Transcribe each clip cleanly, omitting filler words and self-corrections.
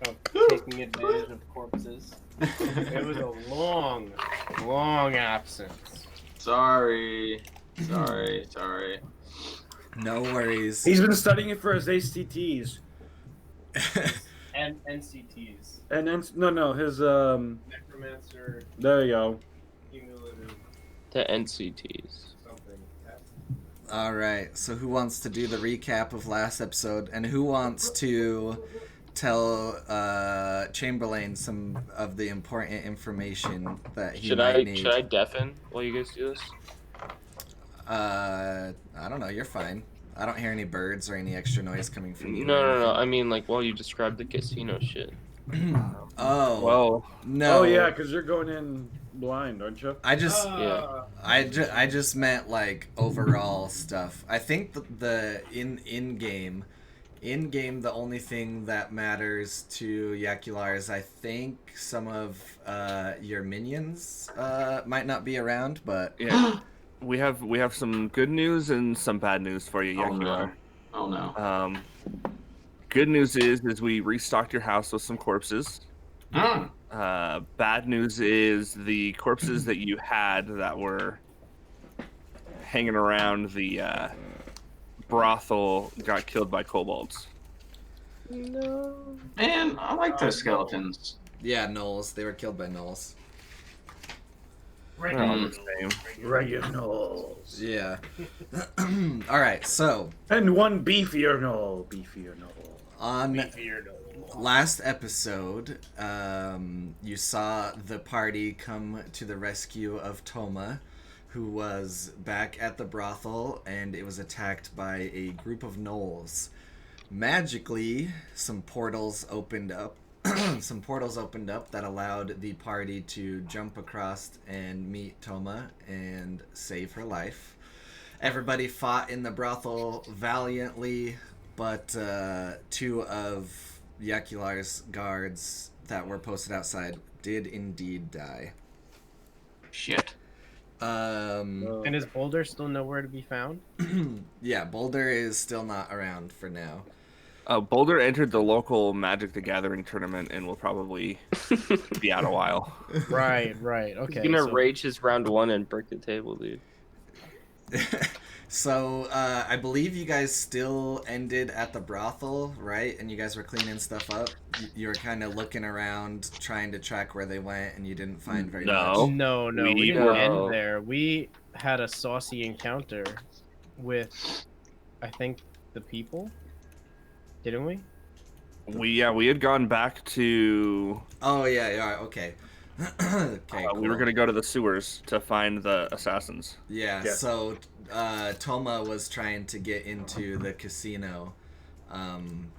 of taking advantage of corpses. It was a long, long absence. Sorry. No worries. He's been studying it for his ACTs. And NCTs. And then his Necromancer, there you go. cumulative, The NCTs. something. All right. So who wants to do the recap of last episode, and who wants to tell Chamberlain some of the important information that he might need? Should I deafen while you guys do this? I don't know. You're fine. I don't hear any birds or any extra noise coming from you. No. I mean, like, while you describe the casino shit. Oh. Well. No. Oh yeah, because you're going in blind, aren't you? I just. Yeah. I just meant like overall stuff. I think the in game, the only thing that matters to Yakular is I think some of your minions might not be around, but yeah. We have some good news and some bad news for you, Yakular. Oh no. Good news is we restocked your house with some corpses. Bad news is the corpses that you had that were hanging around the brothel got killed by kobolds. No. Man, I like those skeletons. yeah, gnolls. They were killed by gnolls. They're all the same. Regionals. Yeah. All right. So And one beefier knoll. on last episode, you saw the party come to the rescue of Toma, who was back at the brothel, and it was attacked by a group of gnolls. Magically, some portals opened up. That allowed the party to jump across and meet Toma and save her life. Everybody fought in the brothel valiantly, but two of Yakular's guards that were posted outside did indeed die. Shit. And is Boulder still nowhere to be found? Yeah, Boulder is still not around for now. Boulder entered the local Magic the Gathering tournament and will probably be out a while. Right. Okay. He's gonna rage his round one and break the table, dude. So, I believe you guys still ended at the brothel, right? And you guys were cleaning stuff up? You were kind of looking around, trying to track where they went, and you didn't find very much? No, we didn't end there. We had a saucy encounter with, I think, the people. Didn't we? We had gone back to. Oh, yeah, okay. Okay, cool. We were gonna go to the sewers to find the assassins. Yeah, so Toma was trying to get into the casino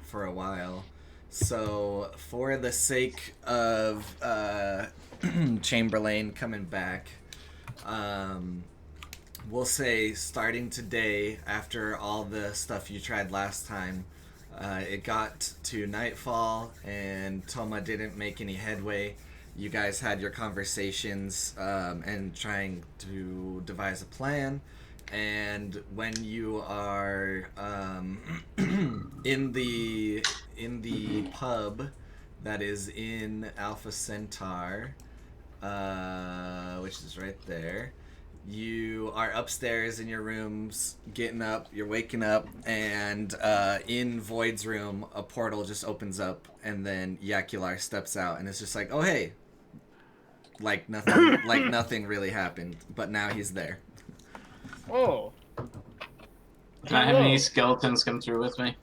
for a while. So for the sake of Chamberlain coming back, we'll say starting today, after all the stuff you tried last time, it got to nightfall and Toma didn't make any headway. You guys had your conversations and trying to devise a plan. And when you are in the pub that is in Alpha Centaur, which is right there, you are upstairs in your rooms, getting up, you're waking up, and in Void's room, a portal just opens up, and then Yakular steps out, and it's just like, oh hey, like nothing really happened, but now he's there. Oh. Can I have any skeletons come through with me?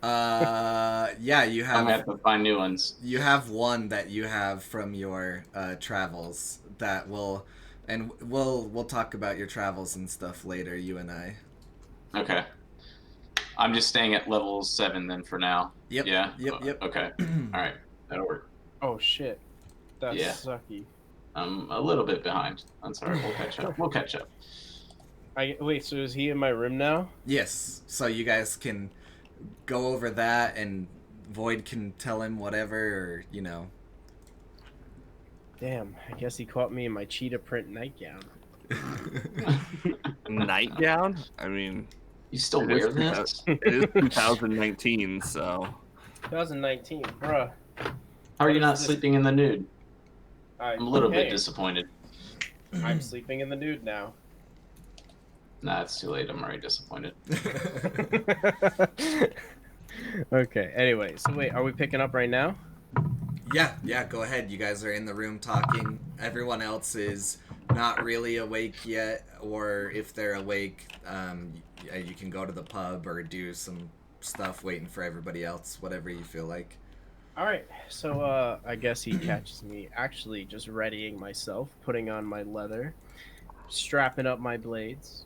Yeah, you have. I'm gonna have to find new ones. You have one that you have from your travels that will, and we'll talk about your travels and stuff later, you and I. Okay. I'm just staying at level 7 then for now. Yep. Yeah. Yep. Okay. All right. That'll work. Oh shit. That's Yeah. sucky. I'm a little bit behind. I'm sorry. We'll catch up. Wait, so is he in my room now? Yes. So you guys can go over that, and Void can tell him whatever, or Damn, I guess he caught me in my cheetah print nightgown. Nightgown? I mean, You still wear this? It is 2019, so. 2019, bruh. How are you not sleeping in the nude? I'm a little bit Okay. disappointed. I'm sleeping in the nude now. Nah, it's too late. I'm already disappointed. Okay, anyway, so wait, are we picking up right now? Yeah, go ahead. You guys are in the room talking. Everyone else is not really awake yet, or if they're awake, you can go to the pub or do some stuff waiting for everybody else, whatever you feel like. Alright, so I guess he catches me actually just readying myself, putting on my leather, strapping up my blades.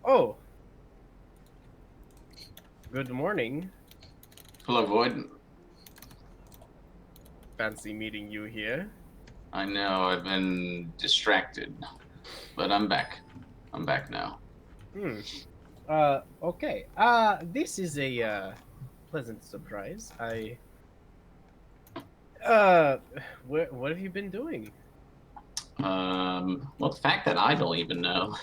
Oh! Good morning. Hello, Void. Fancy meeting you here. I know I've been distracted, but I'm back. I'm back now. Okay. This is a pleasant surprise. What have you been doing? Well, the fact that I don't even know,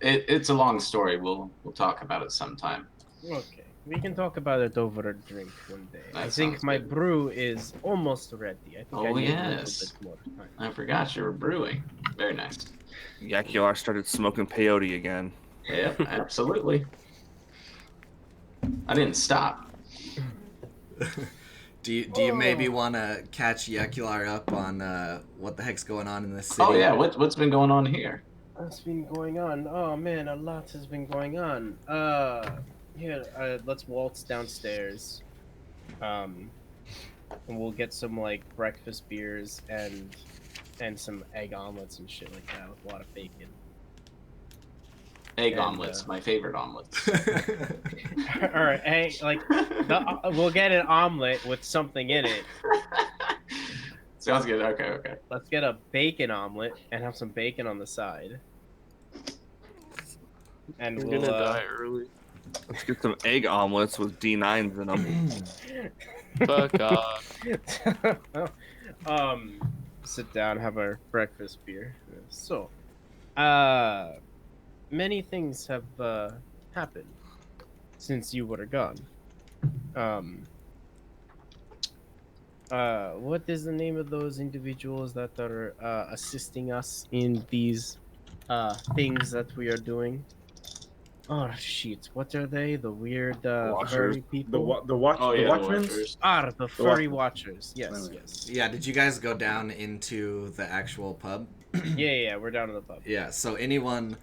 it's a long story. We'll talk about it sometime. Okay, we can talk about it over a drink one day. That I think sounds my good. brew is almost ready. I think I Oh, need a yes. little bit more time. I forgot you were brewing. Very nice. Yakular started smoking peyote again. Yeah, absolutely. I didn't stop. Do you maybe want to catch Yakular up on what the heck's going on in this city? Oh yeah, what's been going on here? What's been going on? Oh man, a lot has been going on. Here, let's waltz downstairs. And we'll get some like breakfast beers and some egg omelets and shit like that with a lot of bacon. Egg And, omelets, my favorite omelets. All right, hey, like we'll get an omelet with something in it. Sounds good. Okay. Let's get a bacon omelet and have some bacon on the side. And You're we'll gonna die early. Let's get some egg omelets with D9s in them. Fuck off. Sit down, have our breakfast beer. So, many things have happened since you were gone. What is the name of those individuals that are assisting us in these things that we are doing? Oh shit! What are they? The weird furry people? The Watchmen. Watchers. The furry watchers. Yes, yes. Yeah, did you guys go down into the actual pub? Yeah, we're down in the pub. Yeah, so anyone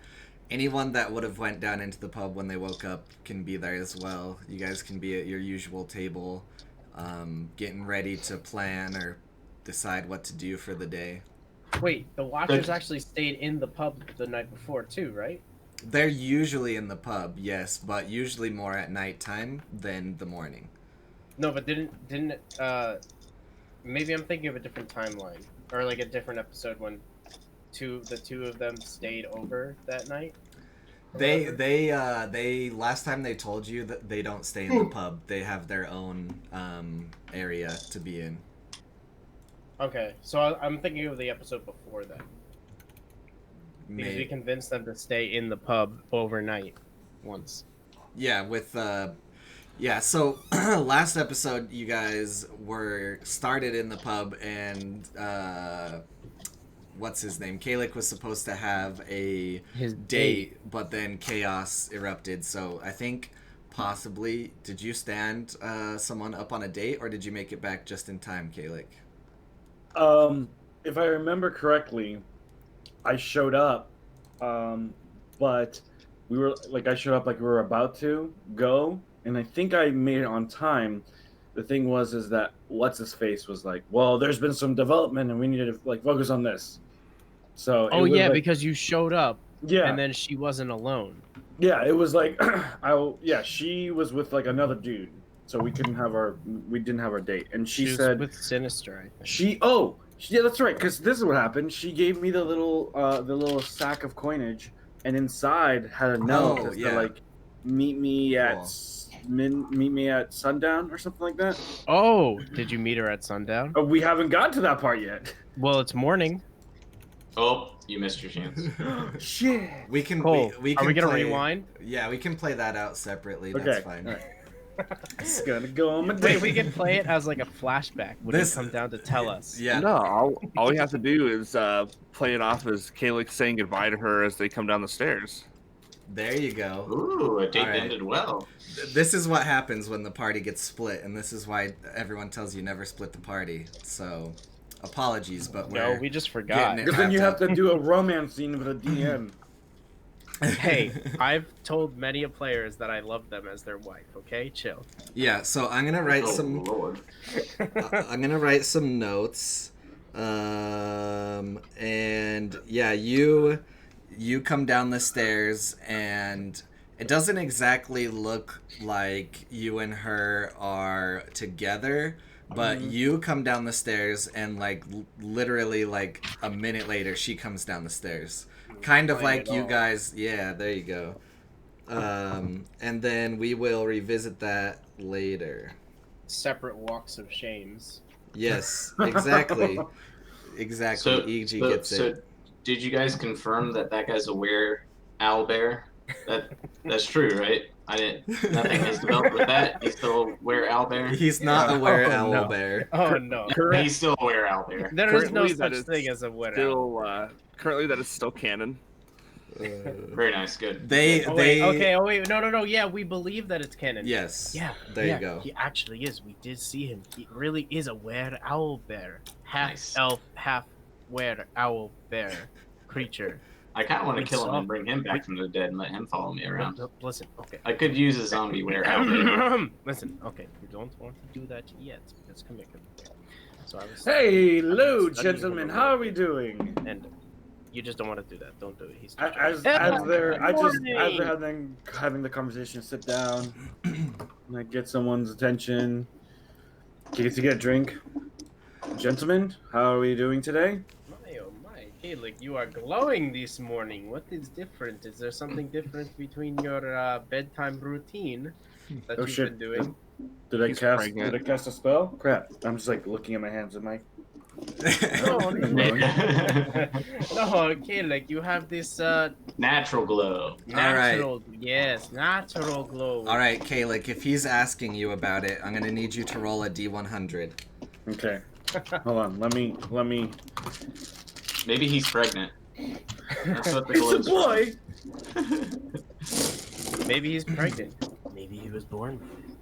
that would have went down into the pub when they woke up can be there as well. You guys can be at your usual table, getting ready to plan or decide what to do for the day. Wait, the watchers actually stayed in the pub the night before too, right? They're usually in the pub, yes, but usually more at nighttime than the morning. No, but didn't maybe I'm thinking of a different timeline or like a different episode when the two of them stayed over that night. They last time they told you that they don't stay in the pub. They have their own area to be in. Okay, so I'm thinking of the episode before then. Because we convinced them to stay in the pub overnight once. Yeah, with so last episode you guys were started in the pub and what's his name? Kalik was supposed to have his date, but then chaos erupted. So I think possibly did you stand someone up on a date or did you make it back just in time, Kalik? If I remember correctly, I showed up, but I showed up like we were about to go, and I think I made it on time. The thing is that what's his face was like, well, there's been some development, and we need to like focus on this. So because you showed up, yeah, and then she wasn't alone. Yeah, it was like, she was with like another dude, so we didn't have our date, and she said with Sinister. I think. Yeah, that's right. Because this is what happened. She gave me the little sack of coinage, and inside had a note that said, like, meet me at sundown or something like that. Oh, did you meet her at sundown? We haven't gotten to that part yet. Well, it's morning. Oh, you missed your chance. Shit. We can. Cool. We can. Are we gonna play, rewind? Yeah, we can play that out separately. That's fine. Right. It's gonna go on my Wait, we can play it as like a flashback when This- you come down to tell us. Yeah. No, all we have to do is play it off as Kaylik saying goodbye to her as they come down the stairs. There you go. Ooh, a date All right. ended well. This is what happens when the party gets split, and this is why everyone tells you never split the party. So, apologies, but No, we just forgot. getting it Because then you have wrapped to do a romance scene with a DM. Hey, I've told many of players that I love them as their wife. Okay, chill. Yeah, so I'm gonna write Oh, some. Lord. I'm gonna write some notes, and yeah, you come down the stairs, and it doesn't exactly look like you and her are together, but you come down the stairs, and like literally like a minute later, she comes down the stairs, kind of Playing like it you all. guys. Yeah, there you go. And then we will revisit that later. Separate walks of shames. Yes, exactly. Exactly. So, EG so, gets so it. did you guys confirm that that guy's a were-owlbear? That's true, right? I didn't. Nothing has developed with that. He's still a were-owlbear. He's not a were Oh, owl no. bear. Oh no, He's still a were-owlbear. there is no Currently, that such is thing as a wet Still, currently that is still canon. Very nice, good. They Oh they wait, okay. Oh wait, no. Yeah, we believe that it's canon. Yes. Yeah. There yeah, you go. He actually is. We did see him. He really is a were owl bear, half Nice. elf, half were owl bear creature. I kind of want to We kill him saw- and bring him back from the dead and let him follow me around. Listen, okay. I could use a zombie were-owlbear. Listen, okay. You don't want to do that yet because come here. So I was. Hey, hello, I'm studying gentlemen. him a How are little we doing? And you just don't want to do that. Don't do it. He's too As strong. they're as morning. they're having the conversation, sit down, like get someone's attention. Get to get a drink. Gentlemen, how are we doing today? My oh my, Caleb, you are glowing this morning. What is different? Is there something different between your bedtime routine that Oh, you've shit. been doing? He's pregnant. Did I cast a spell? Crap! I'm just like looking at my hands. Am I? No, no, Caleb, you have this Natural glow. natural, yes, natural glow. All right, Kalik, if he's asking you about it, I'm gonna need you to roll a D100. Okay. Hold on. Let me. Maybe he's pregnant. That's what the It's a glow's boy. from. Maybe he's pregnant. Maybe he was born with it.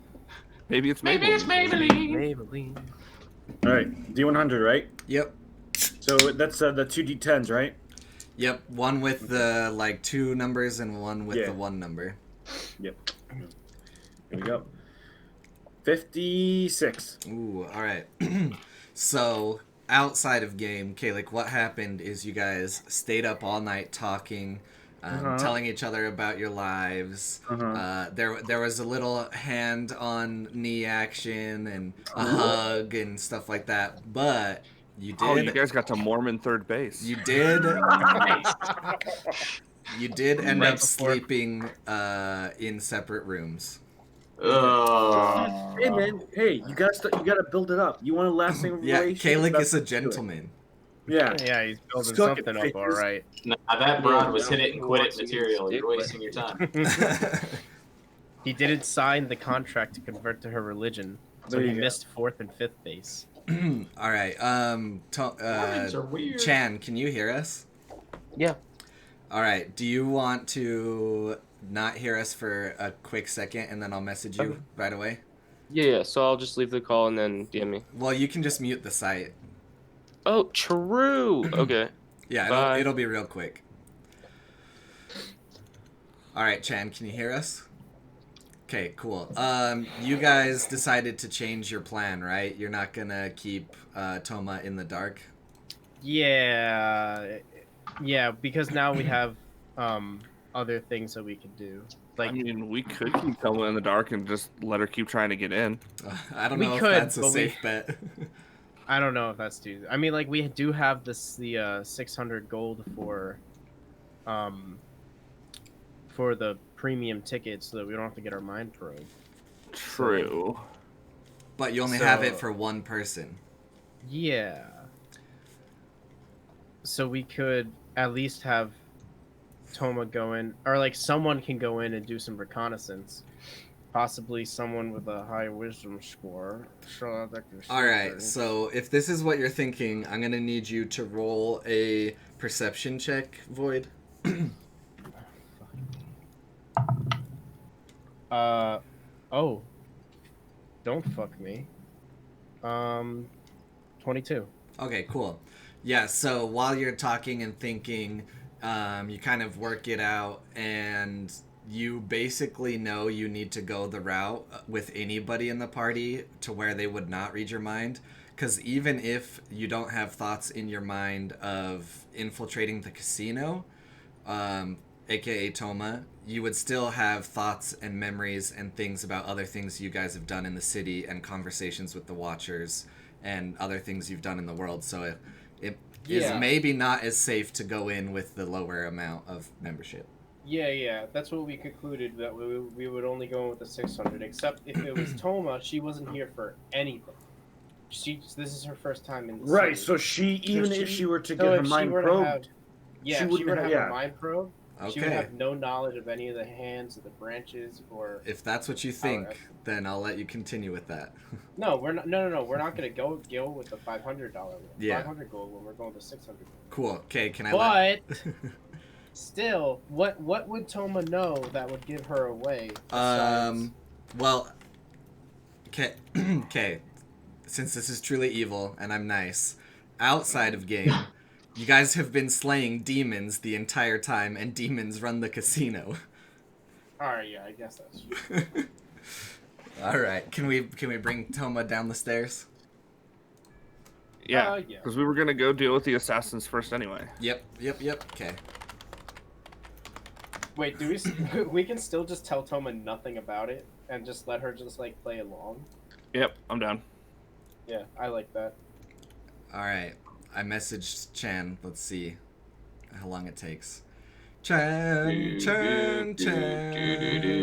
Maybe it's Maybe Maybelline. it's Maybelline. Maybelline. All right. D100, right? Yep. So that's the 2d10s, right? Yep. One with the like 2 numbers and one with Yeah. the 1 number. Yep. Here we go. 56. Ooh, all right. So outside of game, Kalik, what happened is you guys stayed up all night talking, telling each other about your lives. There was a little hand on knee action and a hug and stuff like that. But you did. Oh, you guys got to Mormon third base. You did. Nice. You did end Right up before- sleeping in separate rooms. Oh. Hey man, hey, you gotta build it up. You want a lasting Yeah, relationship? Kalik That's is a what you do. gentleman. Yeah. Yeah, he's building Stuck it, something up, face. all right. Nah, that broad was hit it and quit it material. You're wasting your time. He didn't sign the contract to convert to her religion, so There he you go. missed 4th and 5th base. All right. Mormons are weird. Chan, can you hear us? Yeah. All right. Do you want to not hear us for a quick second, and then I'll message you Okay. right away? Yeah. So I'll just leave the call and then DM me. Well, you can just mute the site. Oh, true. Okay. Yeah, Bye. it'll be real quick. All right, Chan, can you hear us? Okay, cool. You guys decided to change your plan, right? You're not gonna keep Toma in the dark. Yeah, because now we have other things that we can do. Like I mean, we could keep Thelma in the dark and just let her keep trying to get in. I don't We know could, if that's a but we- safe bet. I don't know if that's too. I mean, like we do have the 600 gold for the premium ticket, so that we don't have to get our mind probed. True. But you only have it So- for one person. Yeah. So we could at least have Toma go in, or like someone can go in and do some reconnaissance, possibly someone with a high wisdom score. So that can All right, so if this is what you're thinking, I'm gonna need you to roll a perception check, Void. Oh, don't fuck me. 22. Okay, cool. Yeah, so while you're talking and thinking, you kind of work it out, and you basically know you need to go the route with anybody in the party to where they would not read your mind. Because even if you don't have thoughts in your mind of infiltrating the casino, aka Toma, you would still have thoughts and memories and things about other things you guys have done in the city and conversations with the Watchers and other things you've done in the world. So it is maybe not as safe to go in with the lower amount of membership. Yeah, that's what we concluded, that we would only go in with the 600, except if it was Toma, she wasn't here for anything. This is her first time in the Right, city. so if she were to get her if mind she were probed, to have, if she were to have a mind probe, she would Okay. have no knowledge of any of the hands or the branches or... If that's what you think, then I'll let you continue with that. No, we're not. No. We're not gonna go with the $500 one. Yeah. 500 gold when we're going to 600 gold. Cool. Okay, can I But still, what would Toma know that would give her away? Besides... Well, okay. Since this is truly evil and I'm nice, outside of game, you guys have been slaying demons the entire time, and demons run the casino. Alright, yeah, I guess that's true. All right, can we bring Toma down the stairs? Yeah, yeah. because we were gonna go deal with the assassins first anyway. Yep. Okay. Wait, do we can still just tell Toma nothing about it and just let her just like play along? Yep, I'm down. Yeah, I like that. All right, I messaged Chan. Let's see how long it takes. Chan.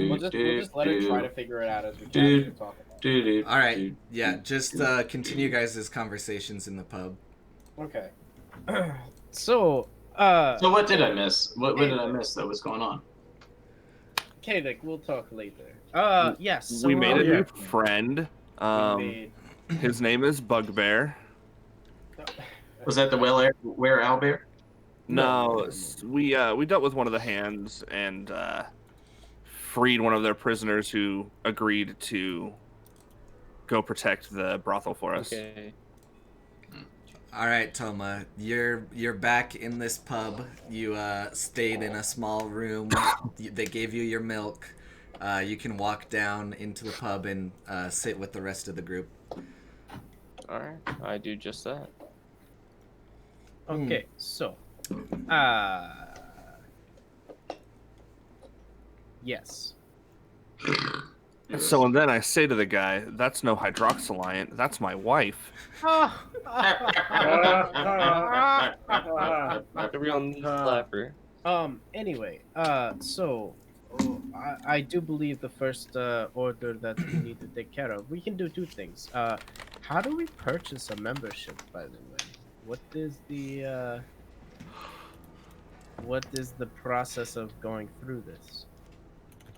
We'll just let her try to figure it out as we try to talk about it. All right, yeah, just continue guys' conversations in the pub. Okay. So what did I miss? What did I miss that was going on? Okay, Nick, we'll talk later. Yes. So we made a new friend. His name is Bugbear. Was that the where owlbear? No, we dealt with one of the hands and freed one of their prisoners who agreed to go protect the brothel for us. Okay. All right, Toma, you're back in this pub. You stayed in a small room. They gave you your milk. You can walk down into the pub and sit with the rest of the group. All right, I do just that. Okay, so yes. So and then I say to the guy, "That's no hydroxyliant. That's my wife." The real knee slapper. Anyway, so I do believe the first order that we need to take care of. We can do two things. How do we purchase a membership, by the way? What is the process of going through this?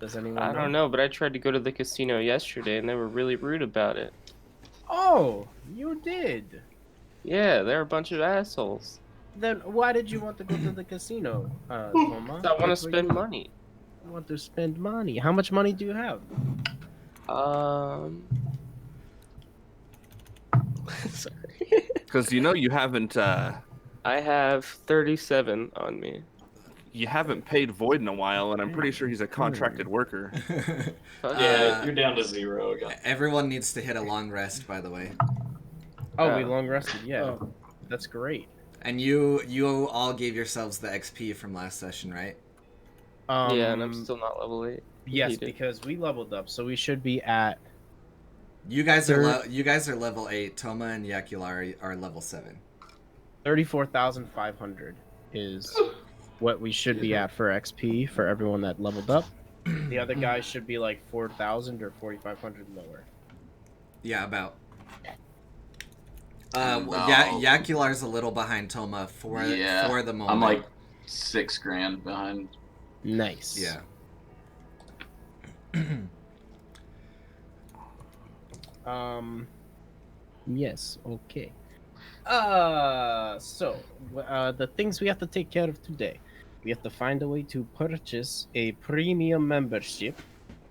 Does anyone know? I don't know, but I tried to go to the casino yesterday, and they were really rude about it. Oh, you did? Yeah, they're a bunch of assholes. Then why did you want to go to the casino, Toma? I want to spend money. You want to spend money? How much money do you have? Sorry. Because you haven't I have 37 on me. you haven't paid Void in a while, and I'm pretty sure he's a contracted worker. Yeah, you're down to 0 again. Everyone needs to hit a long rest, by the way. Oh, we long rested. Yeah, that's great. And you all gave yourselves the XP from last session, right? Yeah, and I'm still not level 8. Yes, because we leveled up, so we should be at. You guys are level 8. Toma and Yakula are level 7. 34,500 is what we should be at for XP for everyone that leveled up. The other guys should be like 4,000 or 4,500 lower. Yeah, about. No. Yakular's a little behind Toma for the moment. I'm like $6,000 behind. Nice. Yeah. Yes. Okay. The things we have to take care of today. We have to find a way to purchase a premium membership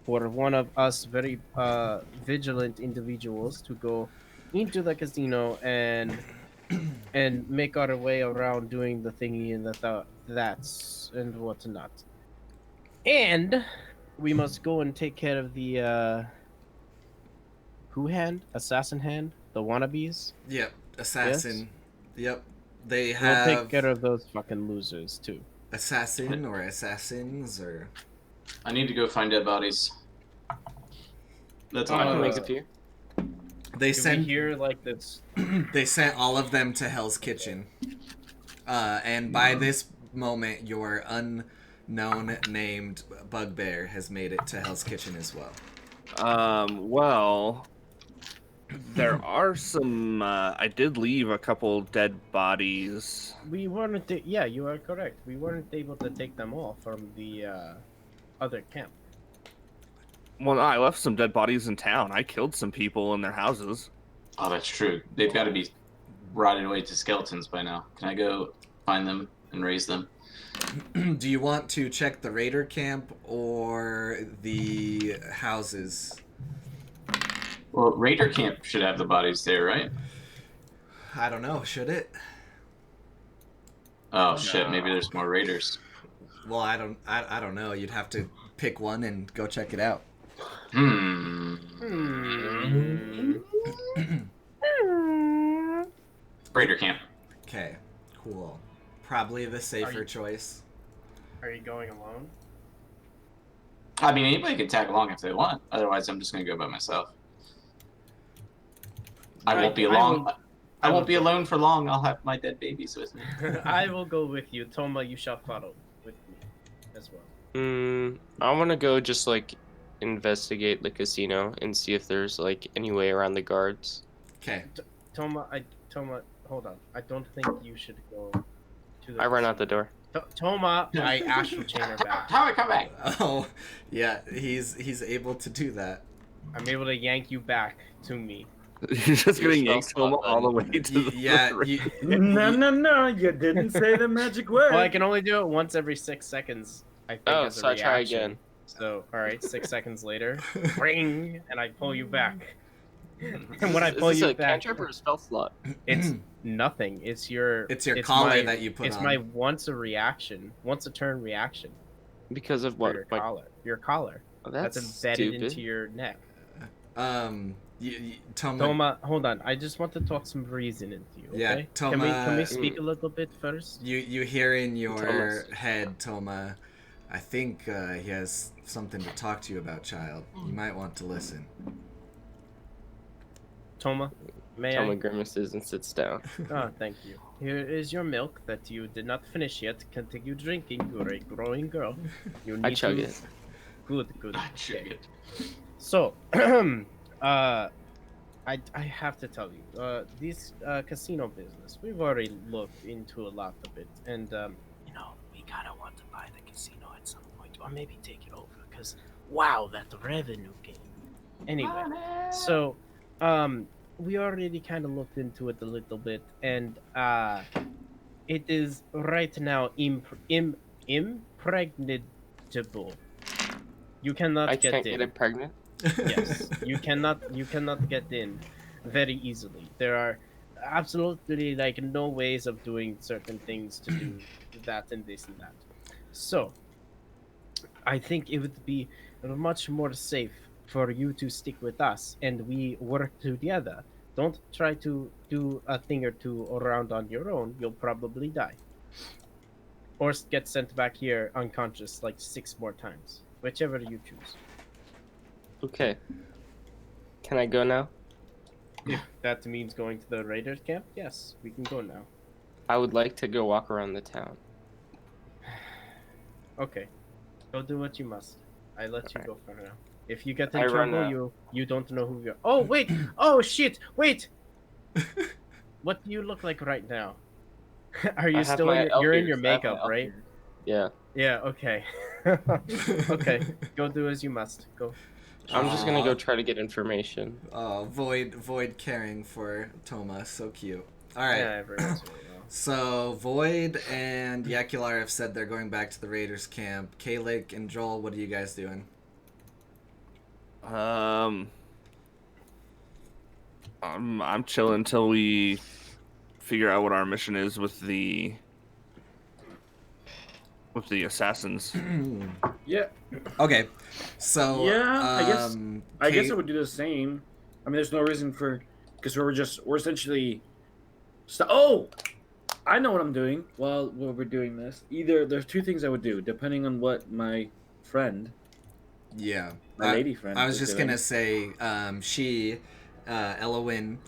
for one of us very vigilant individuals to go into the casino and make our way around doing the thingy and that's and whatnot. And we must go and take care of the assassin hand, the wannabes. Yep, assassin. Yep, they We'll take have care of those fucking losers too. assassin or assassins or. I need to go find dead bodies. That's all I I can know. make a few. They Do we sent hear like this? they sent all of them to Hell's Kitchen. And by this moment, your unknown named bugbear has made it to Hell's Kitchen as well. Well, there are some. I did leave a couple dead bodies. We weren't. Yeah, you are correct. We weren't able to take them all from the other camp. Well, no, I left some dead bodies in town. I killed some people in their houses. Oh, that's true. They've got to be rotted away to skeletons by now. Can I go find them and raise them? Do you want to check the raider camp or the houses? Well, Raider Camp should have the bodies there, right? I don't know. Should it? Oh shit! Maybe there's more raiders. Well, I don't know. You'd have to pick one and go check it out. Raider Camp. Okay, cool. Probably the safer choice. Are you going alone? I mean, anybody can tag along if they want. Otherwise, I'm just gonna go by myself. I won't be alone. I won't be alone for long. I'll have my dead babies with me. I will go with you, Toma. You shall follow with me as well. I want to go just like investigate the casino and see if there's like any way around the guards. Okay. Toma, hold on. I don't think you should go to the I run out the door. Toma, I astral chain her back. Tommy, come back. Oh, yeah. He's able to do that. I'm able to yank you back to me. You're just You're getting so yanked home smart, all the then. way to the Yeah. No, you didn't say the magic word. Well, I can only do it once every 6 seconds. I think. Oh, as a so I try reaction. again. So, all right, 6 seconds later, ring, and I pull you back. And when I pull is you this a back, cantrip or a spell slot? it's nothing. It's your collar my- that you put It's on. my once a turn reaction. Because of For what? your My- collar. Your collar. Oh, That's that's embedded stupid. into your neck. Toma. Toma, hold on. I just want to talk some reason into you. Okay? Yeah, Can we Toma- speak a little bit first? You hear in your Thomas. head, Toma. I think he has something to talk to you about, child. You might want to listen. Toma, may Toma I? grimaces and sits down. Oh, thank you. Here is your milk that you did not finish yet. Continue drinking. You're a growing girl. You need I chug to... it. Good, good. Check it. So, I have to tell you, this casino business, we've already looked into a lot of it, and we kind of want to buy the casino at some point, or maybe take it over, because wow, that revenue gain. Anyway, so we already kind of looked into it a little bit, and it is right now impregnable. You cannot I get can't in. get it pregnant. Yes, you cannot get in very easily. There are absolutely like no ways of doing certain things to do that and this and that. So I think it would be much more safe for you to stick with us and we work together. Don't try to do a thing or two around on your own. You'll probably die. Or get sent back here unconscious like 6 more times. Whichever you choose. Okay. Can I go now? If that means going to the Raiders camp, yes, we can go now. I would like to go walk around the town. Okay. Go do what you must. I let you Alright. go for now. If you get in I run trouble, you don't know who you're... Oh, wait! Oh, shit! Wait! What do you look like right now? Are you I have still my in your... You're in your elf ears. I have my makeup, elf right? ears. Yeah. Yeah, okay. Okay. Go do as you must. Go. I'm just gonna Aw. go try to get information. Oh, Void caring for Toma, so cute. All right. Yeah, everyone's really well. So Void and Yakular have said they're going back to the Raiders camp. Kalik and Joel, what are you guys doing? I'm chilling until we figure out what our mission is with the assassins. Yeah. Okay, so Yeah, I guess I Kay- would do the same. I mean, there's no reason for, because we're essentially. Oh, I know what I'm doing while we're doing this. Either there's two things I would do depending on what my friend, yeah, my lady friend. I was is just doing. gonna say, Elowin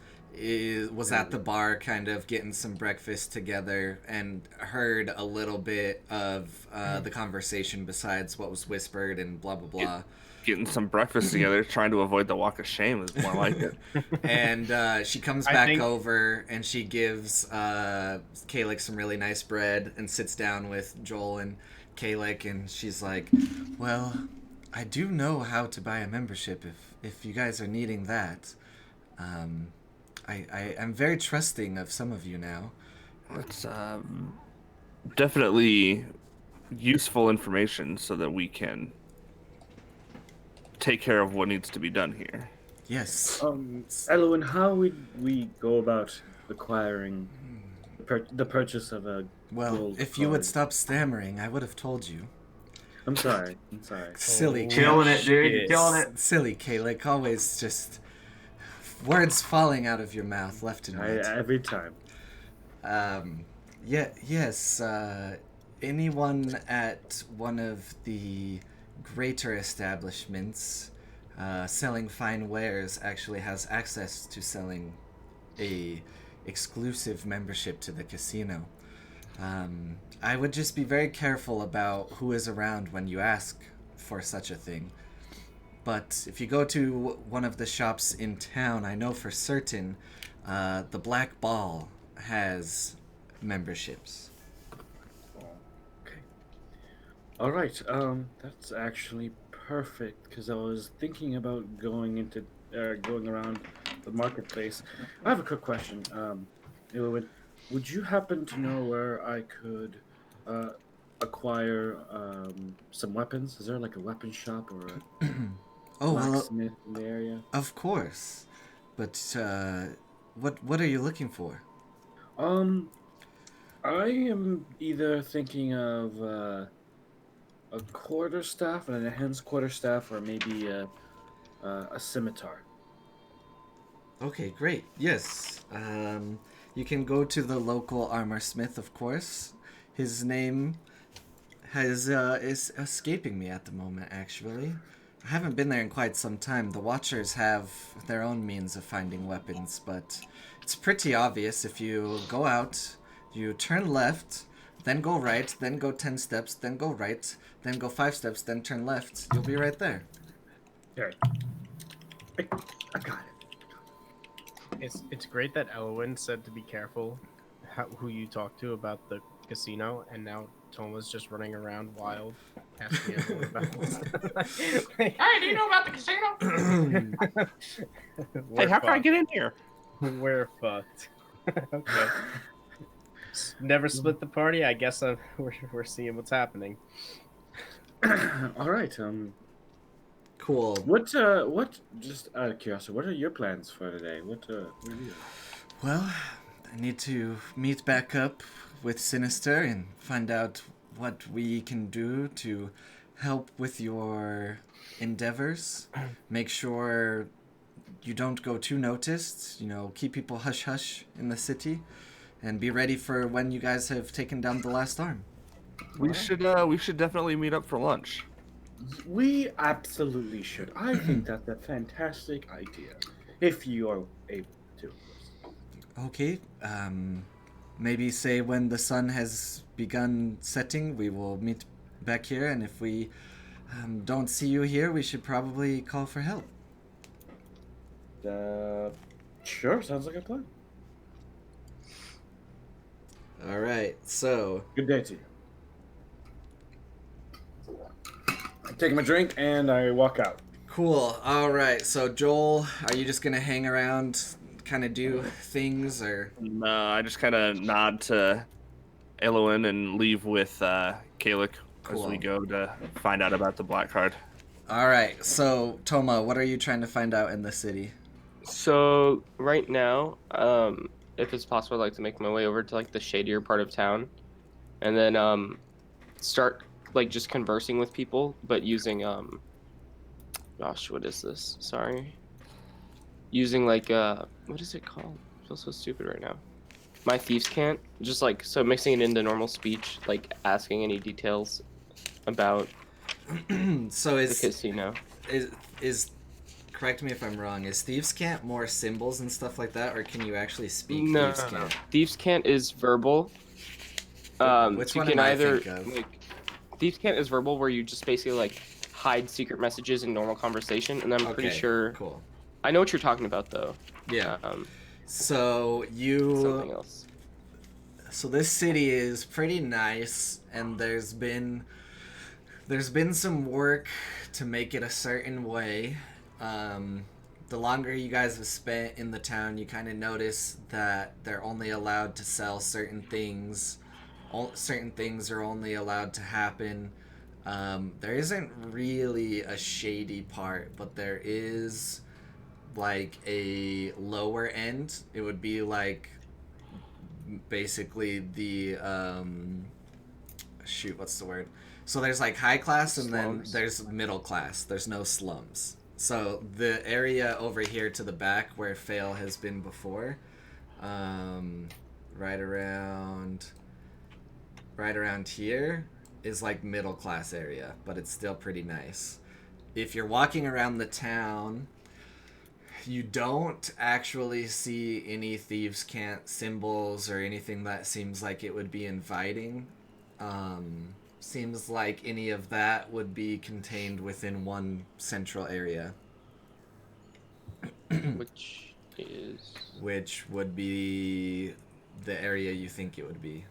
was at the bar kind of getting some breakfast together and heard a little bit of the conversation besides what was whispered and blah blah blah. Getting some breakfast together, trying to avoid the walk of shame is more like it. And she comes I back think- over and she gives Kalik some really nice bread and sits down with Joel and Kalik, and she's like, well, I do know how to buy a membership if you guys are needing that. I'm very trusting of some of you now. It's definitely useful information so that we can take care of what needs to be done here. Yes. Elwin, how would we go about acquiring the purchase of a Well, gold if you would card? stop stammering, I would have told you. I'm sorry. I'm sorry. Silly, Killing it, dude. shit. Killing it. silly Kalik, always just words falling out of your mouth left and right. Every time. Yes, anyone at one of the greater establishments selling fine wares actually has access to selling a exclusive membership to the casino. I would just be very careful about who is around when you ask for such a thing. But if you go to one of the shops in town, I know for certain the Black Ball has memberships. Okay. All right. That's actually perfect because I was thinking about going around the marketplace. I have a quick question. Elwin, would you happen to know where I could acquire some weapons? Is there like a weapon shop or a Oh, well, blacksmith in the area? of course. But what are you looking for? I am either thinking of a quarterstaff and a hen's quarterstaff, or maybe a scimitar. Okay, great. Yes. You can go to the local armor smith, of course. His name is escaping me at the moment, actually. I haven't been there in quite some time. The Watchers have their own means of finding weapons, but it's pretty obvious. If you go out, you turn left, then go right, then go 10 steps, then go right, then go 5 steps, then turn left. You'll be right there. There. I got it. It's great that Elwin said to be careful who you talk to about the casino, and now Toma's just running around wild, asking everyone about this. Hey, do you know about the casino? Hey, how can I get in here? We're fucked. Okay. Never split the party. I guess we're seeing what's happening. All right. Cool. What? Just out of curiosity, what are your plans for today? What are you? Well, I need to meet back up with Sinister and find out what we can do to help with your endeavors. Make sure you don't go too noticed. You know, keep people hush hush in the city, and be ready for when you guys have taken down the last arm. We should definitely meet up for lunch. We absolutely should. I think that's a fantastic idea. If you are able to. Okay. Maybe say when the sun has begun setting, we will meet back here, and if we don't see you here, we should probably call for help. Sure. Sounds like a plan. All right. So. Good day to you. I take my drink and I walk out. Cool. All right. So Joel, are you just gonna hang around, kind of do things, or? No, I just kind of nod to Eloin and leave with Kalik as we Cool. go to find out about the black card. All right. So Toma, what are you trying to find out in the city? So right now, if it's possible, I'd like to make my way over to like the shadier part of town, and then start like just conversing with people, but using gosh, what is this? Sorry, using like what is it called? I feel so stupid right now. My thieves can't just like so mixing it into normal speech, like asking any details about So the casino. is correct me if I'm wrong. Is thieves' cant more symbols and stuff like that, or can you actually speak No, thieves' cant? thieves can't is verbal. Which So you one can am I either think of? like thieves can't is verbal, where you just basically like hide secret messages in normal conversation, and I'm pretty Okay, sure cool. I know what you're talking about though. Yeah. Um, So something else. So this city is pretty nice, and there's been some work to make it a certain way. The longer you guys have spent in the town, you kind of notice that they're only allowed to sell certain things. Certain things are only allowed to happen. There isn't really a shady part, but there is like a lower end. It would be like basically the shoot, what's the word? So there's like high class and then Slums. there's middle class. There's no slums. So the area over here to the back where Fail has been before, right around here is like middle class area, but it's still pretty nice. If you're walking around the town, you don't actually see any thieves' cant symbols or anything that seems like it would be inviting. Seems like any of that would be contained within one central area, Which would be the area you think it would be.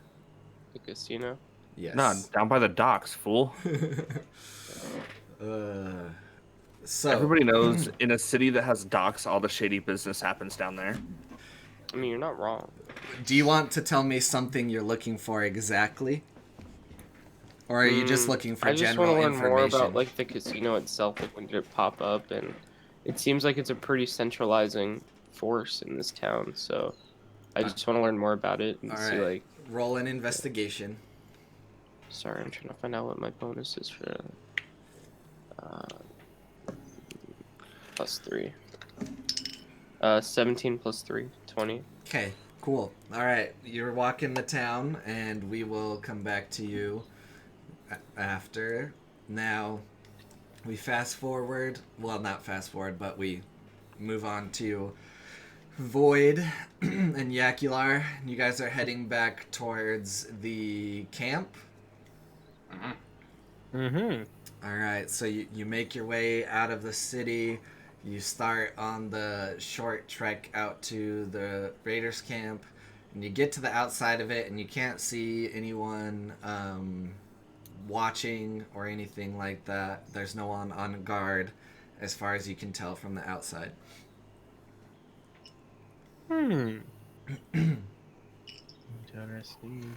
the casino. Yes. Nah, down by the docks, fool. So Everybody knows in a city that has docks, all the shady business happens down there. I mean, you're not wrong. do you want to tell me something you're looking for exactly? Or are you just looking for I just general want to learn more information? about like the casino itself. Like when did it pop up? And it seems like it's a pretty centralizing force in this town. So I just want to learn more about it and All see right. like. Roll an investigation. Sorry, I'm trying to find out what my bonus is for. +3. 17 + 3, 20. Okay, cool. All right, you're walking the town, and we will come back to you after. Now, we fast forward. Well, not fast forward, but we move on to Void and Yakular. You guys are heading back towards the camp. Mm-hmm. All right, so you make your way out of the city. You start on the short trek out to the Raiders camp, and you get to the outside of it, and you can't see anyone watching or anything like that. There's no one on guard, as far as you can tell from the outside.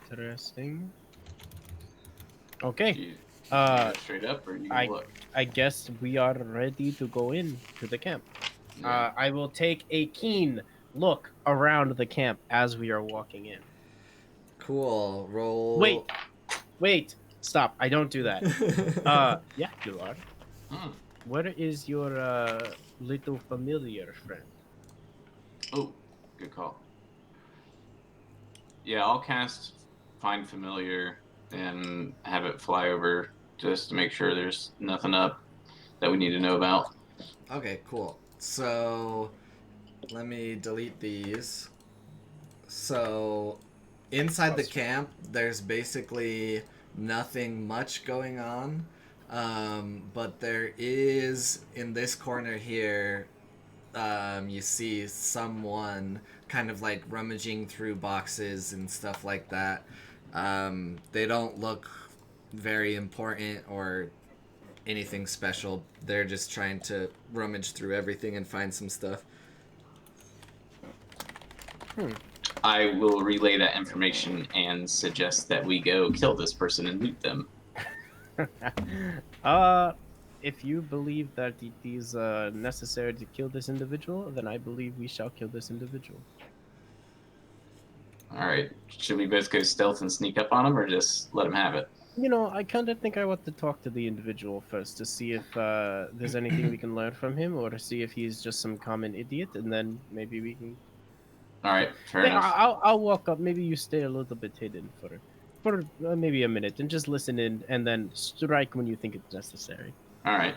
Interesting. Okay. You go straight up, or you I look? I guess we are ready to go in to the camp. Yeah. I will take a keen look around the camp as we are walking in. Cool. Roll. Wait, stop! I don't do that. Yeah, you are. Where is your little familiar friend? Oh, good call. Yeah, I'll cast Find Familiar and have it fly over just to make sure there's nothing up that we need to know about. Okay, cool. So, let me delete these. So, inside the camp, there's basically nothing much going on. But there is, in this corner here, you see someone kind of like rummaging through boxes and stuff like that. They don't look very important or anything special. They're just trying to rummage through everything and find some stuff. I will relay that information and suggest that we go kill this person and loot them. If you believe that it is necessary to kill this individual, then I believe we shall kill this individual. All right. Should we both go stealth and sneak up on him, or just let him have it? You know, I kind of think I want to talk to the individual first to see if there's anything we can learn from him, or to see if he's just some common idiot, and then maybe we can. All right. Fair enough. I'll walk up. Maybe you stay a little bit hidden for maybe a minute and just listen in, and then strike when you think it's necessary. All right.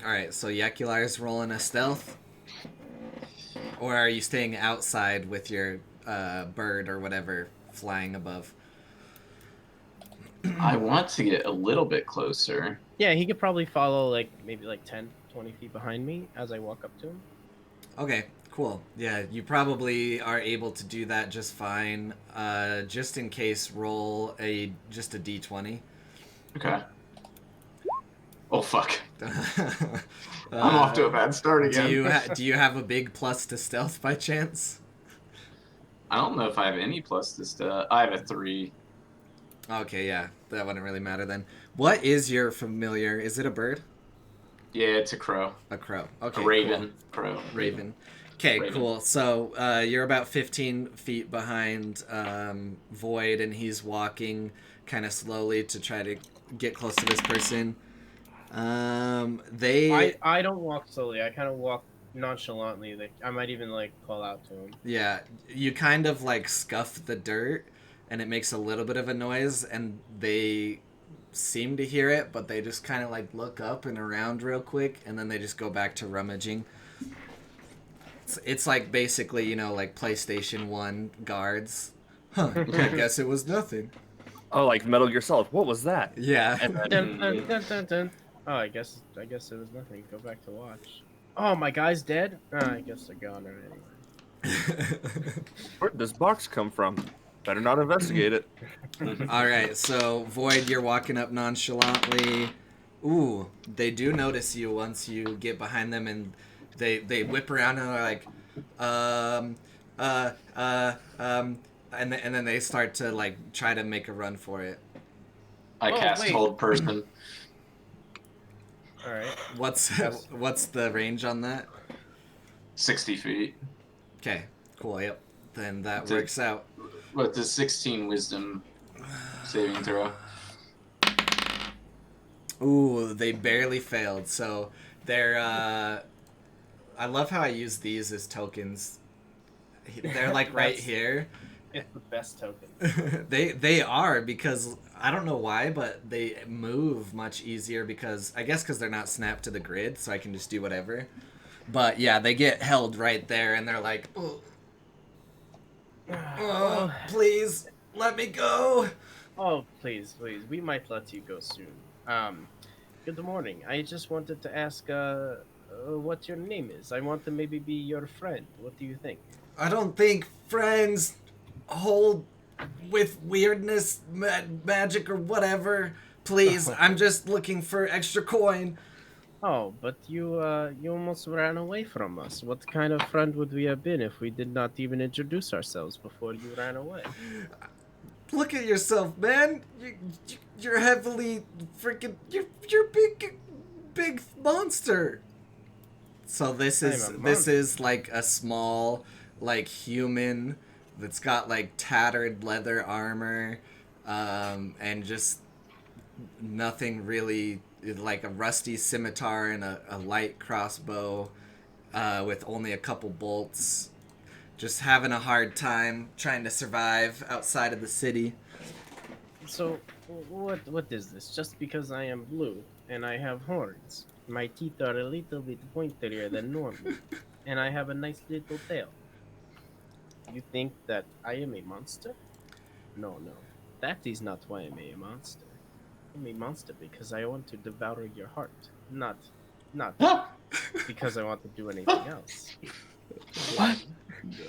All right, so Yakular's rolling a stealth, or are you staying outside with your bird or whatever flying above? I want to get a little bit closer. Yeah, he could probably follow maybe 10, 20 feet behind me as I walk up to him. Okay, cool. Yeah, you probably are able to do that just fine. Just in case, roll just a d20. Okay. Oh fuck! I'm off to a bad start again. Do you have a big plus to stealth by chance? I don't know if I have any plus to stuff. I have a 3. Okay, yeah, that wouldn't really matter then. What is your familiar? Is it a bird? Yeah, it's a crow. A crow. Okay, A raven. cool. Crow. Raven. Okay, Raven. cool. So you're about 15 feet behind Void, and he's walking kind of slowly to try to get close to this person. I don't walk slowly. I kind of walk nonchalantly. I might even call out to him. Yeah, you kind of scuff the dirt, and it makes a little bit of a noise, and they seem to hear it, but they just kind of look up and around real quick, and then they just go back to rummaging. It's basically, PlayStation 1 guards. Huh, I guess it was nothing. Oh, like Metal Gear Solid. What was that? Yeah. And then, Dun, dun, dun, dun, dun. Oh, I guess it was nothing. Go back to watch. Oh, my guy's dead? I guess they're gone anyway. where did this box come from? Better not investigate it. All right, so Void, you're walking up nonchalantly. Ooh, they do notice you once you get behind them, and they whip around and are and then they start to try to make a run for it. I cast wait. Hold Person. All right. What's the range on that? 60 feet. Okay, cool. Yep. Then that Did- works out. With the 16 Wisdom saving throw. Ooh, they barely failed. So they're I love how I use these as tokens. They're right here. It's the best token. They are, because I don't know why, but they move much easier because they're not snapped to the grid, so I can just do whatever. But yeah, they get held right there, and they're like, oh, please let me go. Oh, please. We might let you go soon. Good morning. I just wanted to ask what your name is. I want to maybe be your friend. What do you think? I don't think friends hold with weirdness, magic, or whatever. Please, I'm just looking for extra coin. Oh, but you almost ran away from us. What kind of friend would we have been if we did not even introduce ourselves before you ran away? Look at yourself, man. You're heavily freaking. You're big monster. So this is like a small human that's got tattered leather armor, and just nothing really, a rusty scimitar and a light crossbow, with only a couple bolts. Just having a hard time trying to survive outside of the city. So, what is this? Just because I am blue and I have horns, my teeth are a little bit pointier than normal, and I have a nice little tail. You think that I am a monster? No. That is not why I'm a monster. I'm a monster because I want to devour your heart. Not because I want to do anything else.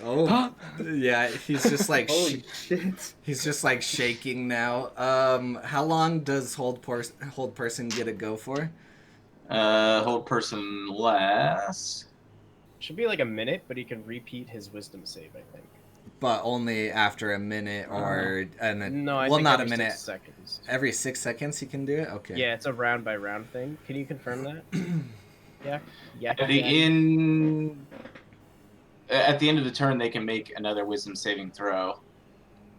Oh, Yeah, he's just like Holy shit. he's just like shaking now. How long does hold person get a go for? Hold person lasts. Should be like a minute, but he can repeat his wisdom save, I think. But only after a minute or No, I well, think not a every minute. 6 seconds. Every 6 seconds he can do it. Okay. Yeah, it's a round by round thing. Can you confirm that? Yeah. Yeah. At the end of the turn, they can make another wisdom saving throw.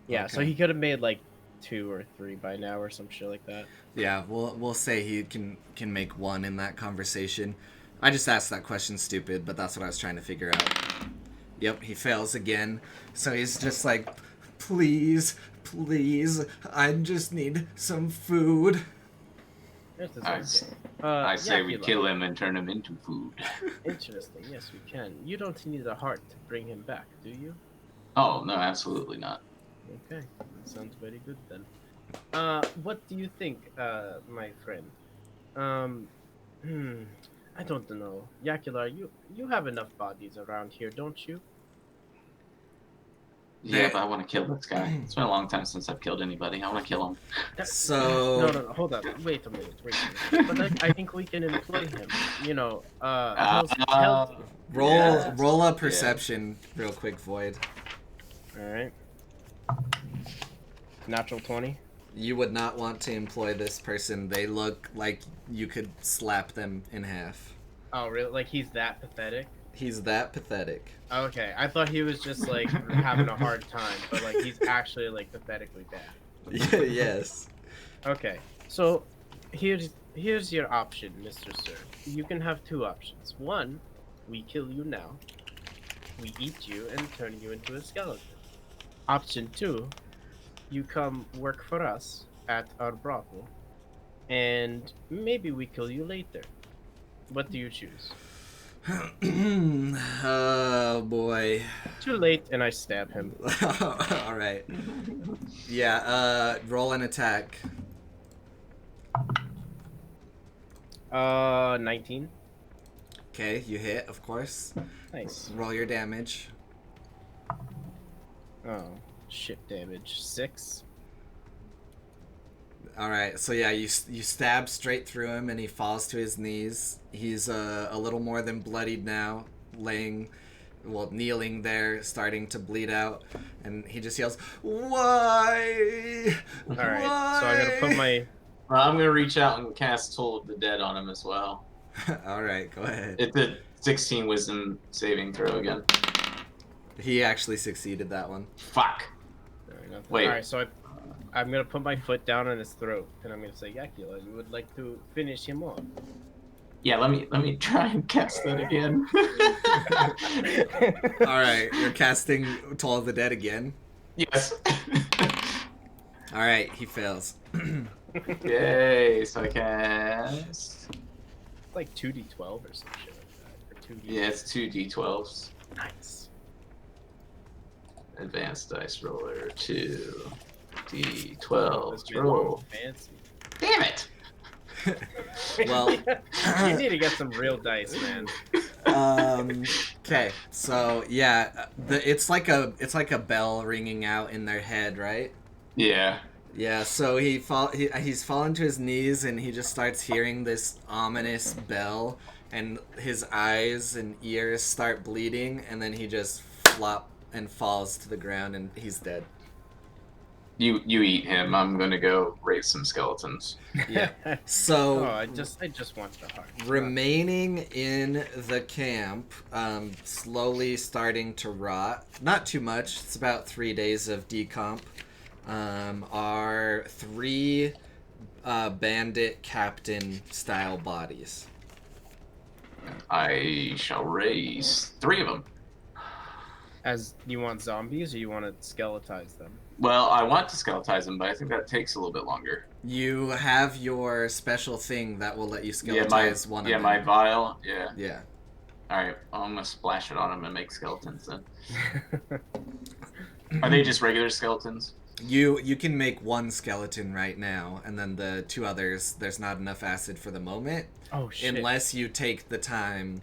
Yeah, so he could have made like 2 or 3 by now or some shit like that. Yeah, we'll say he can make 1 in that conversation. I just asked that question stupid, but that's what I was trying to figure out. Yep, he fails again. So he's just like, please, I just need some food. I say we kill him and turn him into food. Interesting. Yes, we can. You don't need a heart to bring him back, do you? Oh, no, absolutely not. Okay, that sounds very good then. What do you think, my friend? I don't know. Yakula, you have enough bodies around here, don't you? Yeah, but I want to kill this guy. It's been a long time since I've killed anybody. I want to kill him. So... No, hold on. Wait a minute. But I think we can employ him. You know, roll a perception real quick, Void. Alright. Natural 20. You would not want to employ this person. They look like you could slap them in half. Oh, really? Like he's that pathetic? He's that pathetic. Okay, I thought he was just like having a hard time, but like he's actually like pathetically bad. Yes. Okay, so here's your option, Mr. Sir. You can have 2 options. 1, we kill you now. We eat you and turn you into a skeleton. Option 2, you come work for us at our brothel, and maybe we kill you later. What do you choose? Oh boy. Too late, and I stab him. All right. Yeah. Roll an attack. 19. Okay, you hit, of course. Nice. Roll your damage. Oh, shit damage. 6. Alright, so yeah, you stab straight through him and he falls to his knees. He's a little more than bloodied now, kneeling there, starting to bleed out, and he just yells, "Why? Alright, Why?" so I'm gonna put my... I'm going to reach out and cast Toll of the Dead on him as well. Alright, go ahead. It's a 16 wisdom saving throw again. He actually succeeded that one. Fuck. Wait. Alright, so I'm gonna put my foot down on his throat, and I'm gonna say, Yakula, you would like to finish him off. Yeah, let me try and cast that again. Alright, you're casting Toll of the Dead again? Yes. Alright, he fails. Yay, so I cast... Like 2d12 or some shit like that. Or 2d... Yeah, it's 2d12s. Nice. Advanced dice roller, 2d12. Roll. Fancy. Damn it! Well, you need to get some real dice, man. Okay, so yeah, it's like a bell ringing out in their head, right? Yeah. Yeah, so he's fallen to his knees and he just starts hearing this ominous bell, and his eyes and ears start bleeding, and then he just flop and falls to the ground, and he's dead. You eat him. I'm gonna go raise some skeletons. Yeah. So I just want the heart. remaining in the camp, slowly starting to rot. Not too much. It's about 3 days of decomp. Are 3 bandit captain style bodies. I shall raise 3 of them. As you want zombies, or you want to skeletize them? Well, I want to skeletize them, but I think that takes a little bit longer. You have your special thing that will let you skeletize one of them. Yeah, my vial. Yeah. Yeah. All right, well, I'm gonna splash it on them and make skeletons then. Are they just regular skeletons? You can make 1 skeleton right now, and then the 2 others, there's not enough acid for the moment. Oh shit! Unless you take the time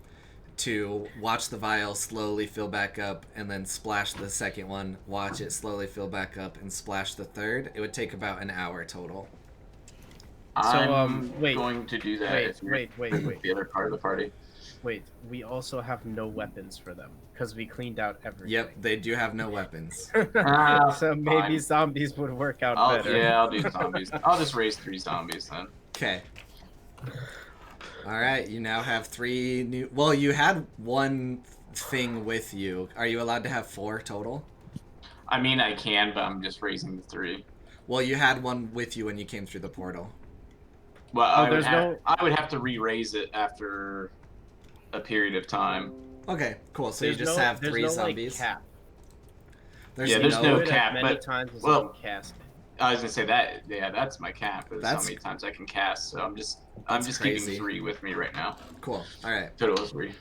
to watch the vial slowly fill back up and then splash the second one, watch it slowly fill back up, and splash the third, it would take about an hour total. I'm wait, going to do that wait, if you're wait. the other part of the party. Wait, we also have no weapons for them because we cleaned out everything. Yep, they do have no weapons. So maybe Fine. zombies would work out better. Yeah, I'll do zombies. I'll just raise 3 zombies then. Okay. Alright, you now have 3 new... Well, you had 1 thing with you. Are you allowed to have 4 total? I mean, I can, but I'm just raising 3. Well, you had 1 with you when you came through the portal. Well, Oh, I would have to re-raise it after a period of time. Okay, cool. So you just have 3 zombies. Like, cap. There's no cap, many but times as well, you can cast it. I was gonna say that. Yeah, that's my cap. Is how That's- many times I can cast. So I'm just crazy. keeping 3 with me right now. Cool. Alright. Total of 3.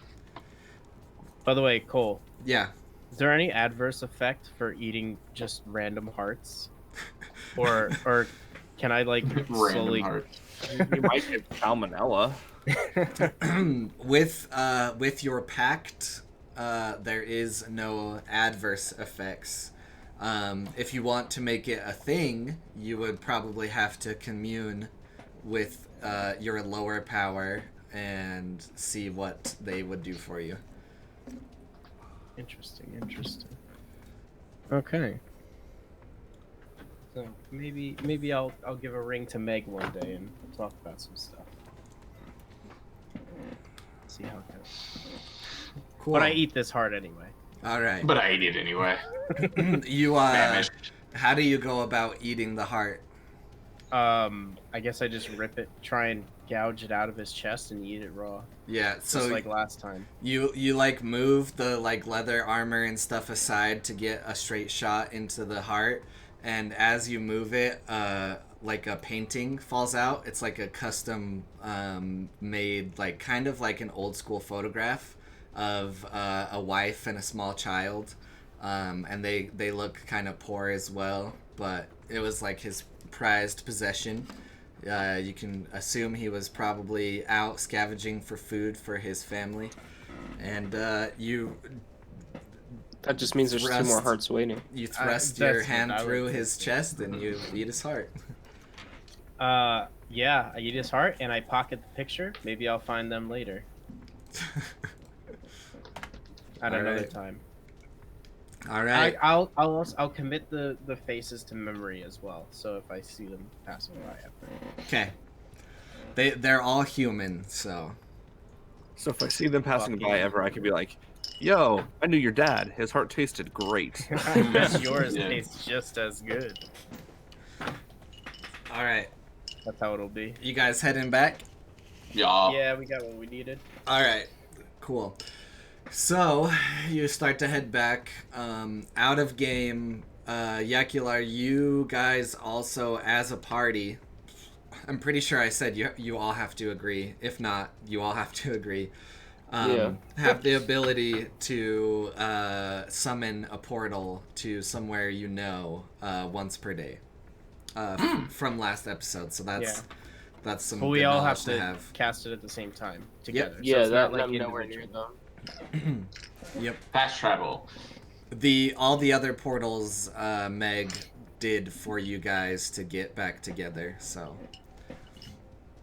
By the way, Cole, Yeah. is there any adverse effect for eating just random hearts, or can I like Random slowly? hearts. You might get salmonella. With your pact, there is no adverse effects. If you want to make it a thing, you would probably have to commune with your lower power and see what they would do for you. Interesting. Okay. So maybe I'll give a ring to Meg one day and talk about some stuff. See how it goes. Cool. But I eat this heart anyway. All right. But I ate it anyway. You Famished. how do you go about eating the heart? I guess I just rip it, try and gouge it out of his chest and eat it raw. Yeah, so Just like last time. you like move the like leather armor and stuff aside to get a straight shot into the heart, and as you move it, like a painting falls out. It's like a custom made, like kind of like an old school photograph of a wife and a small child, and they look kind of poor as well, but it was like his prized possession. You can assume he was probably out scavenging for food for his family, and you That just means there's 2 more hearts waiting. you thrust your that's hand what I would through think. his chest and you eat his heart. Yeah, I eat his heart and I pocket the picture. Maybe I'll find them later at another Alright. time. All right. I'll commit the faces to memory as well. So if I see them passing by after. Okay. They're all human, so. So if I see them passing by ever, I could be like, "Yo, I knew your dad. His heart tasted great." I bet yours Yeah. tastes just as good. All right. That's how it'll be. You guys heading back? Yeah. Yeah, we got what we needed. All right. Cool. So you start to head back. Out of game. Yakular, you guys also, as a party, I'm pretty sure I said you all have to agree. If not, you all have to agree. Have the ability to summon a portal to somewhere you know once per day. From last episode, so that's some But we good all knowledge have to cast it at the same time together. Yeah, so it's that not like I'm nowhere near individual. them. Yep. Fast travel. All the other portals Meg did for you guys to get back together, so.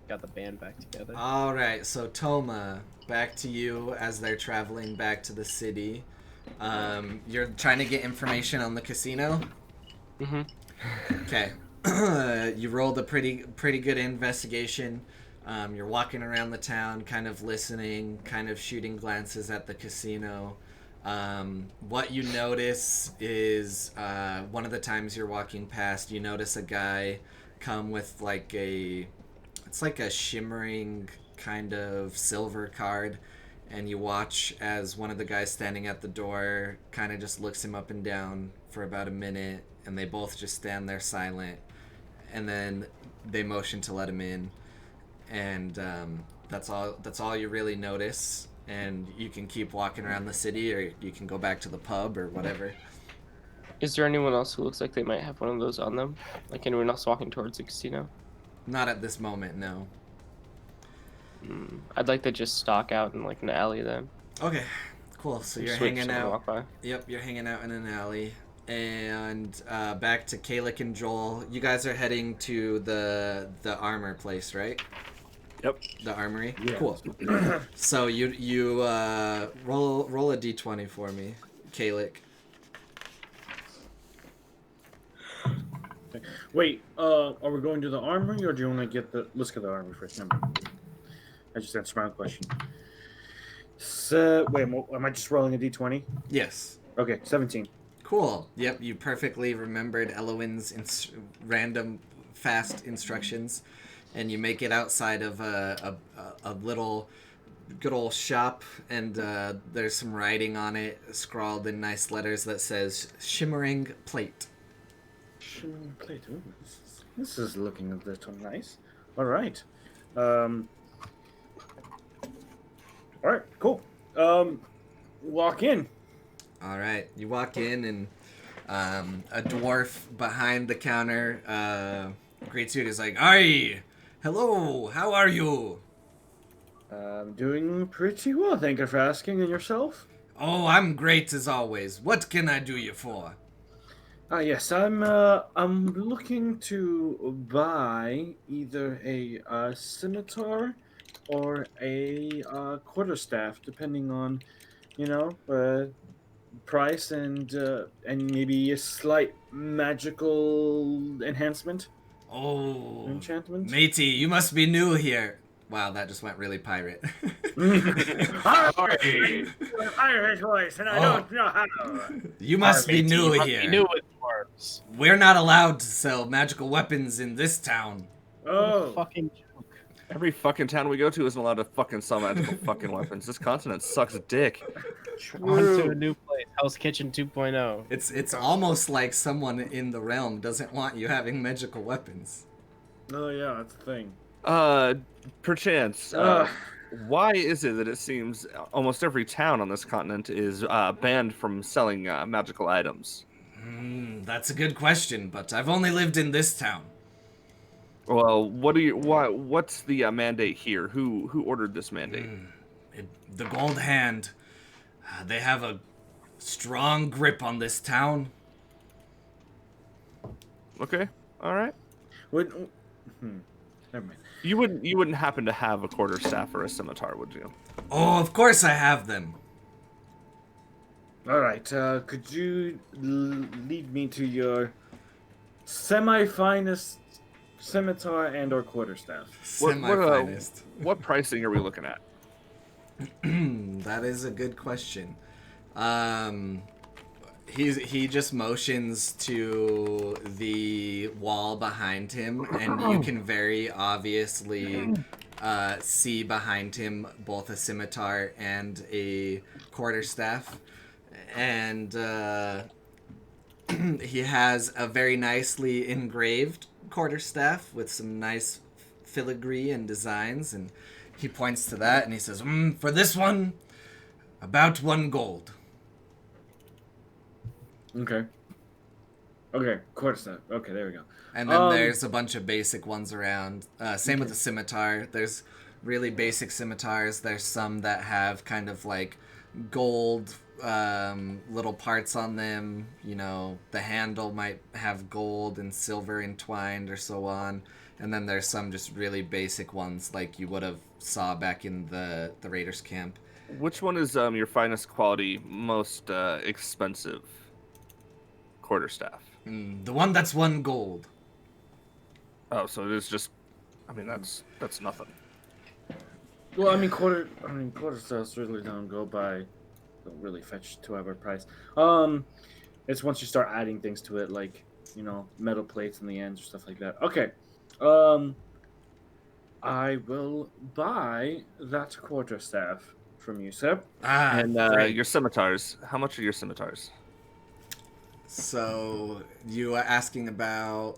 Got the band back together. All right, so Toma, back to you as they're traveling back to the city. You're trying to get information on the casino? Mhm. Okay. You rolled a pretty good investigation. You're walking around the town, kind of listening, kind of shooting glances at the casino. What you notice is one of the times you're walking past, you notice a guy come with like it's like a shimmering kind of silver card, and you watch as one of the guys standing at the door kind of just looks him up and down for about a minute, and they both just stand there silent, and then they motion to let him in, and that's all you really notice. And you can keep walking around the city, or you can go back to the pub or whatever. Is there anyone else who looks like they might have one of those on them? Like anyone else walking towards the casino? Not at this moment, no. I'd like to just stalk out in like an alley then. Okay, cool. So you're Switch hanging and out. walk by. Yep, you're hanging out in an alley. And back to Kalik and Joel. You guys are heading to the armor place, right? Yep. The armory? Yeah. Cool. So you roll a d20 for me, Kalik. Wait, are we going to the armory, or do you want to get the... Let's get the armory first. Never mind. I just answered my own question. So, wait, am I just rolling a d20? Yes. Okay, 17. Cool. Yep, you perfectly remembered Eloin's random fast instructions, and you make it outside of a little good old shop, and there's some writing on it, scrawled in nice letters that says "Shimmering Plate." Shimmering plate. Ooh, this is looking a little nice. All right. All right, cool. Walk in. All right, you walk in, and a dwarf behind the counter greets you. He's like, "Hi, hello, how are you?" I'm doing pretty well, thank you for asking. And yourself? "Oh, I'm great as always. What can I do you for?" Yes, I'm looking to buy either a scimitar or a quarterstaff, depending on, price and maybe a slight magical enhancement. "Oh, Enchantment? matey, you must be new here." Wow, that just went really pirate. Irish voice, and I don't know how. You must be new here. You knew it was. We're not allowed to sell magical weapons in this town. Oh, Fucking joke. Every fucking town we go to isn't allowed to fucking sell magical fucking weapons. This continent sucks dick. On to a new place. Hell's Kitchen 2.0. It's almost like someone in the realm doesn't want you having magical weapons. oh yeah, that's the thing. Perchance, why is it that it seems almost every town on this continent is banned from selling magical items? That's a good question, but I've only lived in this town. Well, what's the mandate here? Who ordered this mandate? The Gold Hand. They have a strong grip on this town. Okay, all right. Never mind. You wouldn't happen to have a quarterstaff or a scimitar, would you? Oh, of course I have them. All right. Could you lead me to your semi-finest scimitar and/or quarterstaff? Semi-finest. What pricing are we looking at? That is a good question. He just motions to the wall behind him, and you can very obviously see behind him both a scimitar and a quarterstaff. And he has a very nicely engraved quarterstaff with some nice filigree and designs, and he points to that and he says, "For this one, about 1 gold." Okay. Okay, quarterstaff. Okay, there we go. And then there's a bunch of basic ones around. Same with the scimitar. There's really basic scimitars. There's some that have kind of like gold little parts on them. You know, the handle might have gold and silver entwined or so on. And then there's some just really basic ones like you would have saw back in the Raiders camp. Which one is your finest quality, most expensive quarterstaff? The one that's 1 gold. Oh, so it is just. I mean, that's nothing. Well, I mean, quarterstaffs really don't really fetch to our price. It's once you start adding things to it, like, you know, metal plates in the ends or stuff like that. Okay. I will buy that quarterstaff from you, sir. And Great. your scimitars. How much are your scimitars? So, you are asking about,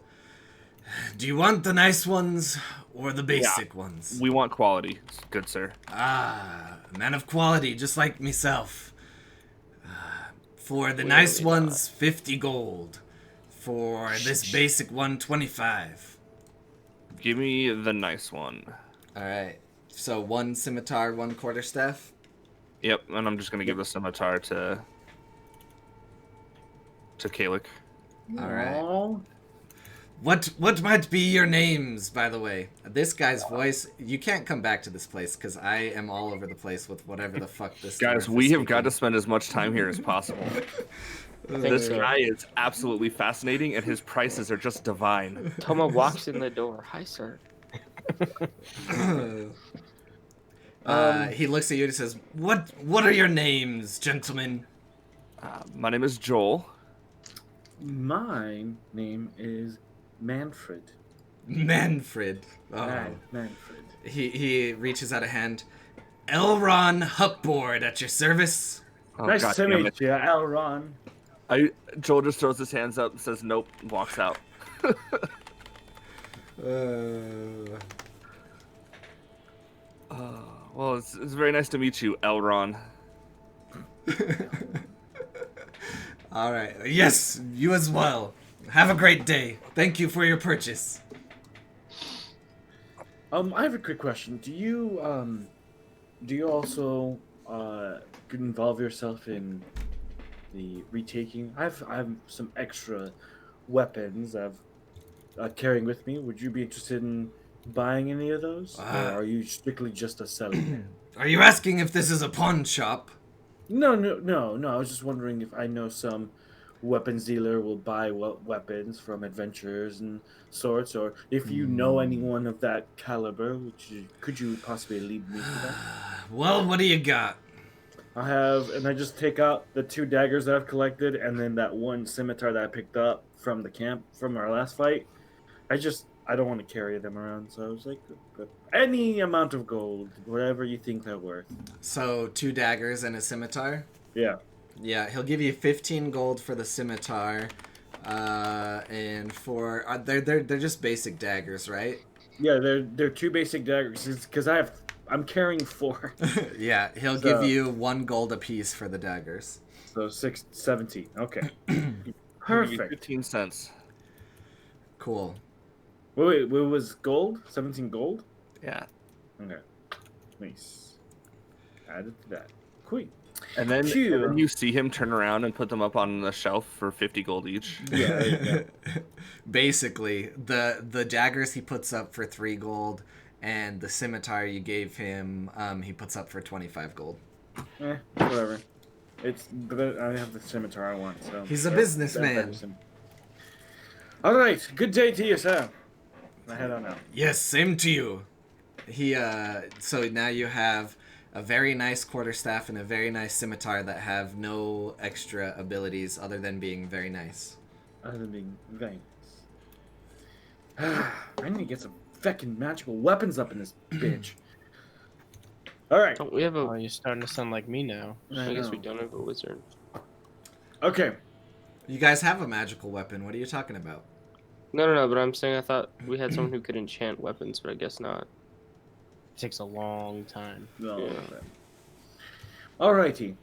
do you want the nice ones or the basic ones? We want quality, good sir. A man of quality, just like myself. For the nice ones, 50 gold. For this basic one, 25. Give me the nice one. Alright, so 1 scimitar, 1 quarterstaff? Yep, and I'm just gonna give the scimitar to Kalik. All right. Aw. What might be your names, by the way? This guy's voice, you can't come back to this place because I am all over the place with whatever the fuck this Guys, dwarf we is have got to speaking. spend as much time here as possible. This guy is absolutely fascinating, and his prices are just divine. Toma walks in the door. Hi, sir. He looks at you and says, What are your names, gentlemen?" My name is Joel. My name is Manfred. Manfred. Oh. Manfred. He reaches out a hand. Elron Hupboard at your service. Oh, Nice God to damn meet it. you, Elron. Joel just throws his hands up and says nope, and walks out. Well, it's very nice to meet you, Elron. All right. Yes, you as well. Have a great day. Thank you for your purchase. I have a quick question. Do you also involve yourself in the retaking? I have some extra weapons I've carrying with me. Would you be interested in buying any of those, or are you strictly just a seller? Are you asking if this is a pawn shop? No. I was just wondering if I know some weapons dealer will buy weapons from adventurers and sorts, or if you know anyone of that caliber, could you possibly lead me to that? Well, what do you got? I have, and I just take out the 2 daggers that I've collected, and then that 1 scimitar that I picked up from the camp from our last fight. I don't want to carry them around, so I was like, any amount of gold, whatever you think they're worth. So 2 daggers and a scimitar? Yeah. Yeah, he'll give you 15 gold for the scimitar. And for they're just basic daggers, right? Yeah, they're 2 basic daggers because I'm carrying 4. Yeah, he'll give you 1 gold apiece for the daggers. So 17. Okay. I'll give you Perfect. 15 cents. Cool. Wait, what was gold? 17 gold? Yeah. Okay. Nice. Added to that. Cool. And then Phew. you see him turn around and put them up on the shelf for 50 gold each. Yeah. Basically, the daggers he puts up for 3 gold, and the scimitar you gave him, he puts up for 25 gold. Whatever. I have the scimitar I want, so. He's a businessman. All right. Good day to you, sir. I head on out. Yes, same to you. So now you have a very nice quarterstaff and a very nice scimitar that have no extra abilities other than being very nice. Other than being very nice. I need to get some feckin' magical weapons up in this bitch. All right. Don't we have a? Oh, you're starting to sound like me now. I guess we don't have a wizard. Okay. You guys have a magical weapon. What are you talking about? No. But I'm saying I thought we had someone who could enchant weapons, but I guess not. It takes a long time. No. Yeah. Alrighty.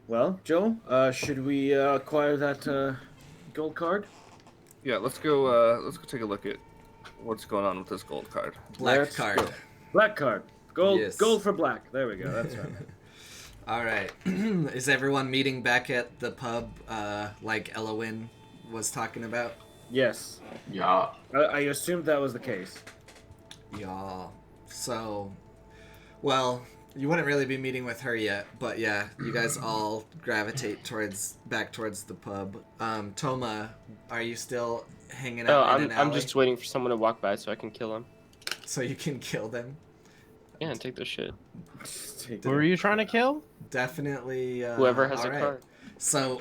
Well, Joe, should we acquire that gold card? Yeah, let's go take a look at what's going on with this gold card. Black Let's card. go. Black card. Gold. Yes. Gold for black. There we go. That's right. All right. Is everyone meeting back at the pub like Elowin was talking about? Yes. Yeah. I assumed that was the case. Y'all. So, well, you wouldn't really be meeting with her yet, but yeah, you guys all gravitate back towards the pub. Toma, are you still hanging Oh, out in an I'm alley? just waiting for someone to walk by so I can kill him. So you can kill them? Yeah, and take their shit. Who are you trying to kill? Definitely. Whoever has a alright. card. So,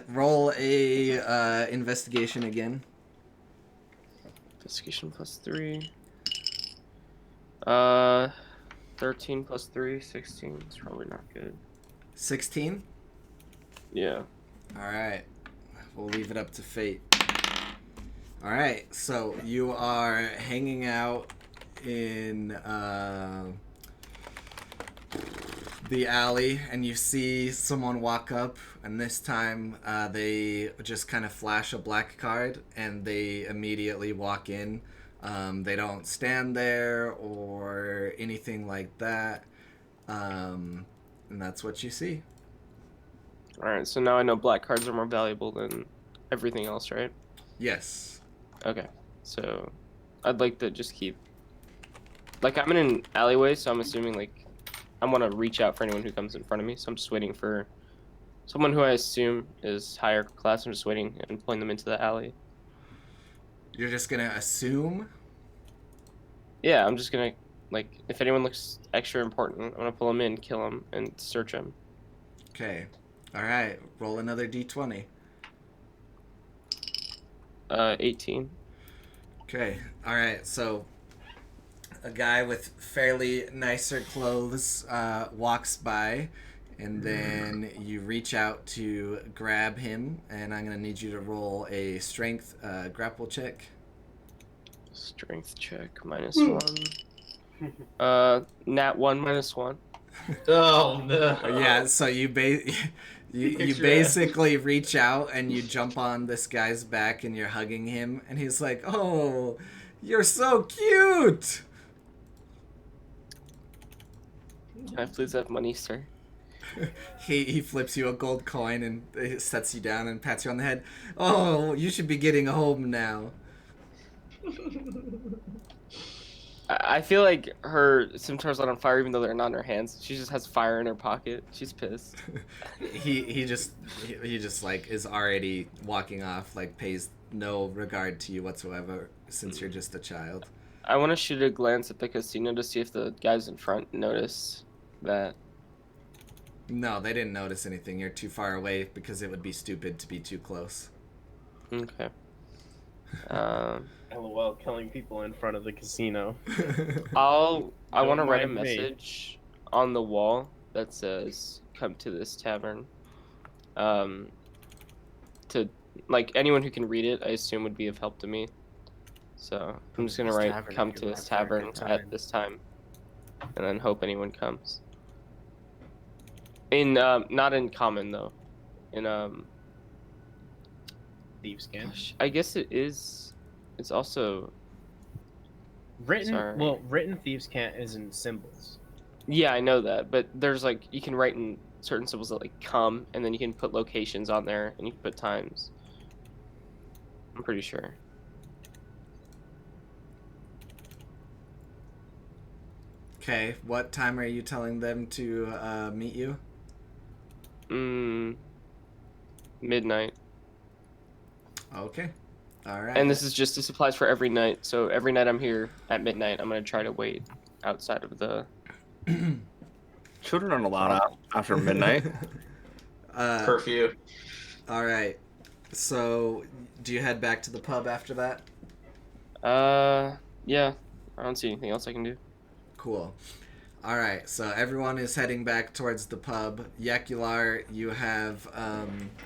roll a investigation again. Investigation +3. 13 + 3, 16. It's probably not good. 16? Yeah. Alright. We'll leave it up to fate. Alright, so you are hanging out in the alley, and you see someone walk up, and this time they just kind of flash a black card, and they immediately walk in. They don't stand there or anything like that. And that's what you see. All right, so now I know black cards are more valuable than everything else, right? Yes. Okay, so I'd like to just keep. Like, I'm in an alleyway, so I'm assuming, like, I want to reach out for anyone who comes in front of me, so I'm just waiting for someone who I assume is higher class. I'm just waiting and pulling them into the alley. You're just gonna assume? Yeah, I'm just gonna, like, if anyone looks extra important, I'm gonna pull them in, kill them, and search them. Okay. Alright, roll another d20. 18. Okay, alright, so a guy with fairly nicer clothes walks by, and then you reach out to grab him, and I'm gonna need you to roll a strength grapple check. Strength check, -1. Nat 1, -1. Oh no. Yeah, so you Picture that. basically reach out and you jump on this guy's back and you're hugging him, and he's like, "Oh, you're so cute." Can I please have money, sir? He flips you a gold coin and sets you down and pats you on the head. "Oh, you should be getting home now." I feel like her scimitars lit on fire even though they're not in her hands. She just has fire in her pocket. She's pissed. he just like is already walking off, like pays no regard to you whatsoever since you're just a child. I want to shoot a glance at the casino to see if the guys in front notice that. No, they didn't notice anything. You're too far away because it would be stupid to be too close. Okay. LOL, killing people in front of the casino. I want to Don't write a mind me. message on the wall that says "Come to this tavern." To like anyone who can read it, I assume would be of help to me. So I'm just gonna This write tavern, "Come if to you this left for a tavern good at time." this time," and then hope anyone comes. In not in common though, in Thieves' Cant. gosh, I guess it is. It's also Written, Sorry. well, written Thieves' Cant is in symbols. yeah, I know that, but there's like you can write in certain symbols that like come, and then you can put locations on there, and you can put times. I'm pretty sure. Okay, what time are you telling them to meet you? Midnight. Okay. Alright. And this applies for every night. So every night I'm here at midnight, I'm gonna try to wait outside of the. Children aren't allowed out after midnight. Curfew. Alright. So, do you head back to the pub after that? Yeah. I don't see anything else I can do. Cool. Alright, so everyone is heading back towards the pub. Yakular, you have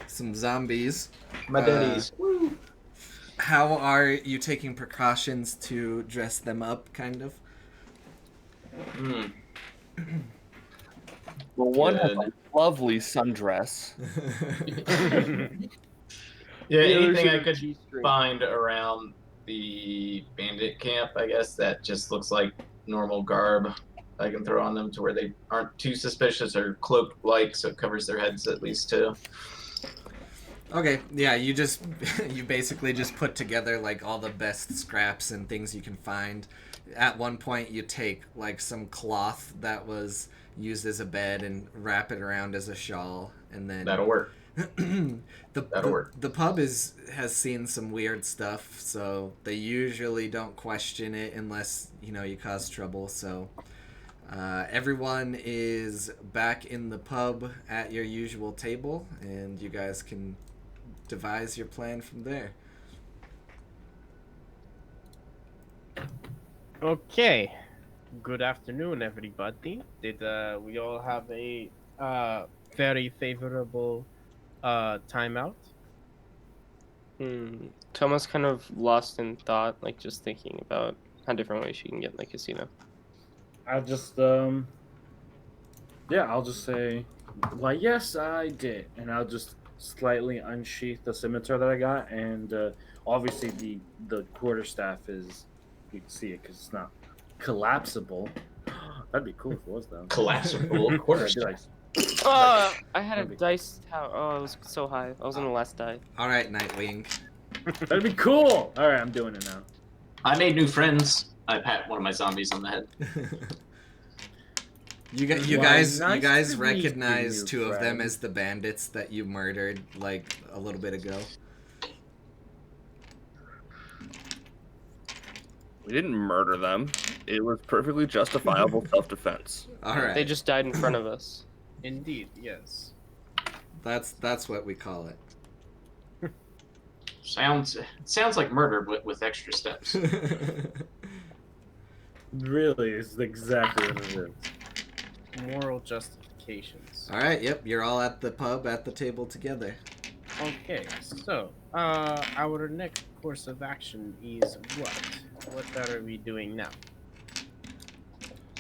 some zombies. My daddies. How are you taking precautions to dress them up, kind of? Well, one has Good. a lovely sundress. Yeah, The others anything are I could G-string. find around the bandit camp, I guess, that just looks like normal garb I can throw on them to where they aren't too suspicious or cloak-like, so it covers their heads at least too. Okay, yeah, you basically just put together like all the best scraps and things you can find. At one point you take like some cloth that was used as a bed and wrap it around as a shawl, and then That'll work. That'll work. The pub has seen some weird stuff, so they usually don't question it unless, you cause trouble. So everyone is back in the pub at your usual table, and you guys can devise your plan from there. Okay. Good afternoon, everybody. Did we all have a very favorable timeout? Thomas kind of lost in thought, like just thinking about how different ways she can get in the casino. I'll just I'll just say, why, yes, I did, and I'll just slightly unsheath the scimitar that I got, and obviously the quarterstaff is, you can see it because it's not collapsible. That'd be cool if it was though. Collapsible quarter I'd be like, I had a dice tower. Oh, it was so high. I was on the last die. All right, Nightwing. that'd be cool. All right, I'm doing it now. I made new friends. I pat one of my zombies on the head. You Why, guys nice to meet recognize you, two of them friend. as the bandits that you murdered like a little bit ago. We didn't murder them. It was perfectly justifiable self-defense. All right. They just died in front of us. Indeed, yes. That's what we call it. Sounds like murder, but with extra steps. Really, is exactly what it is. Moral justifications. All right. Yep. You're all at the pub at the table together. Okay, so our next course of action is what? What are we doing now?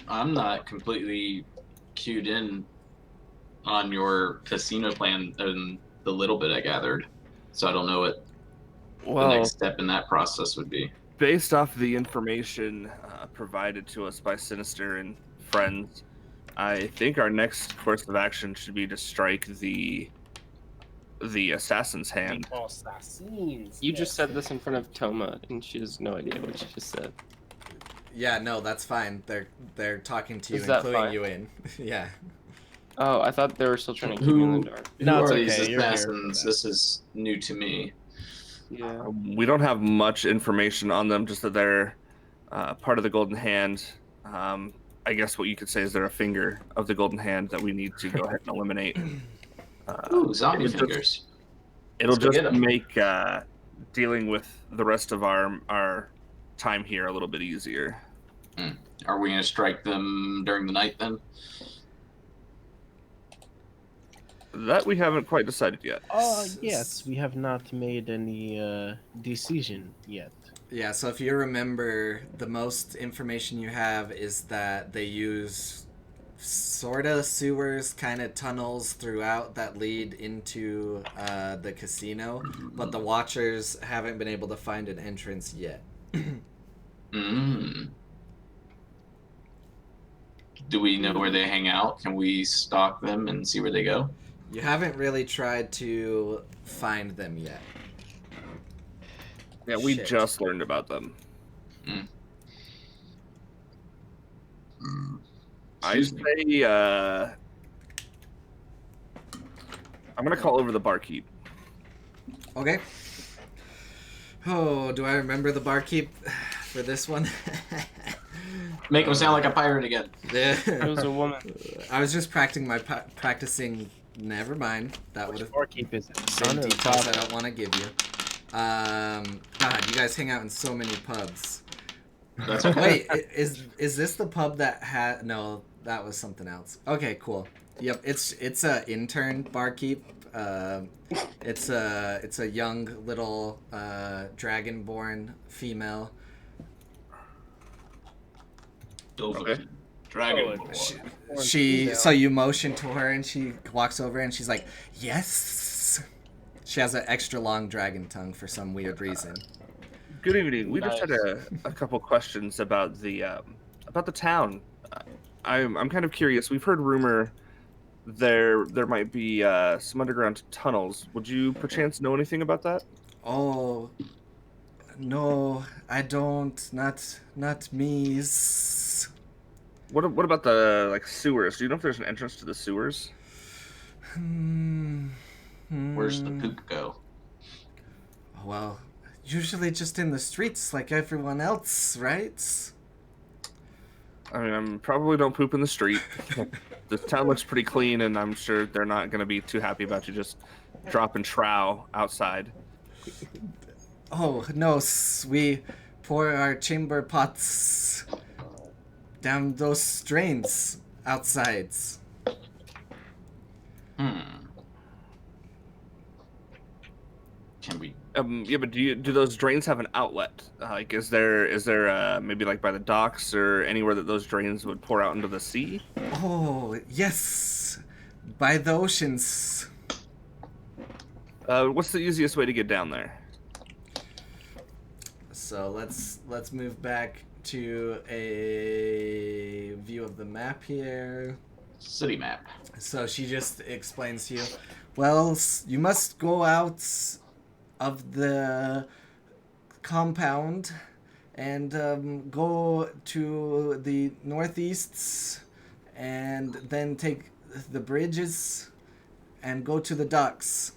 I'm not completely cued in on your casino plan and the little bit I gathered, so I don't know what the Well, next step in that process would be. based off the information provided to us by Sinister and friends, I think our next course of action should be to strike the assassin's hand. The assassins. You just yes. said this in front of Toma, and she has no idea what you just said. Yeah. No, that's fine. They're talking to you, Is that including fine? you in. Yeah. Oh, I thought they were still trying to keep me in the dark. Who No, it's are these okay, you're here for assassins? that. This is new to me. Yeah. We don't have much information on them, just that they're part of the Golden Hand. I guess what you could say is they're a finger of the Golden Hand that we need to go ahead and eliminate. Ooh, zombie it'll fingers. Just, it'll Let's go just get 'em. make dealing with the rest of our time here a little bit easier. Are we going to strike them during the night then? That we haven't quite decided yet. Yes, we have not made any decision yet. Yeah, so if you remember, the most information you have is that they use sorta sewers, kind of tunnels throughout that lead into the casino, but the Watchers haven't been able to find an entrance yet. Mm. Do we know where they hang out? Can we stalk them and see where they go? You haven't really tried to find them yet. Yeah, we Shit. just learned about them. I Excuse me. say I'm gonna call over the barkeep. Okay. Oh, do I remember the barkeep for this one? Make him sound like a pirate again. It was a woman. I was just practicing. Never mind. That would have Barkeep is been details I don't want to give you. God, you guys hang out in so many pubs. That's okay. Wait, is this the pub that had? No, that was something else. Okay, cool. Yep, it's a intern barkeep. It's a young little dragonborn female. Okay. Dragon. So you motion to her and she walks over and she's like, yes. She has an extra long dragon tongue for some weird reason. Good evening. We just had Nice. a couple questions about the town. I'm kind of curious. We've heard rumor there might be some underground tunnels. Would you perchance know anything about that? Oh, no, I don't. Not me. What about the sewers? Do you know if there's an entrance to the sewers? Where's the poop go? Well, usually just in the streets like everyone else, right? I mean, probably don't poop in the street. This town looks pretty clean, and I'm sure they're not going to be too happy about you just dropping trow outside. Oh, no, we pour our chamber pots down those drains outside. Can we? Yeah, but do those drains have an outlet? Is there maybe by the docks or anywhere that those drains would pour out into the sea? Oh, yes, by the oceans. What's the easiest way to get down there? So let's move back to a view of the map here. City map. So she just explains to you, well, you must go out of the compound and go to the northeast and then take the bridges and go to the docks.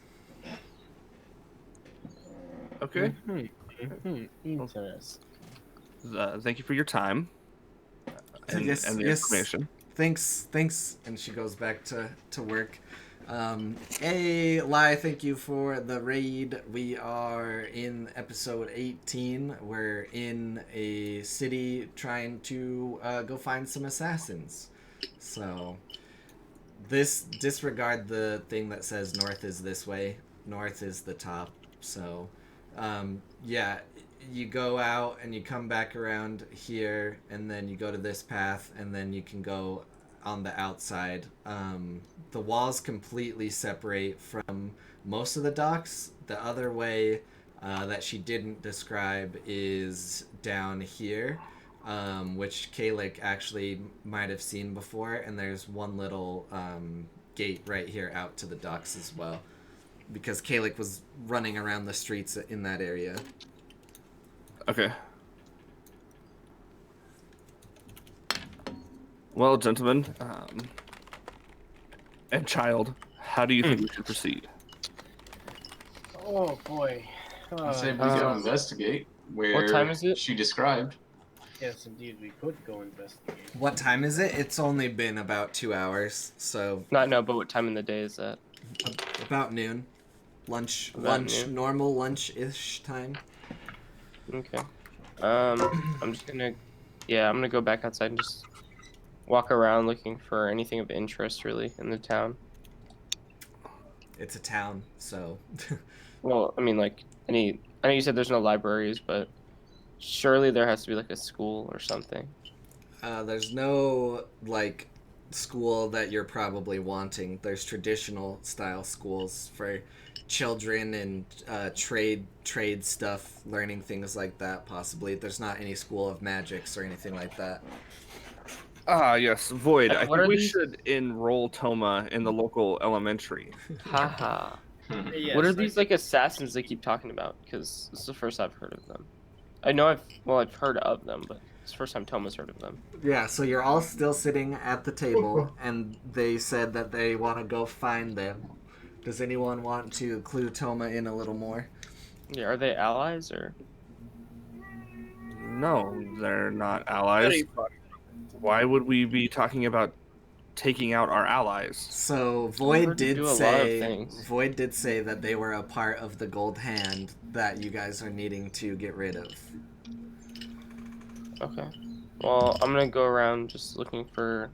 Okay. Interesting. Thank you for your time and, Yes, and the yes. information. Thanks. And she goes back to work. Hey, Lai, thank you for the raid. We are in episode 18. We're in a city trying to go find some assassins. So, disregard the thing that says north is this way. North is the top. So, yeah, you go out and you come back around here, and then you go to this path, and then you can go on the outside. The walls completely separate from most of the docks. The other way that she didn't describe is down here, which Kalik actually might have seen before, and there's one little gate right here out to the docks as well, because Kalik was running around the streets in that area. Okay. Well, gentlemen, and child, how do you think we should proceed? Oh boy. I say we go investigate where what time is it? she described. Yes, indeed, we could go investigate. What time is it? It's only been about 2 hours, so No, but what time in the day is that? about noon. Lunch, About noon? normal lunch-ish time. Okay. I'm gonna go back outside and just walk around looking for anything of interest, really, in the town. It's a town, so... Well, I mean, like, I know you said there's no libraries, but surely there has to be, like, a school or something. There's no, like, school that you're probably wanting. There's traditional style schools for children and trade stuff, learning things like that, possibly. There's not any school of magics or anything like that. Ah, yes, Void. I What think are we these? should enroll Toma in the local elementary. Haha. Yes, What are I these, think- like, assassins they keep talking about? Because this is the first I've heard of them. I know I've heard of them, but it's the first time Toma's heard of them. Yeah, so you're all still sitting at the table, and they said that they want to go find them. Does anyone want to clue Toma in a little more? Yeah, are they allies, or? No, they're not allies. Why would we be talking about taking out our allies? So heard Void you did do a lot of say things. Void did say that they were a part of the Gold Hand that you guys are needing to get rid of. Okay. Well, I'm gonna go around just looking for,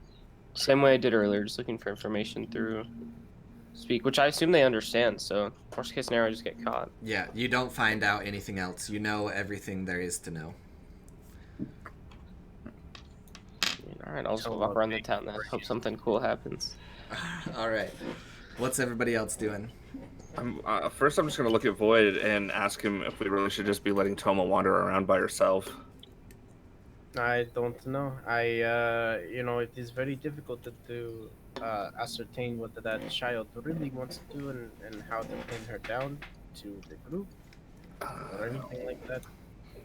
same way I did earlier, just looking for information through speak, which I assume they understand. So worst case scenario, I just get caught. Yeah, you don't find out anything else. You know everything there is to know. All right, I'll just walk around the town and hope something cool happens. All right. What's everybody else doing? First, I'm just going to look at Void and ask him if we really should just be letting Toma wander around by herself. I don't know. It is very difficult to ascertain what that child really wants to do and how to pin her down to the group or anything like that.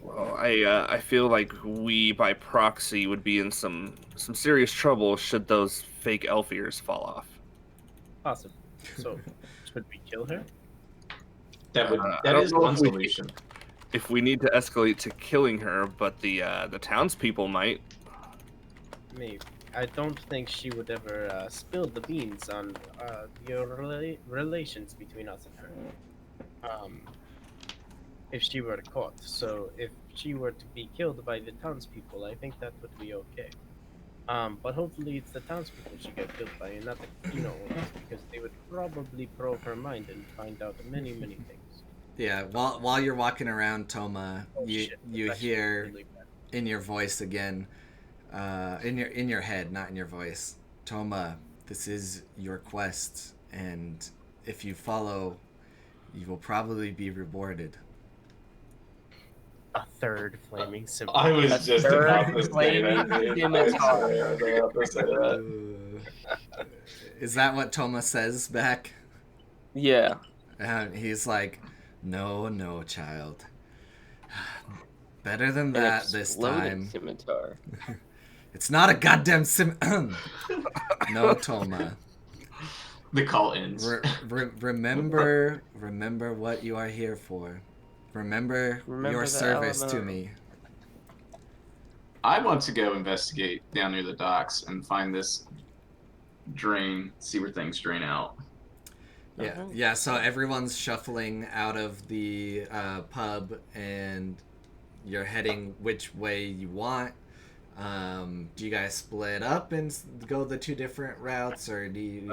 Well, I feel like we, by proxy, would be in some serious trouble should those fake elf ears fall off. Possible. So, should we kill her? That I that don't is know one if we- solution. If we need to escalate to killing her, but the townspeople might. Maybe. I don't think she would ever spill the beans on your relations between us and her. If she were caught. So if she were to be killed by the townspeople, I think that would be okay. But hopefully it's the townspeople she got killed by and not the casino owners, because they would probably probe her mind and find out many, many things. Yeah, while you're walking around, Toma, Oh, you shit, you that's hear really bad. in your voice again, in your head, not in your voice. Toma, this is your quest, and if you follow, you will probably be rewarded. A third flaming scimitar. I was just third about to say that, flaming dude. I scimitar. swear I was about to say that. Is that what Toma says back? Yeah. And he's like, no, child. Better than An that this exploding time. scimitar. It's not a goddamn No, Toma. The call ends. Remember what you are here for. Remember your the service to Alamo. me. I want to go investigate down near the docks and find this drain, see where things drain out. Yeah. So everyone's shuffling out of the pub, and you're heading which way you want. Do you guys split up and go the two different routes, or do you?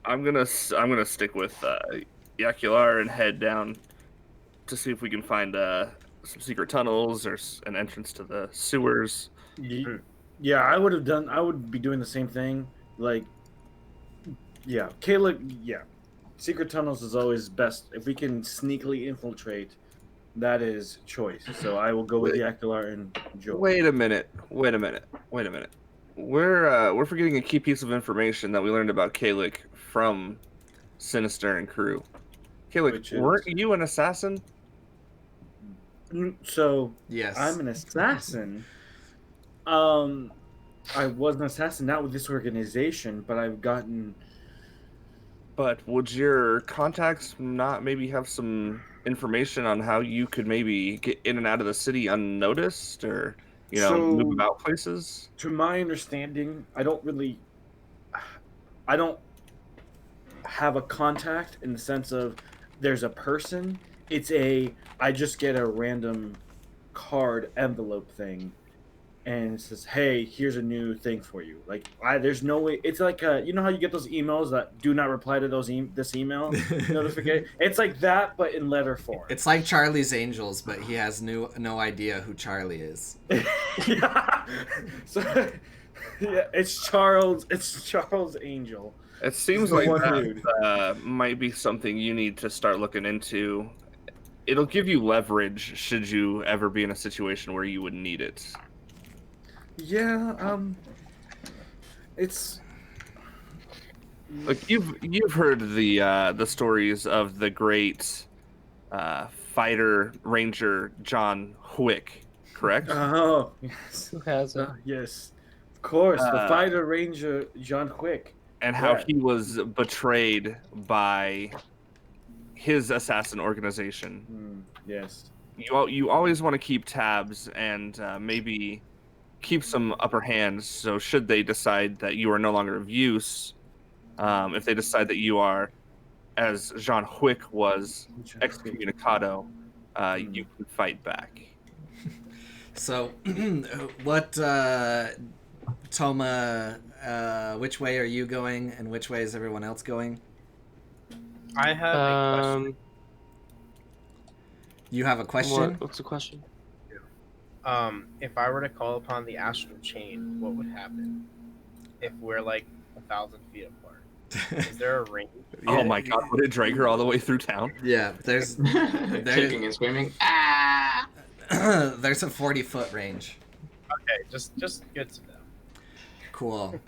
I'm gonna stick with Yakular and head down to see if we can find some secret tunnels or an entrance to the sewers. Yeah, I would be doing the same thing. Like, yeah, Kayla, yeah. Secret tunnels is always best. If we can sneakily infiltrate, that is choice. So I will go with Yakular and Joe. Wait a minute. We're forgetting a key piece of information that we learned about Kalik from Sinister and crew. Kalik, weren't you an assassin? So Yes, I'm an assassin. I was an assassin, not with this organization, but I've gotten. But would your contacts not maybe have some information on how you could maybe get in and out of the city unnoticed, or move about places? To my understanding, I don't have a contact in the sense of there's a person. I just get a random card envelope thing, and it says, "Hey, here's a new thing for you." Like, there's no way. It's like you know how you get those emails that do not reply to this email notification. It's like that, but in letter form. It's like Charlie's Angels, but he has no idea who Charlie is. Yeah. So, yeah, it's Charles Angel. It seems like that might be something you need to start looking into. It'll give you leverage should you ever be in a situation where you would need it. Yeah, it's like you've heard the stories of the great fighter ranger John Wick, correct? Oh, yes. Who has it? Yes, of course, the fighter ranger John Wick, and how he was betrayed by his assassin organization. Yes, you always want to keep tabs and maybe keep some upper hands, so should they decide that you are no longer of use, if they decide that you are, as Jean Wick was, excommunicado, you can fight back. So, what, Toma, which way are you going, and which way is everyone else going? I have a question. You have a question? What's the question? If I were to call upon the astral chain, what would happen? If we're like 1,000 feet apart, is there a range? Oh my god, would it drag her all the way through town? Yeah, there's Kicking and screaming. there's a 40-foot range. Okay, just good to know. Cool.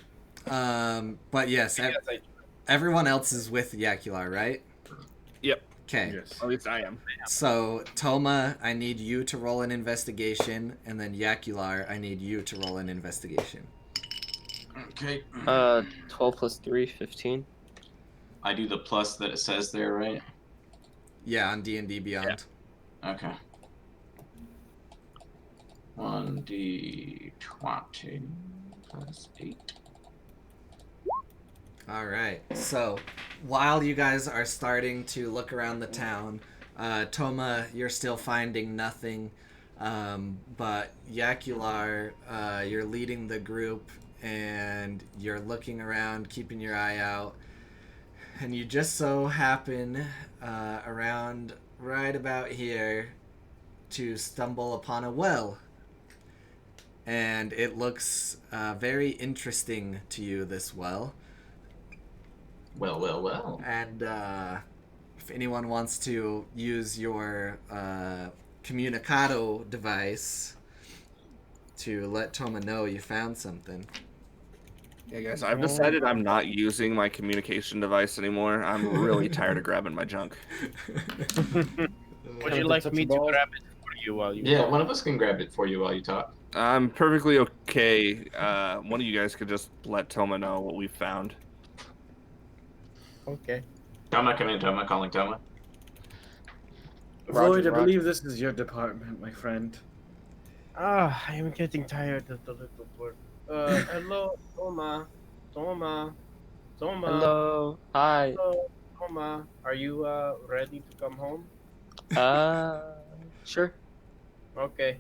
But yes, everyone else is with Yakular, right? Yep. Okay. yes. At least I am. So, Toma, I need you to roll an investigation, and then Yakular, I need you to roll an investigation. Okay. 12 plus 3, 15. I do the plus that it says there, right? Yeah, on D&D Beyond. Yeah. Okay. 1d20 plus 8. All right. So, while you guys are starting to look around the town, Toma, you're still finding nothing. But Yakular, you're leading the group, and you're looking around, keeping your eye out. And you just so happen, around right about here, to stumble upon a well. And it looks very interesting to you, this well. Well. And if anyone wants to use your communicado device to let Toma know you found something. Yeah, guys, I've decided I'm not using my communication device anymore. I'm really tired of grabbing my junk. Would you like me to grab it for you while you Yeah, talk? one of us can grab it for you while you talk. I'm perfectly okay. One of you guys could just let Toma know what we found. Okay. Toma, come in, Toma. Calling Toma. Void, I Roger. believe this is your department, my friend. Ah, I am getting tired of the little word. Hello, Toma. Toma. Toma. Hello. Hi. Hello, Toma. Are you ready to come home? Sure. Okay.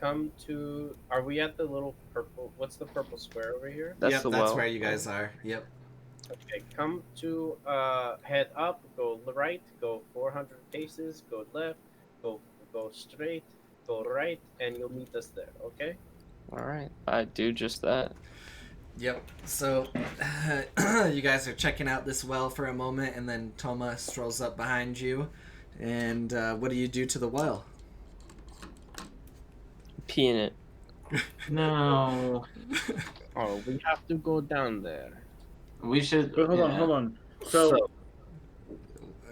Come to. Are we at the little purple? What's the purple square over here? That's yep, the that's well. where you guys are. Yep. Okay. Come to. Head up. Go right. Go 400 paces. Go left. Go straight. Go right, and you'll meet us there. Okay. All right. I do just that. Yep. So you guys are checking out this well for a moment, and then Toma strolls up behind you. And what do you do to the well? Pee in it. No. Oh, we have to go down there. We should. But hold on. So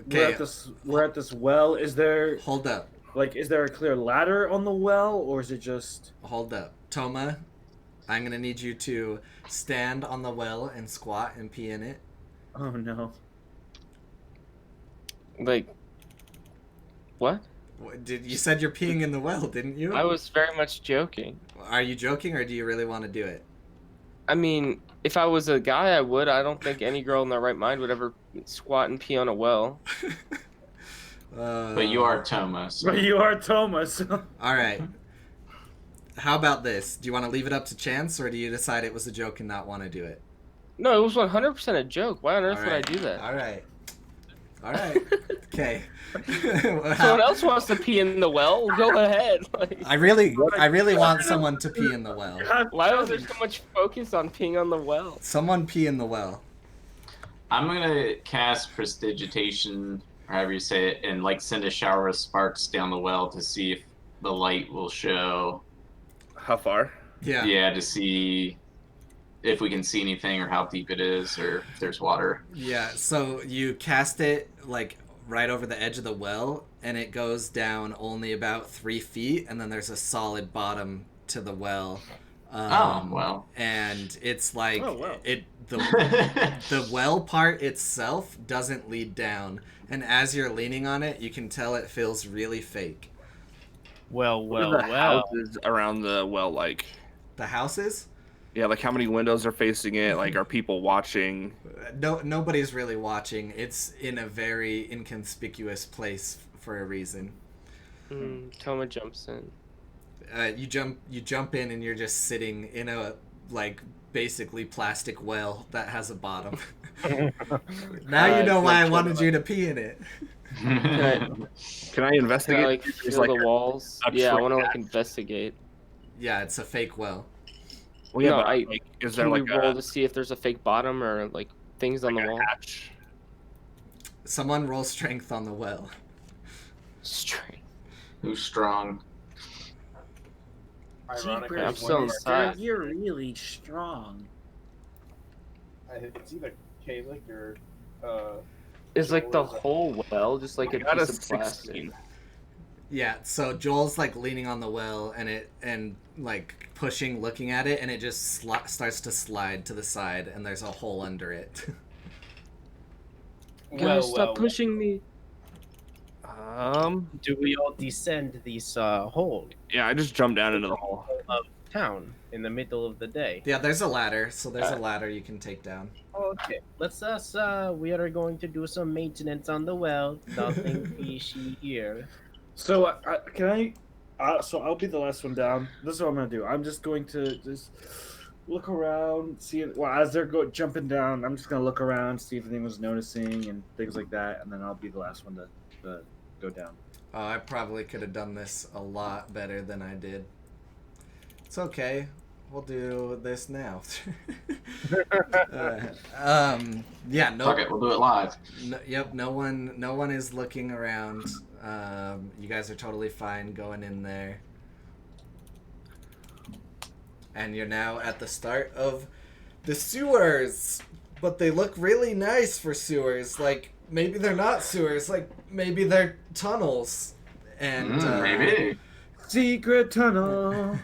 Okay, we're at this well. Is there hold up. is there a clear ladder on the well, or is it just? Hold up. Toma, I'm going to need you to stand on the well and squat and pee in it. Oh no. Like, what? You said you're peeing in the well, didn't you? I was very much joking. Are you joking, or do you really want to do it? I mean, if I was a guy, I would. I don't think any girl in their right mind would ever squat and pee on a well. But you are Toma. So. But you are Thomas. All right. How about this? Do you want to leave it up to chance, or do you decide it was a joke and not want to do it? No, it was 100% a joke. Why on earth would I do that? All right. All right. Okay. Someone else wants to pee in the well? Go ahead. Like, I really want someone to pee in the well. why was there so much focus on peeing on the well? Someone pee in the well. I'm gonna cast Prestidigitation, or however you say it, and like send a shower of sparks down the well to see if the light will show. How far? Yeah. Yeah, to see if we can see anything or how deep it is or if there's water. Yeah, so you cast it like right over the edge of the well, and it goes down only about 3 feet, and then there's a solid bottom to the well. Well. And it's like wow. the well part itself doesn't lead down, and as you're leaning on it, you can tell it feels really fake. Well, What are the houses around the well like? The houses? Yeah, like how many windows are facing it? Like, are people watching? Nobody's really watching. It's in a very inconspicuous place for a reason. Toma jumps in. You jump in, and you're just sitting in a like basically plastic well that has a bottom. Now you know why I wanted you to pee in it. Can I investigate? Can I, like, feel the walls? Yeah, I want to like investigate. Yeah, it's a fake well. Well, yeah, No, but, I like, is there can we like roll a to see if there's a fake bottom or like things on the wall? hatch? Someone roll strength on the well. Straight. Who's strong? Ironically, I'm still inside. You're really strong. It's either Kalik or Is like the whole well just like a Got a piece of plastic? 16. Yeah, so Joel's like leaning on the well and like pushing, looking at it, and it just starts to slide to the side, and there's a hole under it. Guys, stop pushing me. Do we all descend this hole Yeah, I just jumped down into the hole. of town in the middle of the day? Yeah, there's a ladder, so there's a ladder you can take down. Okay, we are going to do some maintenance on the well. Nothing fishy here. So so I'll be the last one down. This is what I'm gonna do. I'm just going to just look around, see as they're jumping down. I'm just gonna look around, see if anyone was noticing and things like that, and then I'll be the last one to go down. Oh, I probably could have done this a lot better than I did. It's okay. we'll do this now. Yeah, no. Fuck it, we'll do it live. Yep, no one is looking around. You guys are totally fine going in there. And you're now at the start of the sewers. But they look really nice for sewers. Like, maybe they're not sewers. Like, maybe they're tunnels. And maybe. Secret tunnel.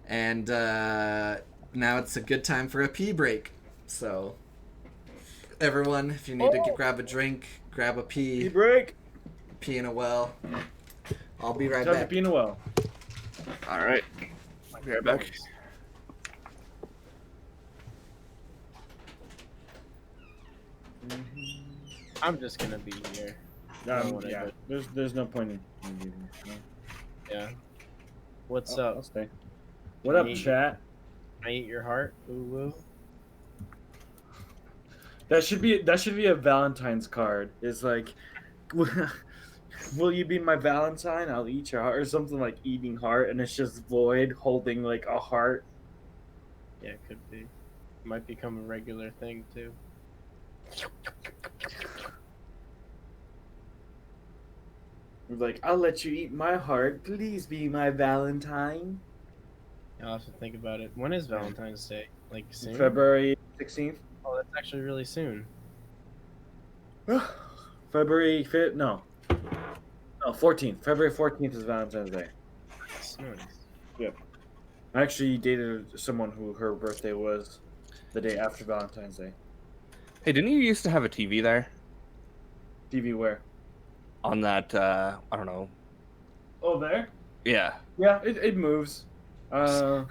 And now it's a good time for a pee break. So, everyone, if you need to grab a drink, grab a pee. Pee break. Pee in a well. I'll be right Time to back. pee in a well. All right. I'll be right back. I'm just gonna be here. Yeah, there's no point in leaving. No. Yeah. What's I'll up? stay. What up, chat? I eat your heart. Ooh woo. That should be a Valentine's card. It's like, will you be my Valentine? I'll eat your heart, or something like eating heart, and it's just Void holding like a heart. Yeah, it could be. Might become a regular thing too. Like, I'll let you eat my heart. Please be my Valentine. I'll have to think about it. When is Valentine's Day? Like soon? February 16th. Oh, that's actually really soon. February 5th? No, 14th. February 14th is Valentine's Day. That's nice. Yep. I actually dated someone who her birthday was the day after Valentine's Day. Hey, didn't you used to have a TV there? TV where? On that, I don't know. Oh, there? Yeah. Yeah, it moves. Yeah.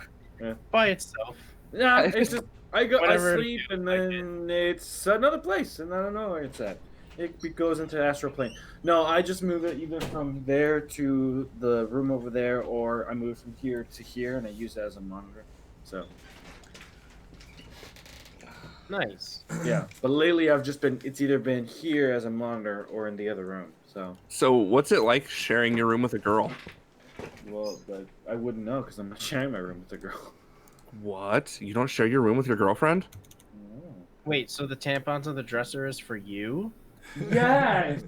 By itself. Yeah, it's just I Whatever sleep and then it's another place and I don't know where it's at. It goes into astral plane. No, I just move it either from there to the room over there, or I move from here to here and I use it as a monitor. So Nice. yeah, but lately it's either been here as a monitor or in the other room. So what's it like sharing your room with a girl? Well, but I wouldn't know because I'm not sharing my room with a girl. What? You don't share your room with your girlfriend? Wait, so the tampons on the dresser is for you? Yes.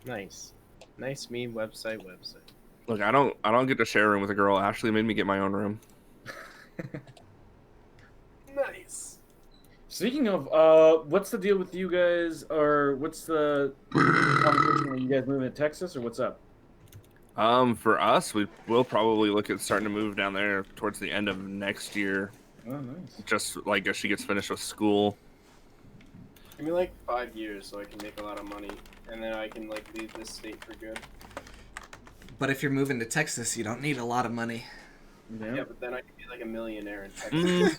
Nice. Nice meme website. Look, I don't get to share a room with a girl. Ashley made me get my own room. Nice. Speaking of, what's the deal with you guys, or what's the conversation? Are you guys moving to Texas, or what's up? For us, we'll probably look at starting to move down there towards the end of next year. Oh, nice. Just like as she gets finished with school. Give me like 5 years so I can make a lot of money, and then I can like leave this state for good. But if you're moving to Texas, you don't need a lot of money. Yeah, but then I could be like a millionaire in Texas.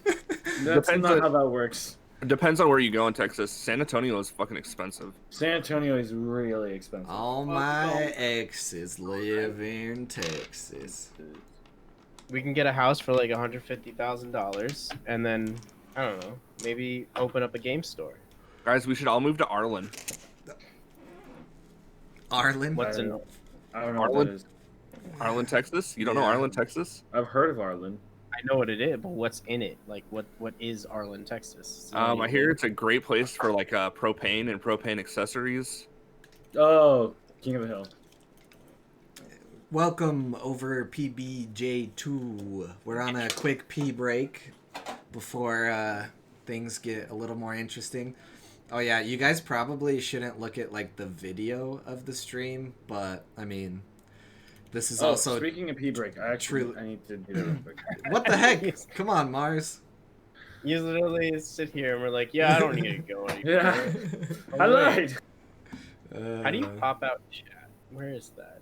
that's Depends not on- how that works. Depends on where you go in Texas. San Antonio is fucking expensive. San Antonio is really expensive. All my exes live in Texas. We can get a house for like $150,000, and then I don't know, maybe open up a game store. Guys, we should all move to Arlen. Arlen? What's in? I don't know Arlen? what that is. Arlen, Texas? You don't know Yeah. Arlen, Texas? I've heard of Arlen. I know what it is, but what's in it? Like, what is Arlen, Texas? I hear it's a great place for like propane and propane accessories. Oh, King of the Hill. Welcome over PBJ2. We're on a quick pee break before things get a little more interesting. Oh yeah, you guys probably shouldn't look at like the video of the stream, but I mean, this is also speaking of pee break, I need to do that real quick. what the heck? Come on, Mars. You literally sit here and we're like, yeah, I don't need to go anymore. Yeah, Oh, I wait. lied. How do you pop out chat? Where is that?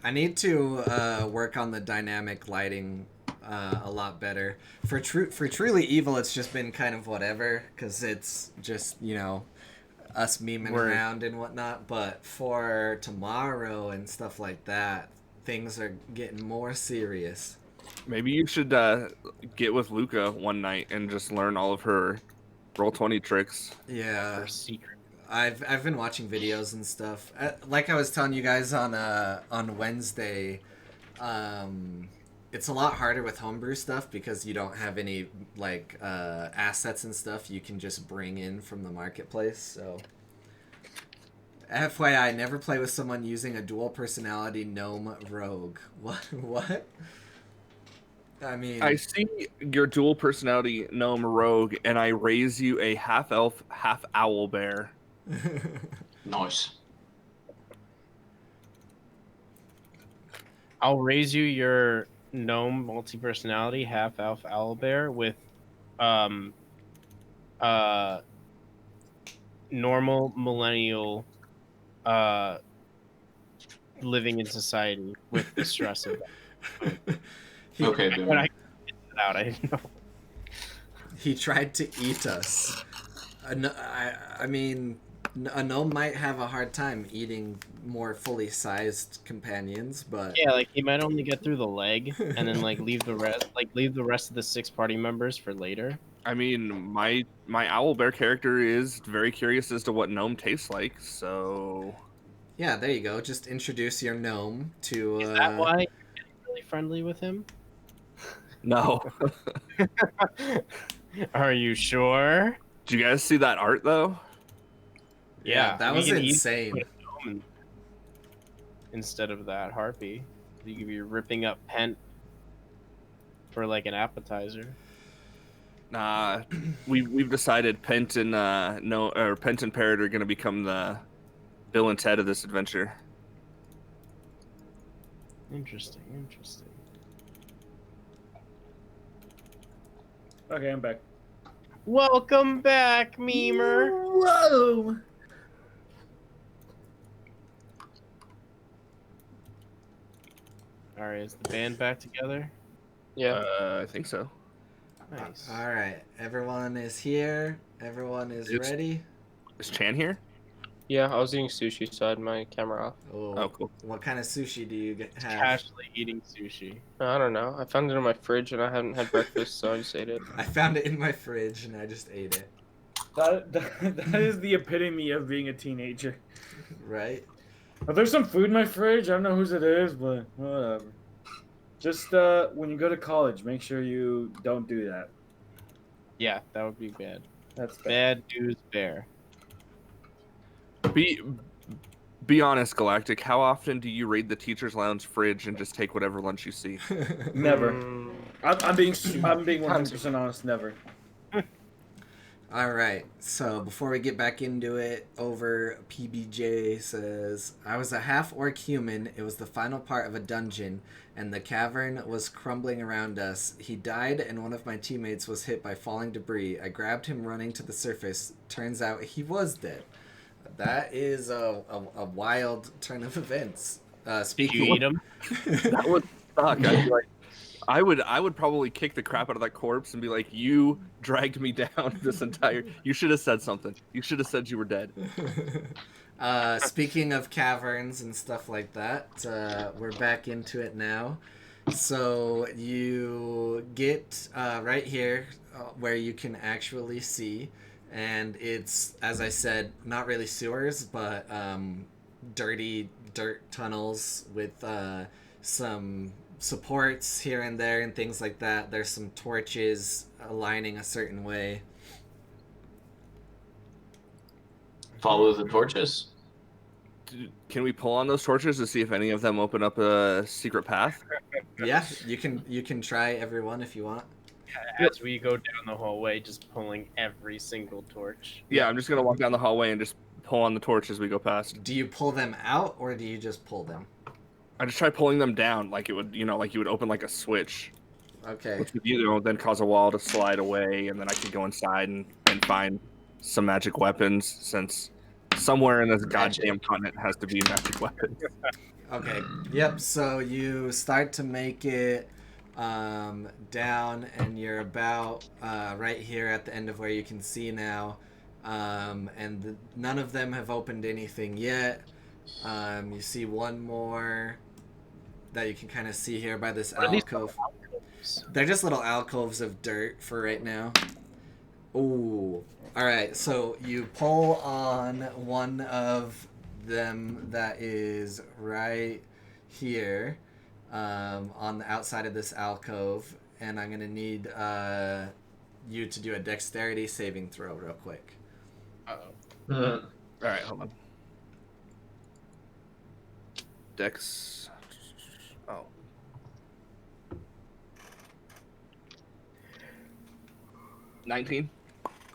I need to work on the dynamic lighting a lot better. For Truly Evil, it's just been kind of whatever, because it's just, you know, us memeing around and whatnot. But for tomorrow and stuff like that, things are getting more serious. Maybe you should get with Luca one night and just learn all of her Roll20 tricks. Yeah. Or secret. I've been watching videos and stuff. Like I was telling you guys on Wednesday, it's a lot harder with homebrew stuff because you don't have any like assets and stuff you can just bring in from the marketplace. So, FYI, never play with someone using a dual personality gnome rogue. What? I mean, I see your dual personality gnome rogue, and I raise you a half elf, half owl bear. Nice. I'll raise you your gnome multi-personality half elf owlbear with normal millennial living in society with the stress of that. Okay, When boomer. I get it out, I didn't know. he tried to eat us. I mean, a gnome might have a hard time eating more fully sized companions, but Yeah, like he might only get through the leg and then like leave the rest of the 6 party members for later. I mean, my owl bear character is very curious as to what gnome tastes like, so yeah, there you go. Just introduce your gnome to. Is that why you're getting really friendly with him? no. Are you sure? Did you guys see that art though? Yeah, that we was can easily insane. put a gnome instead of that harpy. You could be ripping up Pent for like an appetizer. Nah, we've decided Pent and Pent and Parrot are gonna become the Bill and Ted of this adventure. Interesting. Okay, I'm back. Welcome back, memer. Whoa! All right, is the band back together? Yeah. I think so. Nice. All right, everyone is here. Everyone is It's- ready. Is Chan here? Yeah, I was eating sushi, so I had my camera off. Oh, cool. What kind of sushi do you have? Casually eating sushi. I don't know. I found it in my fridge and I hadn't had breakfast, so I just ate it. I found it in my fridge and I just ate it. That is the epitome of being a teenager. Right? Oh, there's some food in my fridge. I don't know whose it is, but whatever. Just when you go to college, make sure you don't do that. Yeah, that would be bad. That's bad. Bad news bear. Be honest, Galactic. How often do you raid the teacher's lounge fridge and just take whatever lunch you see? Never. Mm, I'm being 100% honest. Never. All right, so before we get back into it, over PBJ says, I was a half-orc human. It was the final part of a dungeon, and the cavern was crumbling around us. He died, and one of my teammates was hit by falling debris. I grabbed him running to the surface. Turns out he was dead. That is a wild turn of events. Speaking You eat them? That would suck. I'd be like, I would probably kick the crap out of that corpse and be like, "You dragged me down this entire. You should have said something. You should have said you were dead." Speaking of caverns and stuff like that, we're back into it now. So you get right here where you can actually see, and it's, as I said, not really sewers, but dirty dirt tunnels with some supports here and there and things like that. There's some torches aligning a certain way. Follow the torches. Can we pull on those torches to see if any of them open up a secret path? Yeah, you can try everyone if you want. As we go down the hallway, just pulling every single torch. Yeah, I'm just gonna walk down the hallway and just pull on the torch as we go past. Do you pull them out or do you just pull them? I just try pulling them down like it would, like you would open like a switch. Okay. Which would, then cause a wall to slide away, and then I could go inside and find some magic weapons, since somewhere in this goddamn continent has to be magic weapons. Okay. Yep. So you start to make it down, and you're about right here at the end of where you can see now, and none of them have opened anything yet. You see one more that you can kind of see here by this alcove. They're just little alcoves of dirt for right now. Ooh. Alright, so you pull on one of them that is right here. on the outside of this alcove, and I'm gonna need you to do a dexterity saving throw real quick. Uh-oh. Mm. All right, hold on. Dex. Oh. $19.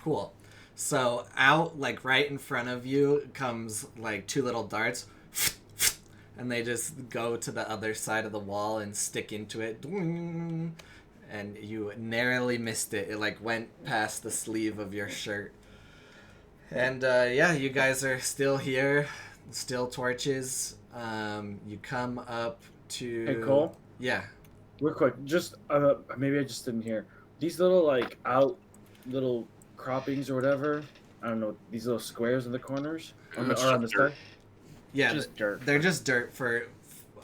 Cool. So out, like right in front of you, comes like two little darts, and they just go to the other side of the wall and stick into it. And you narrowly missed it. It like went past the sleeve of your shirt. And yeah, you guys are still here, still torches. You come up to. Hey, Cole? Yeah. Real quick, just maybe I just didn't hear. These little like little croppings or whatever. I don't know. These little squares in the corners on the, That's or on the just dirt. side. Yeah, Just dirt. They're just dirt for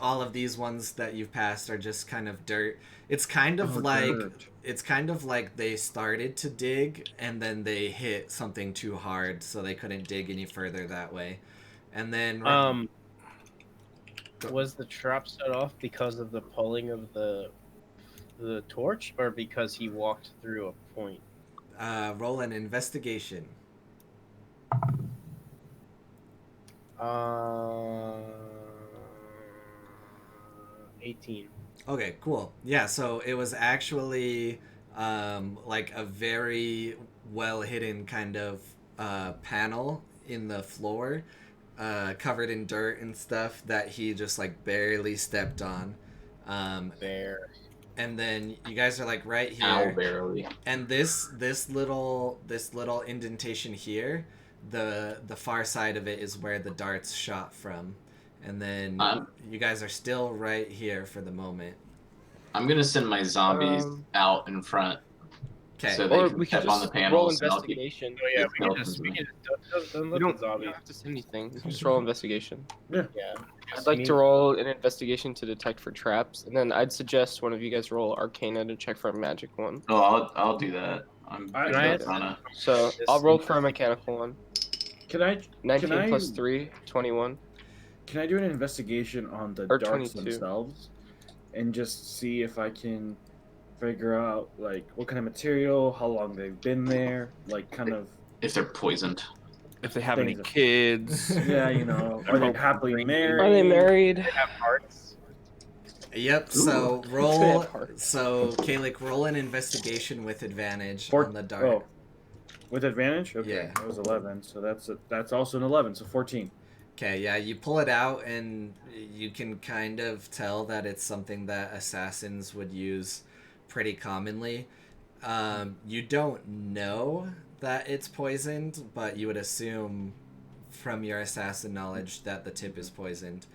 all of these ones that you've passed are just kind of dirt. It's kind of Dirt. it's kind of like they started to dig and then they hit something too hard, so they couldn't dig any further that way. And then Was the trap set off because of the pulling of the torch, or because he walked through a point? roll an investigation. 18. Okay, cool. Yeah, so it was actually like a very well hidden kind of panel in the floor, covered in dirt and stuff that he just like barely stepped on. There. And then you guys are like right Ow, here, barely. and this little indentation here, the far side of it is where the darts shot from. And then you guys are still right here for the moment. I'm gonna send my zombies out in front Okay. so they Or can we could step on the just roll panels and I'll keep. investigation. Oh yeah, Get we can skeletons just in them. don't You let don't, the you zombie. don't have to say anything. You can just roll investigation. Yeah. I'd like to roll an investigation to detect for traps, and then I'd suggest one of you guys roll Arcana to check for a magic one. Oh, I'll do that. I'm I- good Can I at ask- Arcana. So I'll roll for a mechanical one. Can I 19 I- plus 3, 21. can I do an investigation on the Or darts 22. themselves, and just see if I can figure out like what kind of material, how long they've been there, like kind of If they're poisoned. If they have any Things- kids. yeah, you know, are they happily married? Are they married? Have hearts. Yep. So Ooh. roll. They have hearts. So Kalik, roll an investigation with advantage Four- on the dart. Oh, with advantage? Okay, Yeah. that was 11, so that's also an 11, so 14. Okay, yeah, you pull it out and you can kind of tell that it's something that assassins would use pretty commonly. You don't know that it's poisoned, but you would assume from your assassin knowledge that the tip is poisoned.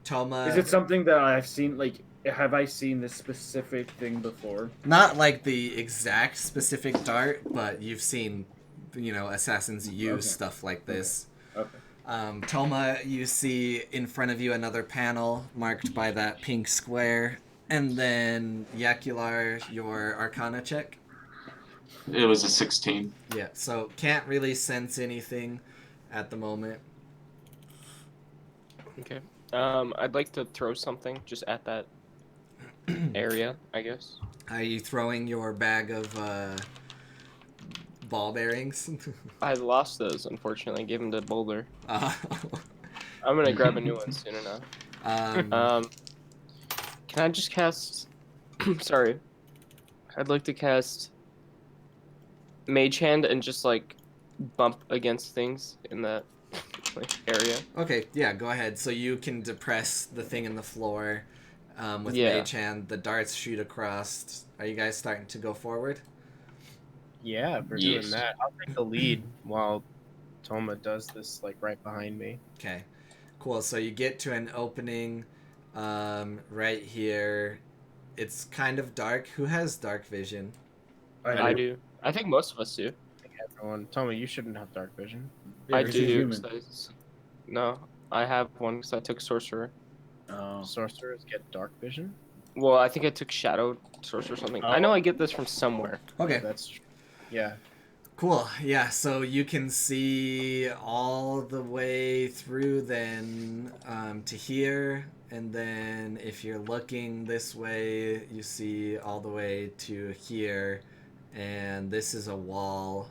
Toma, Is it something that I've seen? Like, have I seen this specific thing before? not like the exact specific dart, but you've seen, assassins use Okay. stuff like this. Okay. Toma, you see in front of you another panel marked by that pink square. And then Yakular, your Arcana check. It was a 16. Yeah, so can't really sense anything at the moment. Okay. I'd like to throw something just at that area, I guess. Are you throwing your bag of ball bearings? I lost those, unfortunately. I gave them to Boulder. uh, I'm gonna grab a new one soon enough. Can I just cast... Sorry. I'd like to cast Mage Hand and just, like, bump against things in that area. okay, yeah, go ahead. So you can depress the thing in the floor with Yeah. Mage Hand. The darts shoot across. Are you guys starting to go forward? Yeah, if we're Yes. doing that, I'll take the lead while Toma does this, like, right behind me. Okay, cool. So you get to an opening right here. It's kind of dark. Who has dark vision? I do. I think most of us do. Everyone, Toma, you shouldn't have dark vision. Yeah, I 'cause you're do. human. 'Cause no, I have one because I took Sorcerer. Oh. Sorcerers get dark vision. Well, I think I took Shadow Sorcerer or something. I know I get this from somewhere. Okay. That's yeah. Cool. Yeah, so you can see all the way through then to here, and then if you're looking this way, you see all the way to here, and this is a wall,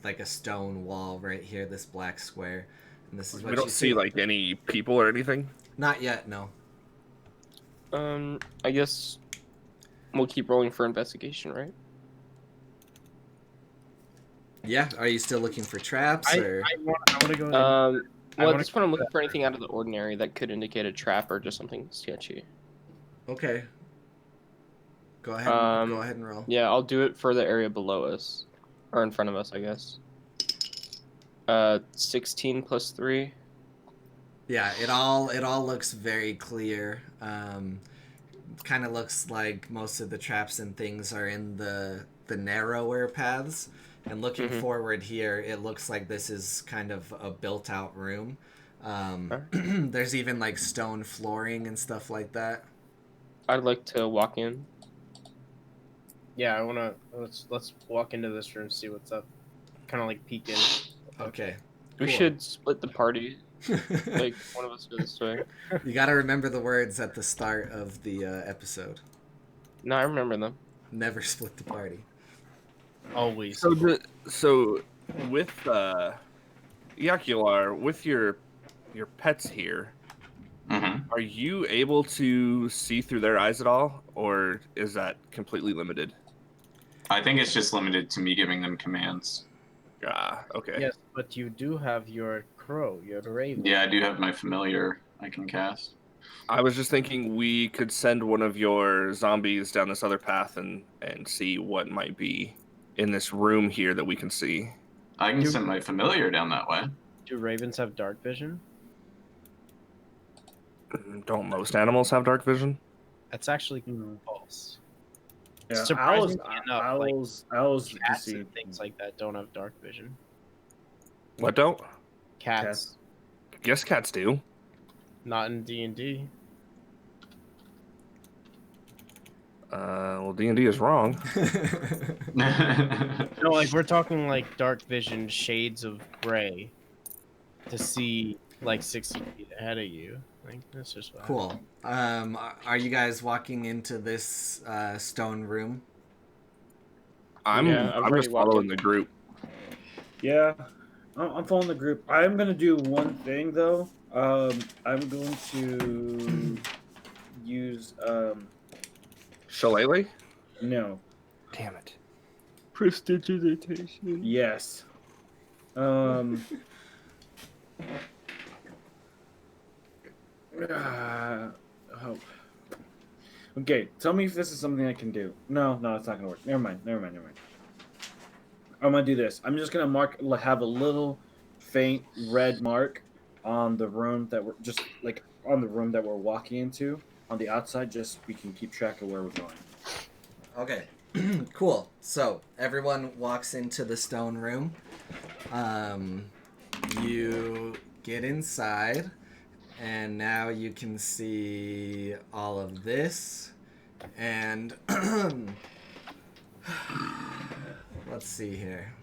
like a stone wall right here, this black square, and this is what We don't you see like any people or anything. Not yet, no. I guess we'll keep rolling for investigation, right? Yeah, are you still looking for traps, or? I want to go. Well, at this point, I'm looking for anything out of the ordinary that could indicate a trap or just something sketchy. Okay. Go ahead. Go ahead and roll. Yeah, I'll do it for the area below us, or in front of us, I guess. 16 plus 3. Yeah, it all looks very clear. Kind of looks like most of the traps and things are in the narrower paths. And looking forward here, it looks like this is kind of a built-out room. There's even like stone flooring and stuff like that. I'd like to walk in. Yeah, I wanna let's walk into this room and see what's up. Kind of like peek in. Okay. We should split the party. Like one of us go this way. You got to remember the words at the start of the episode. No, I remember them. Never split the party. Always. So with Yakular, with your pets here, are you able to see through their eyes at all, or is that completely limited? I think it's just limited to me giving them commands. Ah, okay. Yes, but you do have your crow, your raven. Yeah, I do have my familiar I can cast. I was just thinking we could send one of your zombies down this other path and see what might be in this room here that we can see. I can send my familiar down that way. Do ravens have dark vision? Don't most animals have dark vision? That's actually false. Yeah, Surprisingly enough, owls cats see and things like that don't have dark vision. What don't? Cats, Guess cats do. not in D&D. Well, D&D is wrong. No, like we're talking like dark vision, shades of gray, to see like 60 feet ahead of you. Like that's just what Cool. Are you guys walking into this stone room? I'm just following the group. Yeah, I'm following the group. I'm gonna do one thing though. I'm going to use Shillelagh? no. Damn it. Prestidigitation. Yes. Hope. Okay, tell me if this is something I can do. No, it's not gonna work. Never mind. I'm gonna do this. I'm just gonna have a little faint red mark on the room that we're walking into on the outside. Just we can keep track of where we're going. Okay. Cool. So everyone walks into the stone room. You get inside, and now you can see all of this. And let's see here.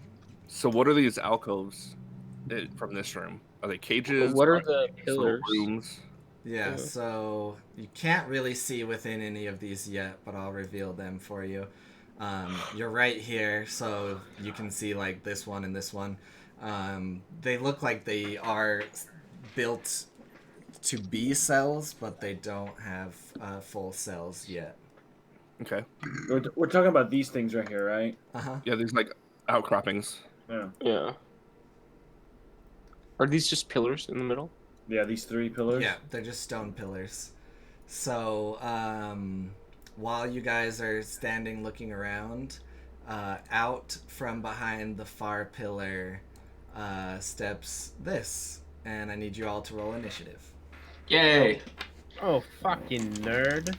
So what are these alcoves from this room? Are they cages? What are Are the they little pillars? rooms? Yeah, so you can't really see within any of these yet, but I'll reveal them for you. You're right here, so you can see like this one and this one. They look like they are built to be cells, but they don't have full cells yet. Okay. We're talking about these things right here, right? Yeah, these like outcroppings. Yeah. Are these just pillars in the middle? Yeah, these 3 pillars. Yeah, they're just stone pillars. So, while you guys are standing looking around, out from behind the far pillar steps this. And I need you all to roll initiative. Yay! Oh, fucking nerd.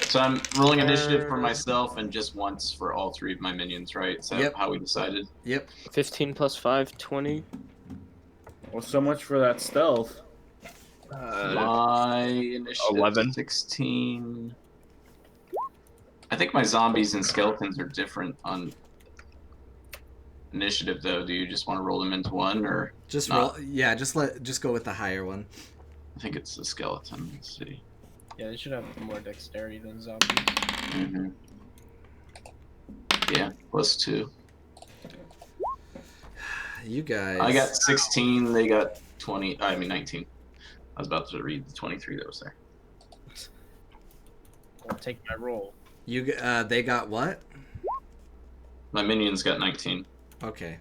So I'm rolling initiative for myself and just once for all 3 of my minions, right? Is that how we decided? Yep. 15 plus 5, 20. Well, so much for that stealth. My initiative 11. 16. I think my zombies and skeletons are different on initiative though? Do you just want to roll them into one or Just not? roll. Yeah, just go with the higher one. I think it's the skeleton. Let's see. Yeah, they should have more dexterity than zombies. Mm-hmm. Yeah, +2. You guys. I got 16. They got 20. I mean 19. I was about to read the 23 that was there. I'll take my roll. They got what? My minions got 19. Okay.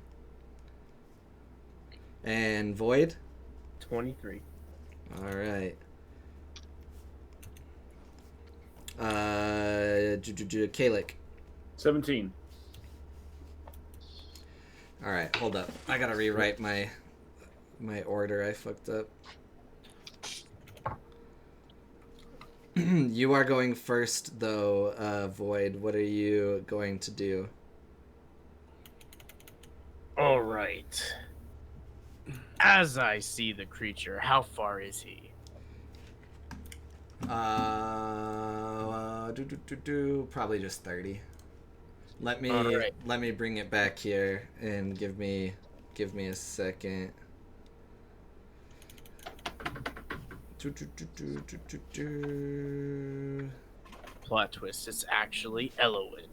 And Void? 23. All right. Kalik. 17. All right, hold up. I gotta rewrite my order. I fucked up. You are going first, though, Void. What are you going to do? All right. As I see the creature, how far is he? Probably just 30. Let me Alright. let me bring it back here and give me a second. Plot twist, it's actually Elowen.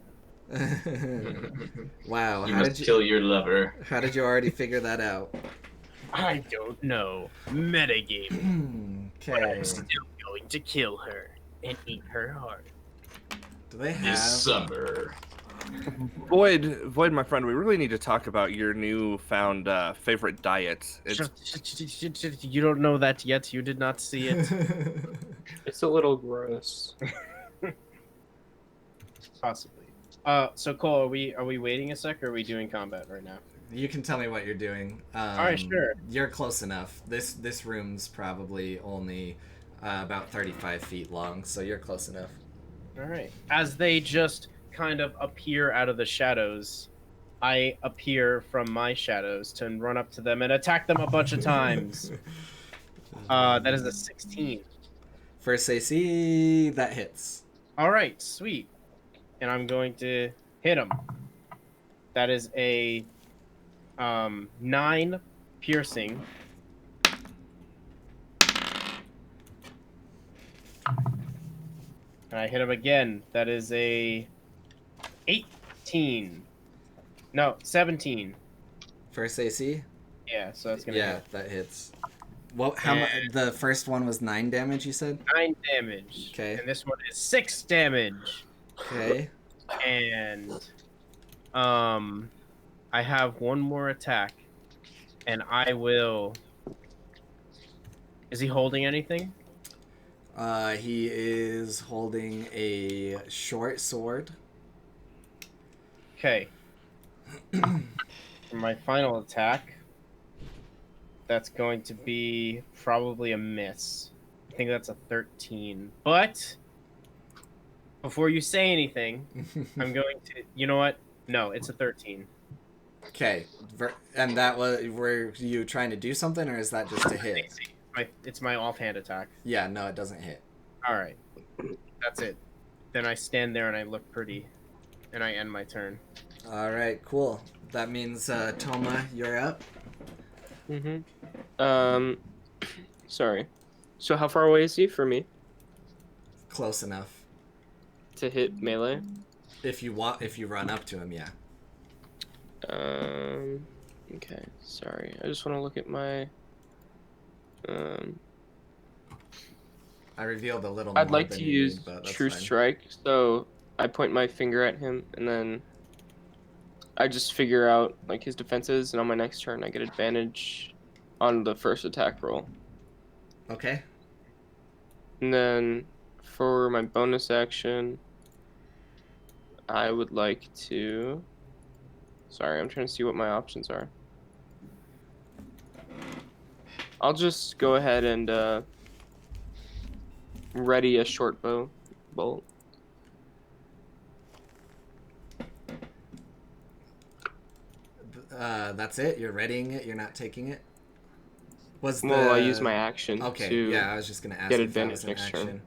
Wow, You must kill your lover. how did you already figure that out? I don't know. Metagame. But Okay. I'm still going to kill her and eat her heart. Do they This have summer. Void, my friend, we really need to talk about your newfound favorite diet. You don't know that yet. You did not see it. It's a little gross. Possibly. So Cole, are we waiting a sec, or are we doing combat right now? You can tell me what you're doing. Alright, sure. You're close enough. This room's probably only about 35 feet long, so you're close enough. All right. As they just kind of appear out of the shadows, I appear from my shadows to run up to them and attack them a bunch of times. That is a 16. First AC, that hits. All right, sweet. And I'm going to hit him. That is a 9 piercing. And I hit him again. That is a 18. No, 17. First AC? Yeah, so that's gonna hit. That hits. Well, how much? The first one was 9 damage, you said? 9 damage. Okay. And this one is 6 damage. Okay. And I have one more attack, and I will. Is he holding anything? He is holding a short sword. Okay. For my final attack, that's going to be probably a miss. I think that's a 13. But before you say anything, I'm going to. You know what? No, it's a 13. Okay. And that was. Were you trying to do something, or is that just a hit? It's my offhand attack. Yeah, no, it doesn't hit. All right. That's it. Then I stand there and I look pretty. And I end my turn. All right, cool. That means, Toma, you're up. Sorry. So how far away is he from me Close enough. to hit melee? If you run up to him, yeah. Okay. Sorry. I just want to look at my. I revealed a little more I'd like than to you use need, but that's True fine. Strike, so I point my finger at him, and then I just figure out like his defenses, and on my next turn I get advantage on the first attack roll. Okay. And then for my bonus action, I would like to. Sorry, I'm trying to see what my options are. I'll just go ahead and ready a short bolt. That's it? You're readying it? You're not taking it? I use my action Okay, to yeah, I was just going to ask get if that was advantage an next action. turn.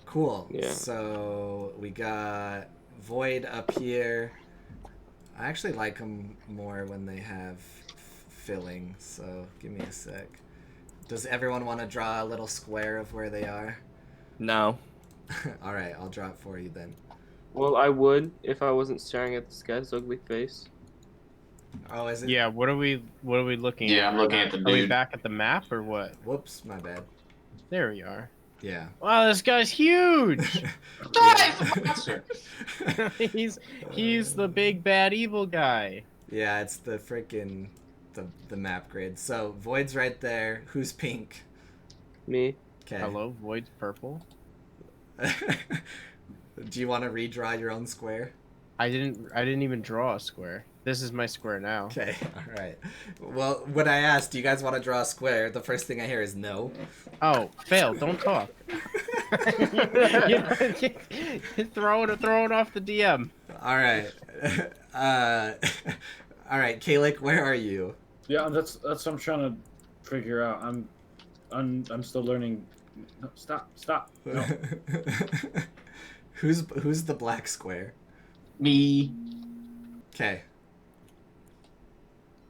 Cool. Yeah. So we got Void up here. I actually like them more when they have filling, so give me a sec. Does everyone want to draw a little square of where they are? No. Alright, I'll draw it for you then. Well, I would if I wasn't staring at this guy's ugly face. Oh, is it? Yeah, what are we looking at? Yeah, I'm looking at the Are we dude. back at the map or what? Whoops, my bad. There we are. Yeah. Wow, this guy's huge! Monster. he's the big bad evil guy. Yeah, it's the freaking the map grid. So Void's right there. Who's pink? Me. Okay. Hello, Void's purple. Do you want to redraw your own square? I didn't even draw a square. This is my square now. Okay, alright. Well, when I asked, do you guys want to draw a square, the first thing I hear is no. Oh, fail, don't talk. Throw it off the DM. Alright. Alright, Kalik, where are you? Yeah, that's what I'm trying to figure out. I'm still learning. No, stop. No. Who's the black square? Me. Okay.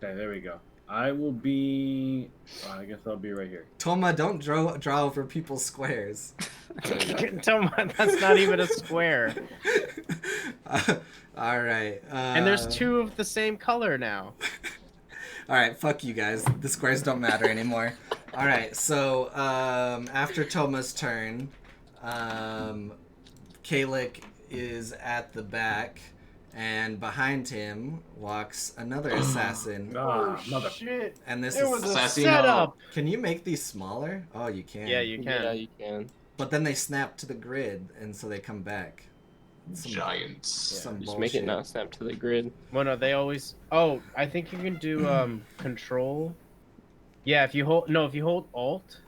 Okay, there we go. I will be. I guess I'll be right here. Toma, don't draw over people's squares. That's not even a square. Alright. And there's two of the same color now. Alright, fuck you guys. The squares don't matter anymore. Alright, so after Toma's turn, Kalik is at the back, and behind him walks another assassin. Mother. Shit. And this It is was a Assassino. setup. Can you make these smaller? Oh, you can. Yeah, you can. Yeah, you can. But then they snap to the grid, and so they come back. Giants. Some Just bullshit. make it not snap to the grid. Well, no, they always. Oh, I think you can do control. Yeah, if you hold Alt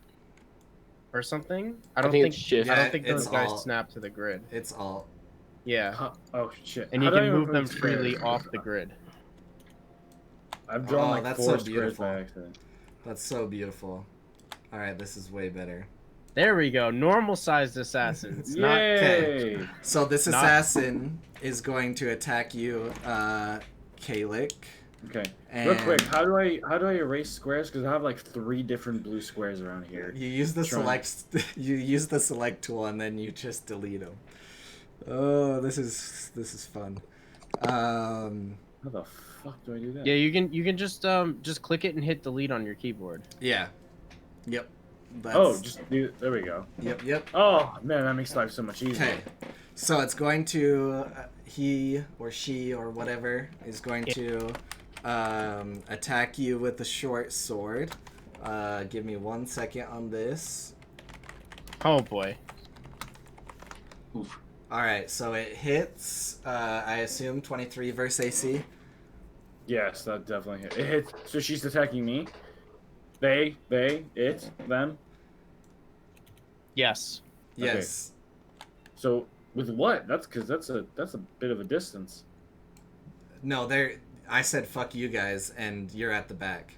or something. I don't think think it's Shift. I don't Yeah, think it's those guys Alt. snap to the grid. It's all. Yeah, Huh. Oh shit! and How you do I can move remember them the squares? freely off the grid. I've drawn Oh, like that's 4 so squares beautiful. by accident. That's so beautiful. Alright, this is way better. There we go. Normal sized assassins. Not Yay! So this Not- assassin is going to attack you, Kalik. Okay. And Real quick, how do I erase squares? Because I have like 3 different blue squares around here. You use the Try. select tool and then you just delete them. Oh, this is fun. How the fuck do I do that? Yeah, you can just click it and hit delete on your keyboard. Yeah. Yep. Oh, just do. There we go. Yep. Oh man, that makes life so much easier. Okay. So it's going to he or she or whatever is going to attack you with the short sword. Give me 1 second on this. Oh boy. Oof. Alright, so it hits, I assume, 23 versus AC. Yes, that definitely hit. It hits. So she's attacking me. They, it, them. Yes. Yes. So with what? That's because that's a bit of a distance. No, I said fuck you guys, and you're at the back.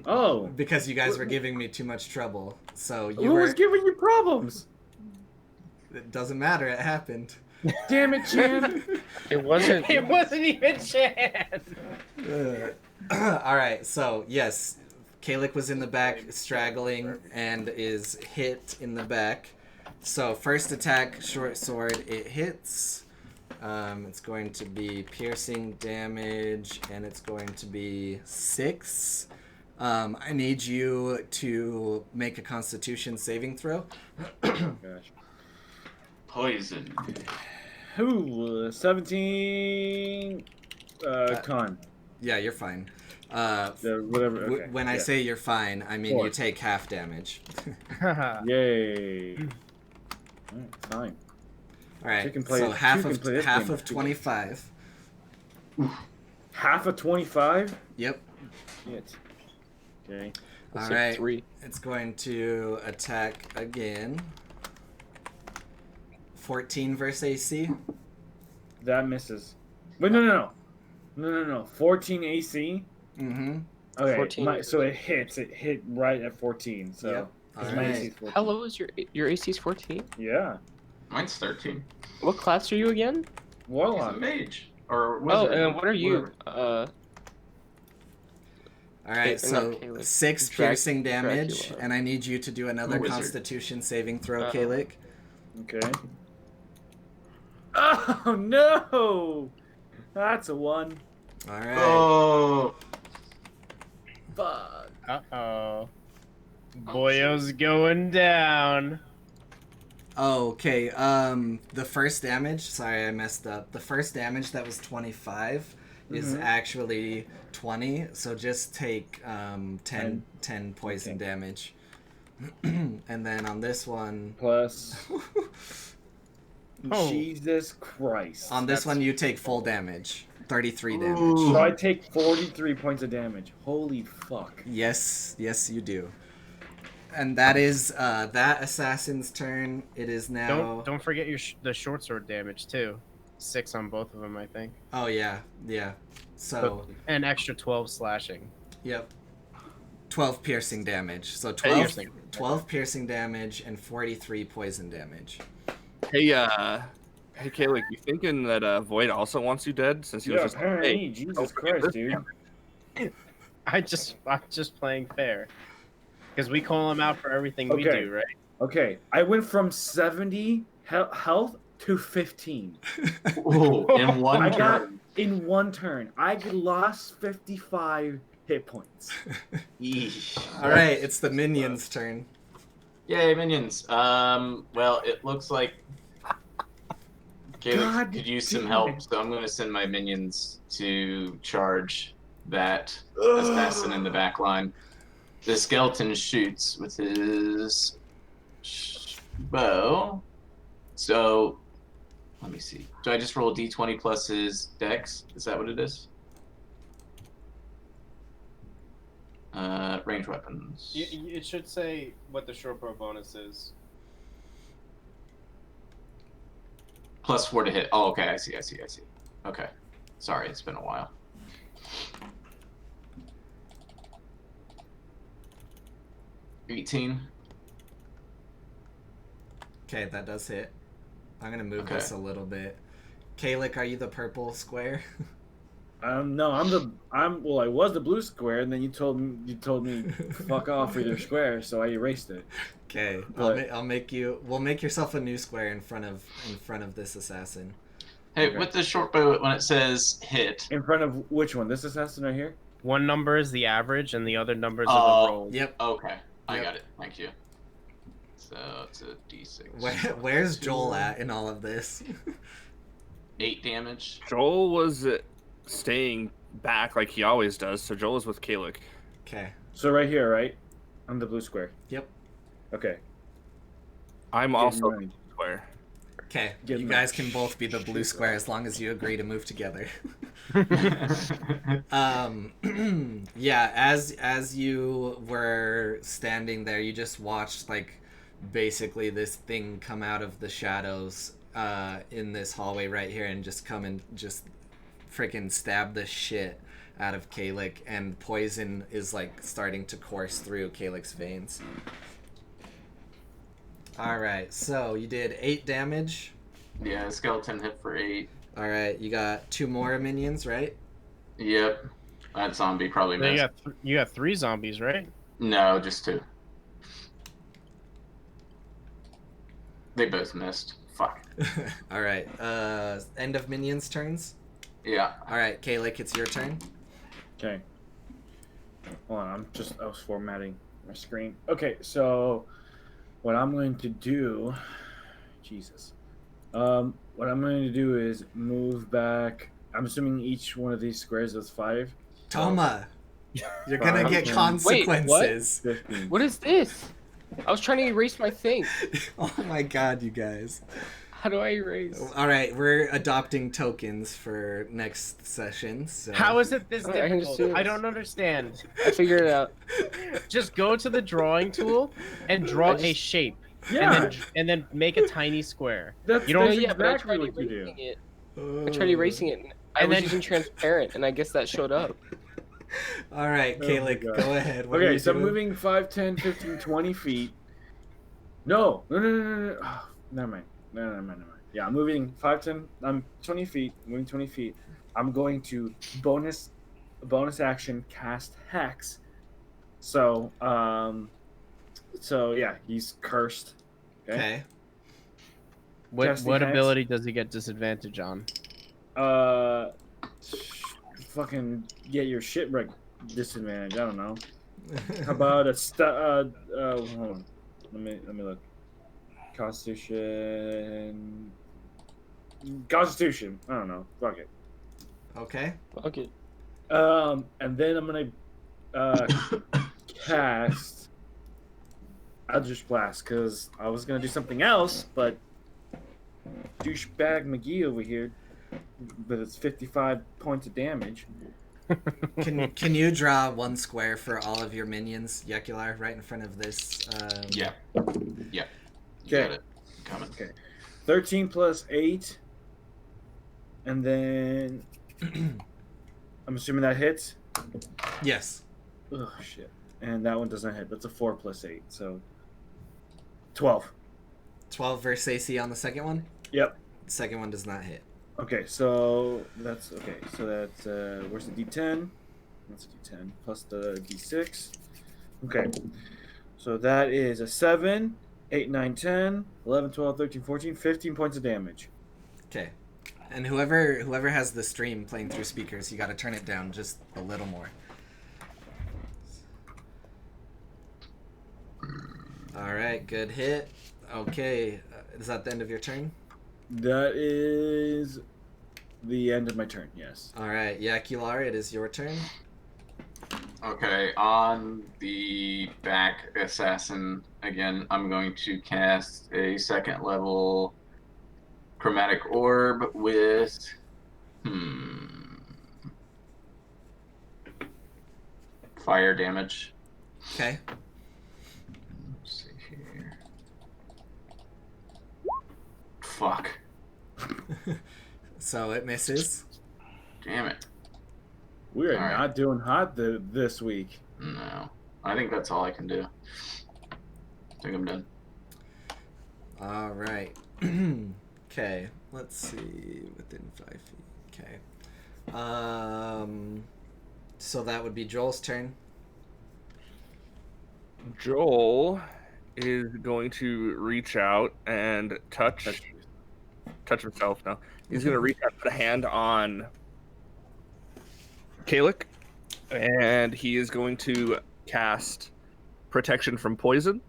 Oh, Because you guys were giving me too much trouble. So you who were... was giving you problems? It doesn't matter, it happened. Damn it, Chan. It wasn't. It wasn't even Chan. Alright, so yes, Kalik was in the back, straggling, and is hit in the back. So first attack, short sword, it hits. It's going to be piercing damage, and it's going to be 6. I need you to make a Constitution saving throw. Gosh. Poison. Who? 17. Con. Yeah, you're fine. Whatever. Okay. When I yeah. say you're fine, I mean you Four. take half damage. Yay. Alright, fine. All right, Two can play- so two half can play this half game. of 25. Half of 25? Yep. Shit. Okay. All It's right. like 3. It's going to attack again. 14 versus AC. That misses. Wait, no. 14 AC? Mm-hmm. Okay, 14. so it hits. It hit right at 14. So Yep. it's All my right. AC is 14. How low is your AC's 14? Yeah. Mine's 13. What class are you again? He's a Warlock. mage. or Oh, wizard. and what are you? whatever. All right, not so Kalik. 6 Drac- piercing damage, Dracula. and I need you to do another Wizard. Constitution saving throw, Uh-huh. Kalik. Okay. Oh no! That's a 1. All right. Oh, Fuck. Uh-oh. Boyo's going down. Oh, okay. The first damage. Sorry, I messed up. The first damage that was 25 is Mhm. actually 20. So just take 10 poison Okay. damage. And then on this one, Plus. Oh. Jesus Christ. on this That's- one you take full damage. 33 damage. Ooh. So I take 43 points of damage. Holy fuck. Yes, you do. And that is that assassin's turn. It is now. Don't forget the short sword damage too. 6 on both of them, I think. Oh yeah. So An extra 12 slashing. yep. 12 piercing damage. So 12 piercing damage and 43 poison damage. Hey, Kalik, you thinking that Void also wants you dead since he was Yeah, just like, apparently. hey, Jesus don't forget Christ, this dude. I'm just playing fair. Because we call him out for everything we Okay. do, right? Okay, I went from 70 health to 15. Ooh, in one I got turn. in one turn. I lost 55 hit points. Yeesh. All right, it's the minion's turn. Yay, minions. Well, it looks like Caleb God could use some damn help, it. so I'm going to send my minions to charge that assassin in the back line. The skeleton shoots with his bow. So, let me see. Do I just roll a d20 plus his dex? Is that what it is? Range weapons. It should say what the short bow bonus is. Plus 4 to hit. Oh, okay. I see. Okay. Sorry, it's been a while. $18. Okay, that does hit. I'm gonna move Okay. this a little bit. Kalik, are you the purple square? No, I was the blue square, and then you told me fuck off with your square, so I erased it. Okay, But- I'll make you. We'll make yourself a new square in front of this assassin. Hey, Okay. with the short bow, when it says hit, In front of which one? This assassin right here? One number is the average, and the other numbers Oh. are the roll. Yep. okay, I Yep. got it. Thank you. So it's a d6. Where's Joel at in all of this? 8 damage. Joel was staying back like he always does, so Joel is with Kalik. Okay. So right here, right? On the blue square. Yep. Okay. I'm Get in also line. square. Okay. Get You my guys can both be the blue shit square right. as long as you agree to move together. Yeah, as you were standing there, you just watched like basically this thing come out of the shadows in this hallway right here and just come and just freaking stab the shit out of Kalik, and poison is like starting to course through Kalik's veins. Alright, so you did 8 damage. Yeah, skeleton hit for 8. Alright, you got 2 more minions, right? Yep. That zombie probably Then missed. you got 3 zombies, right? No, just 2. They both missed. Fuck. Alright, end of minions' turns. Yeah. Alright, Kalik, it's your turn. Okay. Hold on, I was formatting my screen. Okay, so what I'm going to do, Jesus. What I'm going to do is move back. I'm assuming each one of these squares is 5. Toma! You're gonna Fine. get Wait, consequences. 15. What is this? I was trying to erase my thing. Oh my god, you guys. How do I erase? Alright, we're adopting tokens for next session. So. How is it this I can just difficult? do I this. don't understand. I figured it out. Just go to the drawing tool and draw I just- a shape, Yeah, and then make a tiny square. that's, you don't- that's yeah, but I exactly tried what you do. erasing it. I tried erasing it. And I And was then- using transparent, and I guess that showed up. Alright, Oh my Kalik, God. go ahead. What are Okay, you so I'm doing? moving 5, 10, 15, 20 feet. No. Oh, never mind. No. Yeah, I'm moving 5, 10, I'm 20 feet, moving 20 feet. I'm going to bonus action cast Hex. So yeah, he's cursed. Okay. Casting What Hex. ability does he get disadvantage on? Fucking get your shit right. Disadvantage. I don't know. How about a hold on. Let me look. Constitution. I don't know. Fuck it. Okay. Okay. And then I'm gonna cast Eldritch Blast because I was gonna do something else, but douchebag McGee over here, but it's 55 points of damage. Can you draw one square for all of your minions, Yekular, right in front of this? Yeah. You Okay. got it. Coming. Okay. 13 plus 8. And then I'm assuming that hits. Yes. Oh shit. And that one doesn't hit. That's a 4 plus 8. So 12. 12 versus AC on the second one? Yep. The second one does not hit. Okay, so that's where's the D10? That's a D10 plus the D6. Okay. So that is a 7, 8, 9, 10, 11, 12, 13, 14, 15 points of damage. Okay. And whoever has the stream playing through speakers, you got to turn it down just a little more. All right, good hit. Okay, is that the end of your turn? That is the end of my turn, yes. All right, Yekular, it is your turn. Okay, on the back assassin, again, I'm going to cast a second level chromatic orb with fire damage. Okay. Let's see here. Fuck. So it misses. Damn it. We are All right. not doing hot this week. No. I think that's all I can do. I think I'm done. All right. Okay. Let's see. Within 5 feet. Okay. So that would be Joel's turn. Joel is going to reach out and touch himself now. He's going to reach out and put a hand on Kalik, and he is going to cast Protection from Poison.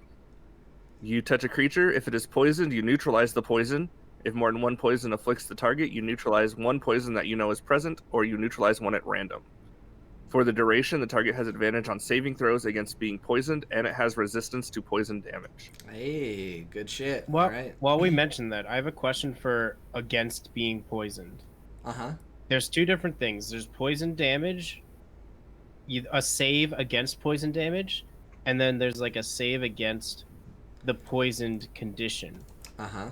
You touch a creature. If it is poisoned, you neutralize the poison. If more than one poison afflicts the target, you neutralize one poison that you know is present, or you neutralize one at random. For the duration, the target has advantage on saving throws against being poisoned, and it has resistance to poison damage. Hey, good shit. Well, All right. while we mentioned that, I have a question for against being poisoned. Uh-huh. There's two different things. There's poison damage, a save against poison damage, and then there's like a save against the poisoned condition. Uh-huh.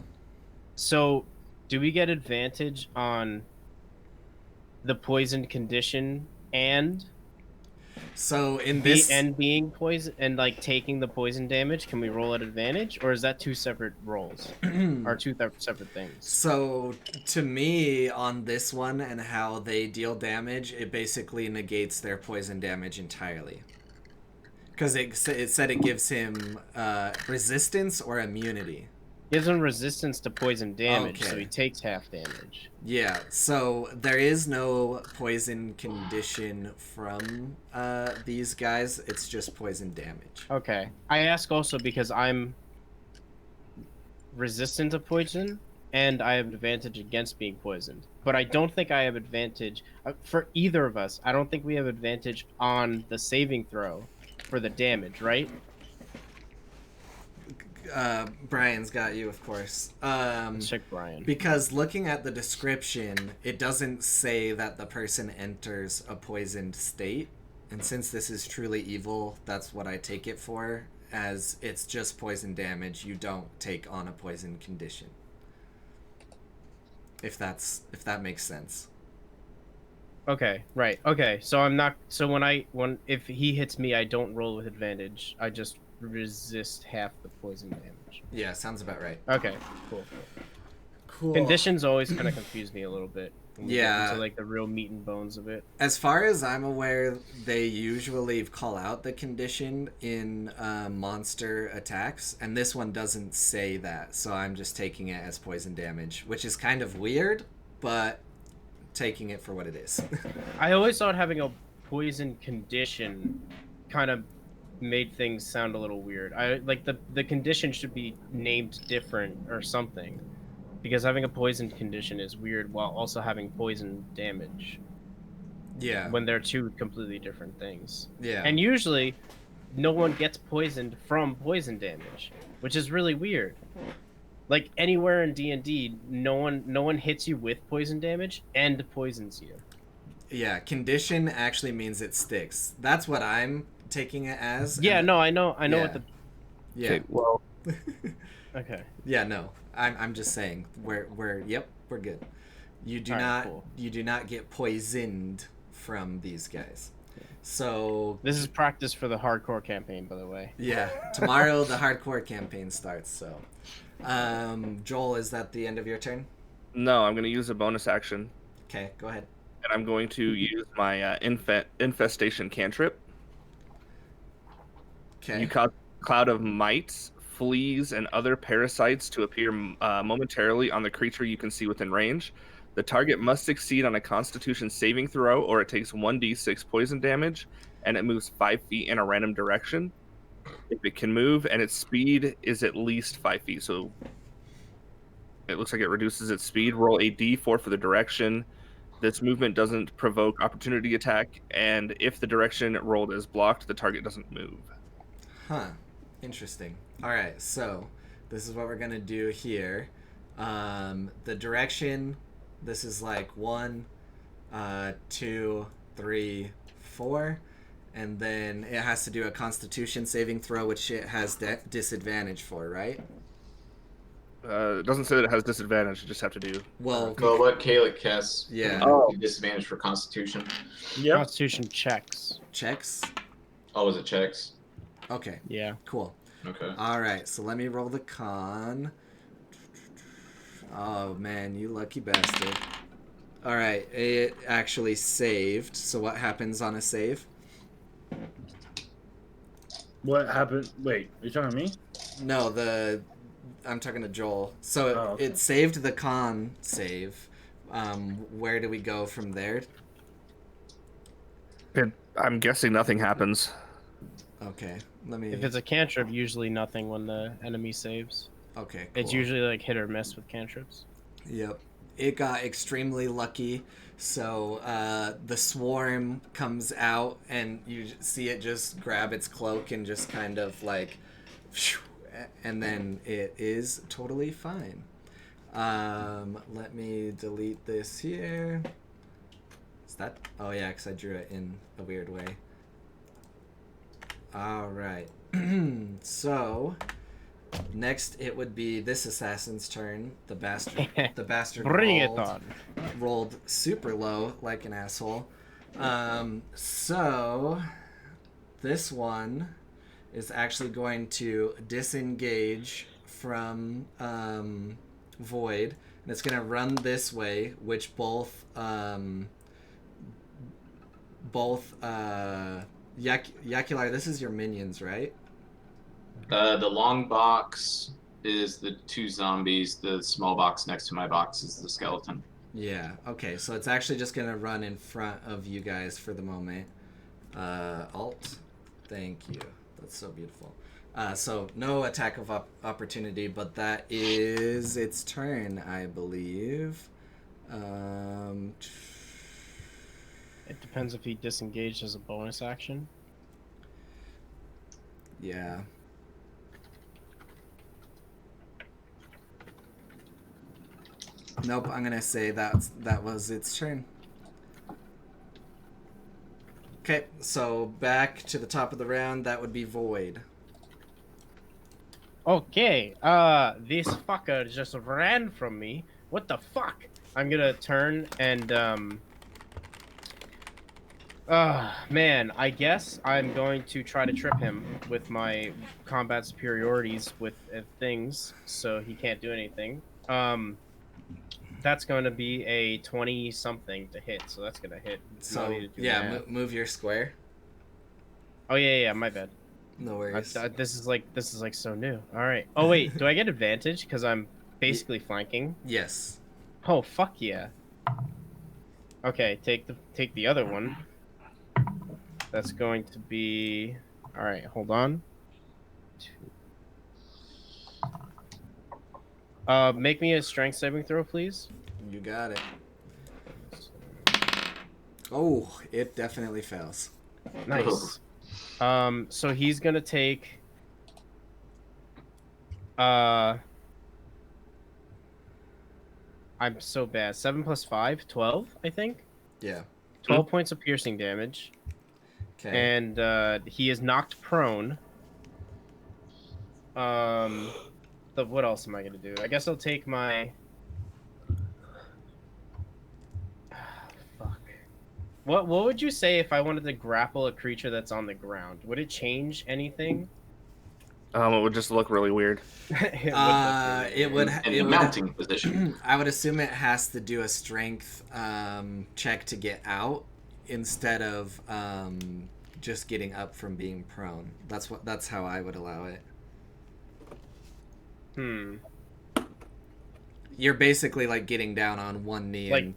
So, do we get advantage on the poisoned condition and So in this being poison and like taking the poison damage? Can we roll at advantage, or is that two separate rolls or two separate things? So to me, on this one and how they deal damage, it basically negates their poison damage entirely. Because it said it gives him resistance or immunity. Gives him resistance to poison damage, so Okay. he takes half damage. Yeah, so there is no poison condition from these guys. It's just poison damage. Okay. I ask also because I'm resistant to poison, and I have advantage against being poisoned. But I don't think I have advantage for either of us. I don't think we have advantage on the saving throw for the damage, right? Brian's got you, of course. Let's check Brian. Because looking at the description, it doesn't say that the person enters a poisoned state. And since this is truly evil, that's what I take it for, as it's just poison damage. You don't take on a poison condition. If that makes sense. Okay, right. Okay, so I'm not. So if he hits me, I don't roll with advantage. I just resist half the poison damage. Yeah, sounds about right. Okay, cool. Cool. Conditions always kind of confuse me a little bit. When we get Yeah. into like the real meat and bones of it. As far as I'm aware, they usually call out the condition in monster attacks, and this one doesn't say that, so I'm just taking it as poison damage, which is kind of weird, but taking it for what it is. I always thought having a poison condition kind of made things sound a little weird. I like the condition should be named different or something. Because having a poison condition is weird while also having poison damage. Yeah. When they're two completely different things. Yeah. And usually, no one gets poisoned from poison damage, which is really weird. Like anywhere in D&D, no one hits you with poison damage and poisons you. Yeah, condition actually means it sticks. That's what I'm taking it as. Yeah, no, I know yeah. what the. Yeah. Okay, well, Okay. Yeah, no. I'm just saying we're good. You do All right, not cool. you do not get poisoned from these guys. So This is practice for the hardcore campaign, by the way. yeah, tomorrow the hardcore campaign starts. So, Joel, is that the end of your turn? no, I'm going to use a bonus action, Okay, go ahead. and I'm going to use my infestation cantrip. Okay. You cause a cloud of mites, fleas, and other parasites to appear momentarily on the creature you can see within range. The target must succeed on a Constitution saving throw, or it takes 1d6 poison damage, and it moves 5 feet in a random direction. If it can move, and its speed is at least 5 feet, so it looks like it reduces its speed. Roll a d4 for the direction. This movement doesn't provoke opportunity attack, and if the direction rolled is blocked, the target doesn't move. Huh. Interesting. All right, so this is what we're gonna do here. The direction. This is like 1, 2, 3, 4, and then it has to do a Constitution saving throw, which it has disadvantage for, right? It doesn't say that it has disadvantage. You just have to do. Well, Well, what Kalik casts? Yeah. Oh. Disadvantage for Constitution. Yep. Constitution checks. checks. Oh, was it checks? Okay, Yeah. cool. Okay. All right, so let me roll the con. Oh man, you lucky bastard. All right, it actually saved. So what happens on a save? What happened? Wait, are you talking to me? No, I'm talking to Joel. So Oh, okay. it saved the con save. Where do we go from there? I'm guessing nothing happens. Okay, let me. If it's a cantrip, usually nothing when the enemy saves. Okay, cool. It's usually like hit or miss with cantrips. Yep. It got extremely lucky. So the swarm comes out, and you see it just grab its cloak and just kind of like, and then it is totally fine. Let me delete this here. Is that? Oh yeah, because I drew it in a weird way. All right. So next it would be this assassin's turn. The bastard. The bastard. Bring it rolled, on. Rolled super low like an asshole. So this one is actually going to disengage from Void, and it's going to run this way, which both Yakular, this is your minions, right? The long box is the 2 zombies. The small box next to my box is the skeleton. Yeah, okay, so it's actually just going to run in front of you guys for the moment. Alt, thank you. That's so beautiful. So no attack of opportunity, but that is its turn, I believe. It depends if he disengaged as a bonus action. Yeah. Nope, I'm gonna say that was its turn. Okay, so back to the top of the round, that would be Void. Okay, this fucker just ran from me. What the fuck? I'm gonna turn and, man, I guess I'm going to try to trip him with my combat superiorities with things, so he can't do anything. That's going to be a 20 something to hit, so that's going to hit. So No need to do yeah, math. move your square. Oh yeah, my bad. No worries. This is like so new. All right. Oh wait, do I get advantage because I'm basically flanking? Yes. Oh fuck yeah. Okay, take the other one. That's going to be. All right, hold on. Make me a strength saving throw, please. You got it. Oh, it definitely fails. Nice. So he's gonna take. I'm so bad. 7 plus 5, 12, I think. Yeah. 12 points of piercing damage. Okay. And he is knocked prone. What else am I gonna do? I guess I'll take my. Fuck. What would you say if I wanted to grapple a creature that's on the ground? Would it change anything? It would just look really weird. It would look really in weird. mounting position. I would assume it has to do a strength check to get out instead of just getting up from being prone. That's how I would allow it. You're basically like getting down on one knee and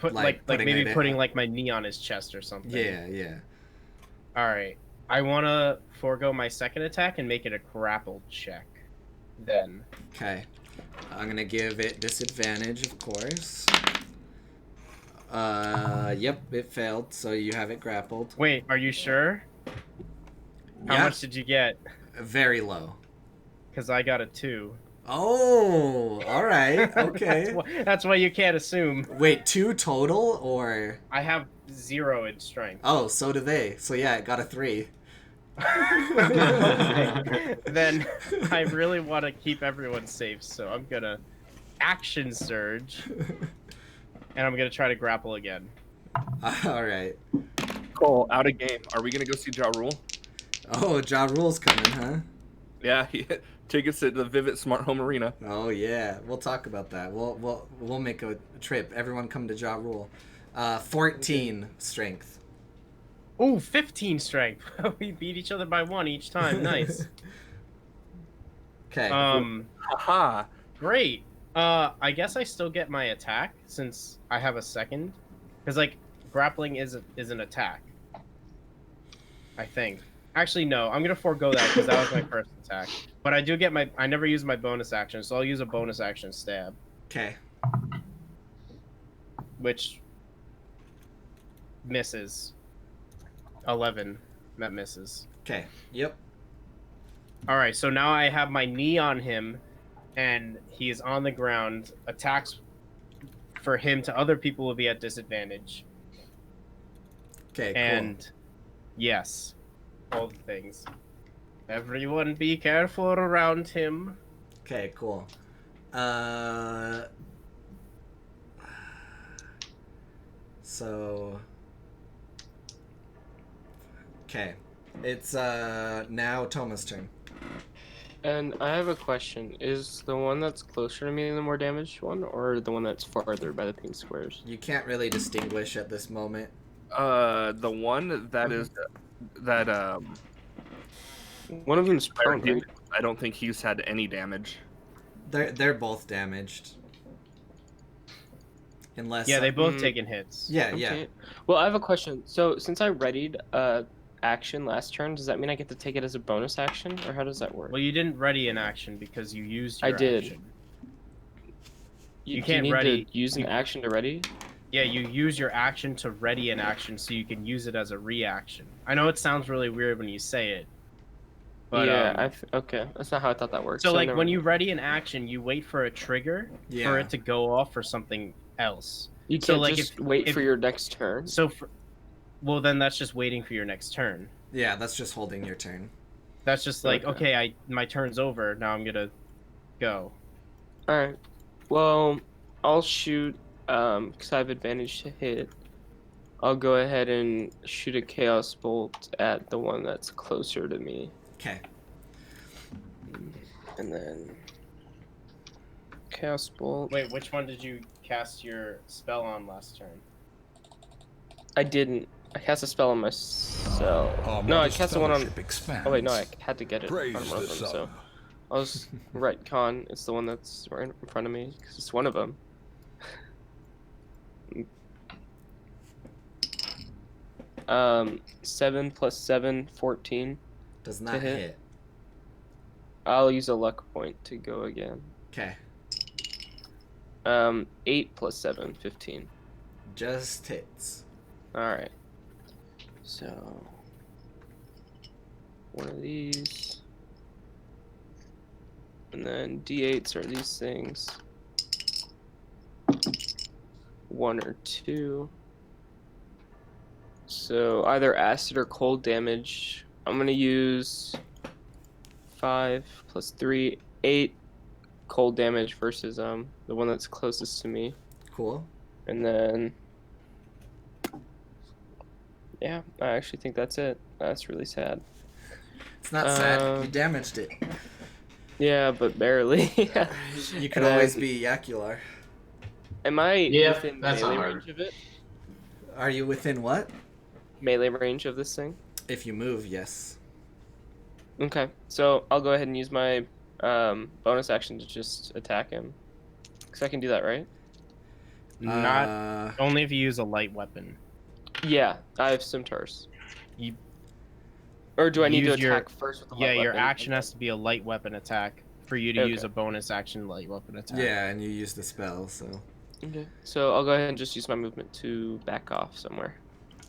maybe putting like my knee on his chest or something. Yeah. All right. I want to forego my second attack and make it a grapple check. Then. Okay. I'm going to give it disadvantage, of course. Yep, it failed, so you have it grappled. Wait, are you sure? How much did you get? Very low. Because I got a 2. Oh, all right. Okay. That's why you can't assume. Wait, 2 total, or? I have 0 in strength. Oh, so do they. So yeah, it got a 3. Then I really want to keep everyone safe, so I'm gonna action surge, and I'm gonna try to grapple again. All right. Cole, out of game. Are we gonna go see Ja Rule? Oh, Ja Rule's coming, huh? Yeah, take us to the Vivid Smart Home Arena. Oh yeah, we'll talk about that. We'll make a trip. Everyone come to Ja Rule. 14 strength. Oh, 15 strength. We beat each other by 1 each time. Nice. Okay. Haha. Great. I guess I still get my attack since I have a second, because like grappling is an attack. I think. Actually, no. I'm gonna forego that because that was my first attack. But I do get my. I never use my bonus action, so I'll use a bonus action stab. Okay. Which misses. 11. That misses. Okay. Yep. All right. So now I have my knee on him, and he is on the ground. Attacks for him to other people will be at disadvantage. Okay. Cool. And yes, all the things. Everyone, be careful around him. Okay. Cool. So. Okay. It's now Toma's turn. And I have a question. Is the one that's closer to me the more damaged one, or the one that's farther by the pink squares? You can't really distinguish at this moment. The one that is One of them's prone, right? I don't think he's had any damage. They're both damaged. Unless Yeah, they both taken hits. Yeah, Okay. yeah. Well, I have a question. So since I readied action last turn, does that mean I get to take it as a bonus action, or how does that work? Well, you didn't ready an action because you used your I did. action. You can't need ready- to use an action to ready. Yeah, you use your action to ready an action so you can use it as a reaction. I know it sounds really weird when you say it. But, yeah, okay. That's not how I thought that worked. So like never when mind. you ready an action, you wait for a trigger Yeah. for it to go off for something else. You so, can't like, just if- wait if- for your next turn. Well, then that's just waiting for your next turn. Yeah, that's just holding your turn. That's just like, Okay. okay, my turn's over. Now I'm gonna go. All right. Well, I'll shoot. Because I have advantage to hit. I'll go ahead and shoot a chaos bolt at the one that's closer to me, Okay. and then chaos bolt. Wait, which one did you cast your spell on last turn? I didn't. I cast a spell on myself. No, I cast the one on. Oh wait, no, I had to get it Praise on one the of them. sun. So I was right. Con. It's the one that's right in front of me because it's one of them. 7 plus 7, 14. Does not hit. hit. I'll use a luck point to go again. Okay. 8 plus 7, 15. Just hits. Alright. So, one of these. And then D8s are these things. 1 or 2. So, either acid or cold damage. I'm going to use 5 plus 3, 8 cold damage versus the one that's closest to me. Cool. And then yeah, I actually think that's it. That's really sad. It's not sad. You damaged it. Yeah, but barely. You could always be Yakular. Am I Yeah, within that's not melee hard. range of it? Are you within what? Melee range of this thing? If you move, yes. Okay, so I'll go ahead and use my bonus action to just attack him. Because I can do that, right? Not only if you use a light weapon. Yeah, I have Centaurs. You Or do I need to use your- attack first with the Yeah, light your weapon? action has to be a light weapon attack for you to Okay. use a bonus action light weapon attack. Yeah, and you use the spell, so. Okay, so I'll go ahead and just use my movement to back off somewhere.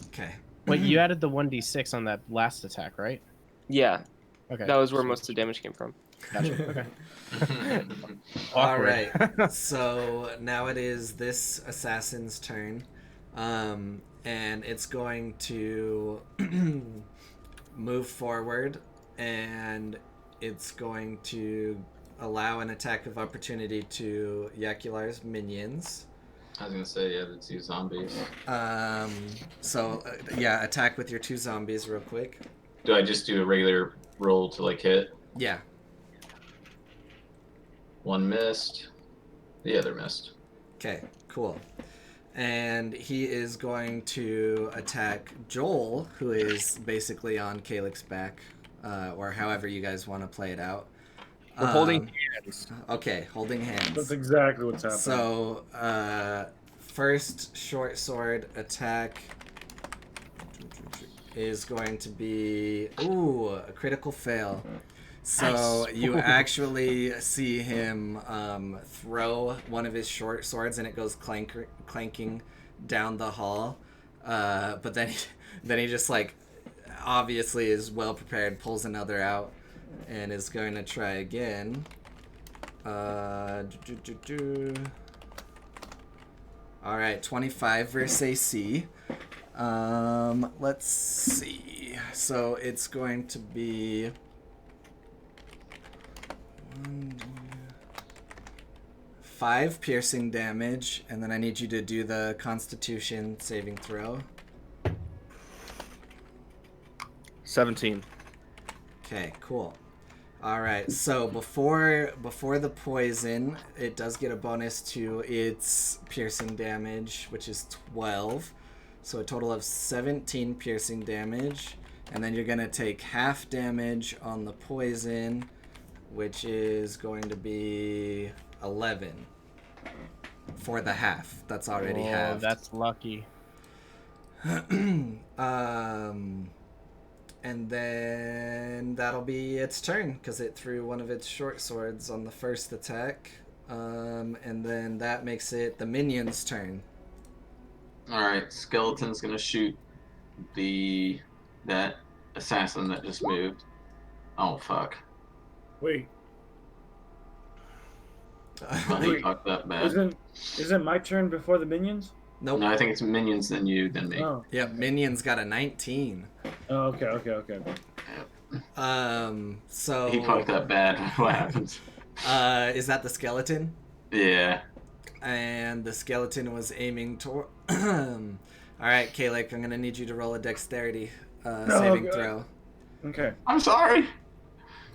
Okay. Wait, you added the 1d6 on that last attack, right? Yeah, Okay. that was where most of the damage came from. Gotcha. Okay. All Awkward. right. So now it is this assassin's turn, and it's going to move forward, and it's going to allow an attack of opportunity to Yakular's minions. I was gonna say, yeah, the 2 zombies. Yeah, attack with your 2 zombies real quick. Do I just do a regular roll to like hit? Yeah. 1 missed. The other missed. Okay, cool. And he is going to attack Joel, who is basically on Calyx's back, or however you guys want to play it out. We're holding hands. Okay, holding hands. That's exactly what's happening. So, first short sword attack is going to be a critical fail. So Nice. you actually see him throw one of his short swords, and it goes clanking down the hall. But then he just like obviously is well prepared, pulls another out, and is going to try again. All right, 25 versus AC. Let's see. So it's going to be 5 piercing damage, and then I need you to do the Constitution saving throw. 17. Okay, cool. All right, so before the poison, it does get a bonus to its piercing damage, which is 12. So a total of 17 piercing damage, and then you're going to take half damage on the poison, which is going to be 11 for the half. That's already halved. That's lucky. And then that'll be its turn, because it threw one of its short swords on the first attack. And then that makes it the minion's turn. Alright, Skeleton's gonna shoot that assassin that just moved. Oh, fuck. Wait, Well, he fucked up bad. isn't my turn before the minions? Nope. No, I think it's minions, then you, then me. Oh, Yeah, minion's got a 19. okay. So He fucked up bad. What happened? is that the skeleton? Yeah. And the skeleton was aiming toward. All right, Kalek, I'm gonna need you to roll a dexterity saving God. throw. Okay. I'm sorry.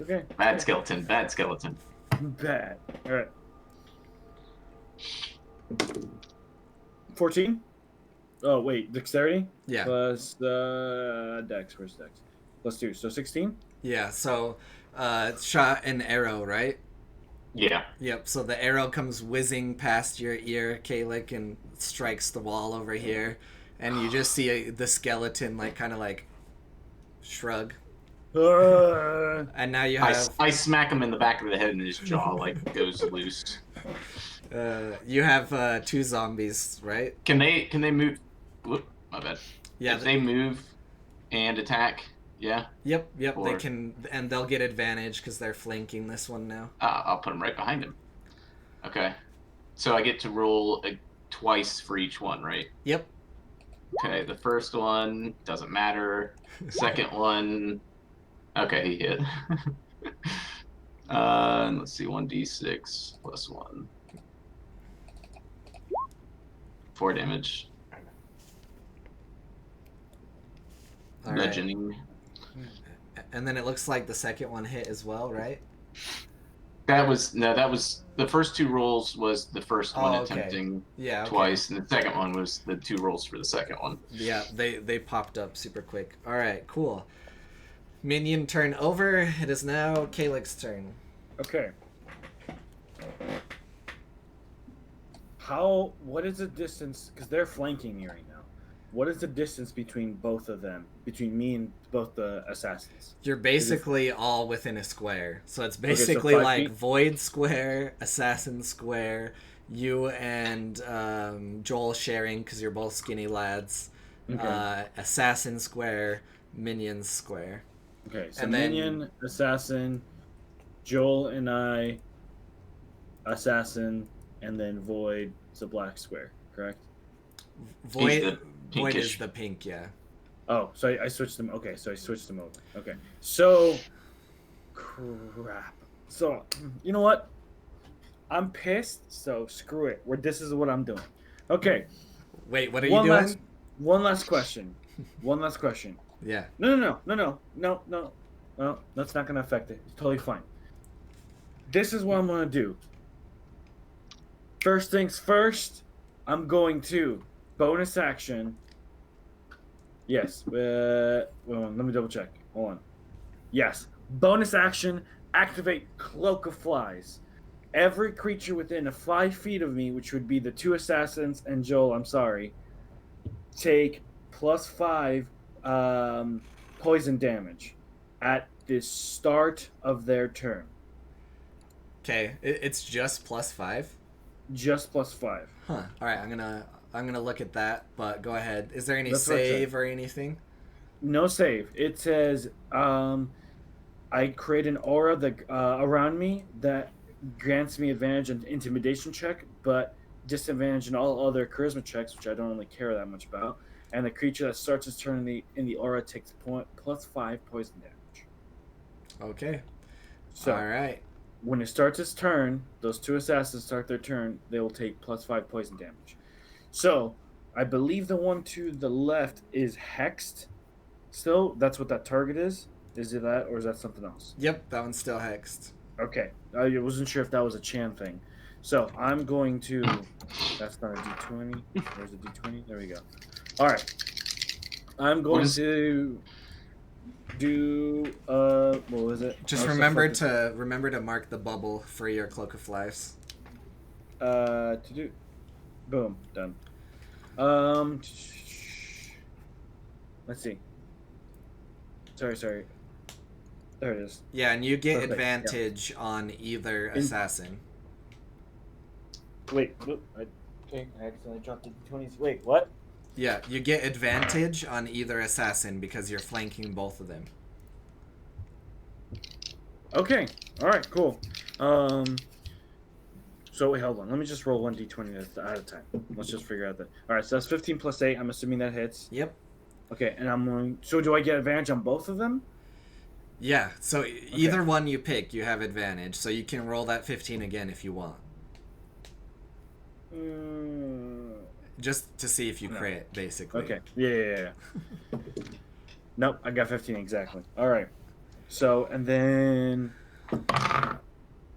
Okay. Bad skeleton. Bad skeleton. Bad. All right. 14. Oh wait, dexterity. Yeah. Plus dex. Where's dex? Plus 2, so 16. Yeah. So, shot an arrow, right? Yeah. Yep. So the arrow comes whizzing past your ear, Kalik, and strikes the wall over here, and you just see the skeleton like kind of like shrug. And now you have I smack him in the back of the head, and his jaw like goes loose. you have 2 zombies, right? Can they move? Whoop, my bad. Yeah. If they move and attack, yeah. Yep. They Or- can, and they'll get advantage because they're flanking this one now. I'll put him right behind him. Okay. So I get to roll twice for each one, right? Yep. Okay. The first one doesn't matter. Second one, okay, he hit. And let's see, 1d6 plus 1. 4 damage. All right. Bludgeoning. And then it looks like the second one hit as well, right? That was the first 2 rolls was the first one okay. attempting Yeah. Okay. twice, and the second one was the 2 rolls for the second one. Yeah, they popped up super quick. All right, cool. Minion turn over. It is now Kalik's turn. Okay. What is the distance? Because they're flanking me right now. What is the distance between both of them? Between me and both the assassins? You're basically all within a square. So it's so basically 5 like feet? Void Square, Assassin Square, you and Joel sharing because you're both skinny lads. Okay. Assassin Square, Minions Square. Okay, so and then- Minion, Assassin, Joel and I, Assassin, and then Void is a black square, correct? Void, the Void is pinkish. the pink, yeah. Oh, so I switched them. Okay, so I switched them over. Okay, so crap. So you know what? I'm pissed. So screw it. This is what I'm doing. Okay. Wait, what are you doing? One last question. One last question. Yeah. No. That's not gonna affect it. It's totally fine. This is what I'm gonna do. First things first, I'm going to bonus action. Yes. Hold on, let me double check. Hold on. Yes. Bonus action, activate Cloak of Flies. Every creature within 5 feet of me, which would be the 2 assassins and Joel, I'm sorry, take +5 poison damage at the start of their turn. Okay, it's just +5. Just +5. Huh. All right, I'm gonna look at that. But go ahead. Is there any That's what it said. save or anything? No save. It says I create an aura that around me that grants me advantage on intimidation check, but disadvantage in all other charisma checks, which I don't really care that much about. And the creature that starts its turn in the aura takes +5 poison damage. Okay. So All right. when it starts its turn, those 2 assassins start their turn, they will take +5 poison damage. So I believe the one to the left is hexed. Still, that's what that target is. Is it that, or is that something else? Yep, that one's still hexed. Okay, I wasn't sure if that was a Chan thing. So I'm going to. That's not a D20. There's a D20. There we go. All right. I'm going to do. What was it? Just remember to mark the bubble for your Cloak of Flies. To do. Boom. Done. Let's see. Sorry. There it is. Yeah, and you get Perfect, advantage on either assassin. Wait. Okay, I accidentally dropped the D20s. Wait, what? Yeah, you get advantage on either assassin because you're flanking both of them. Okay. All right. Cool. So wait, hold on. Let me just roll 1 D20 at a time. Let's just figure out that. All right. So that's 15 plus 8. I'm assuming that hits. Yep. Okay, and I'm going. So do I get advantage on both of them? Yeah. So either one you pick, you have advantage. So you can roll that 15 again if you want. Just to see if you crit, basically. Okay. Yeah. Nope, I got 15 exactly. All right. So, and then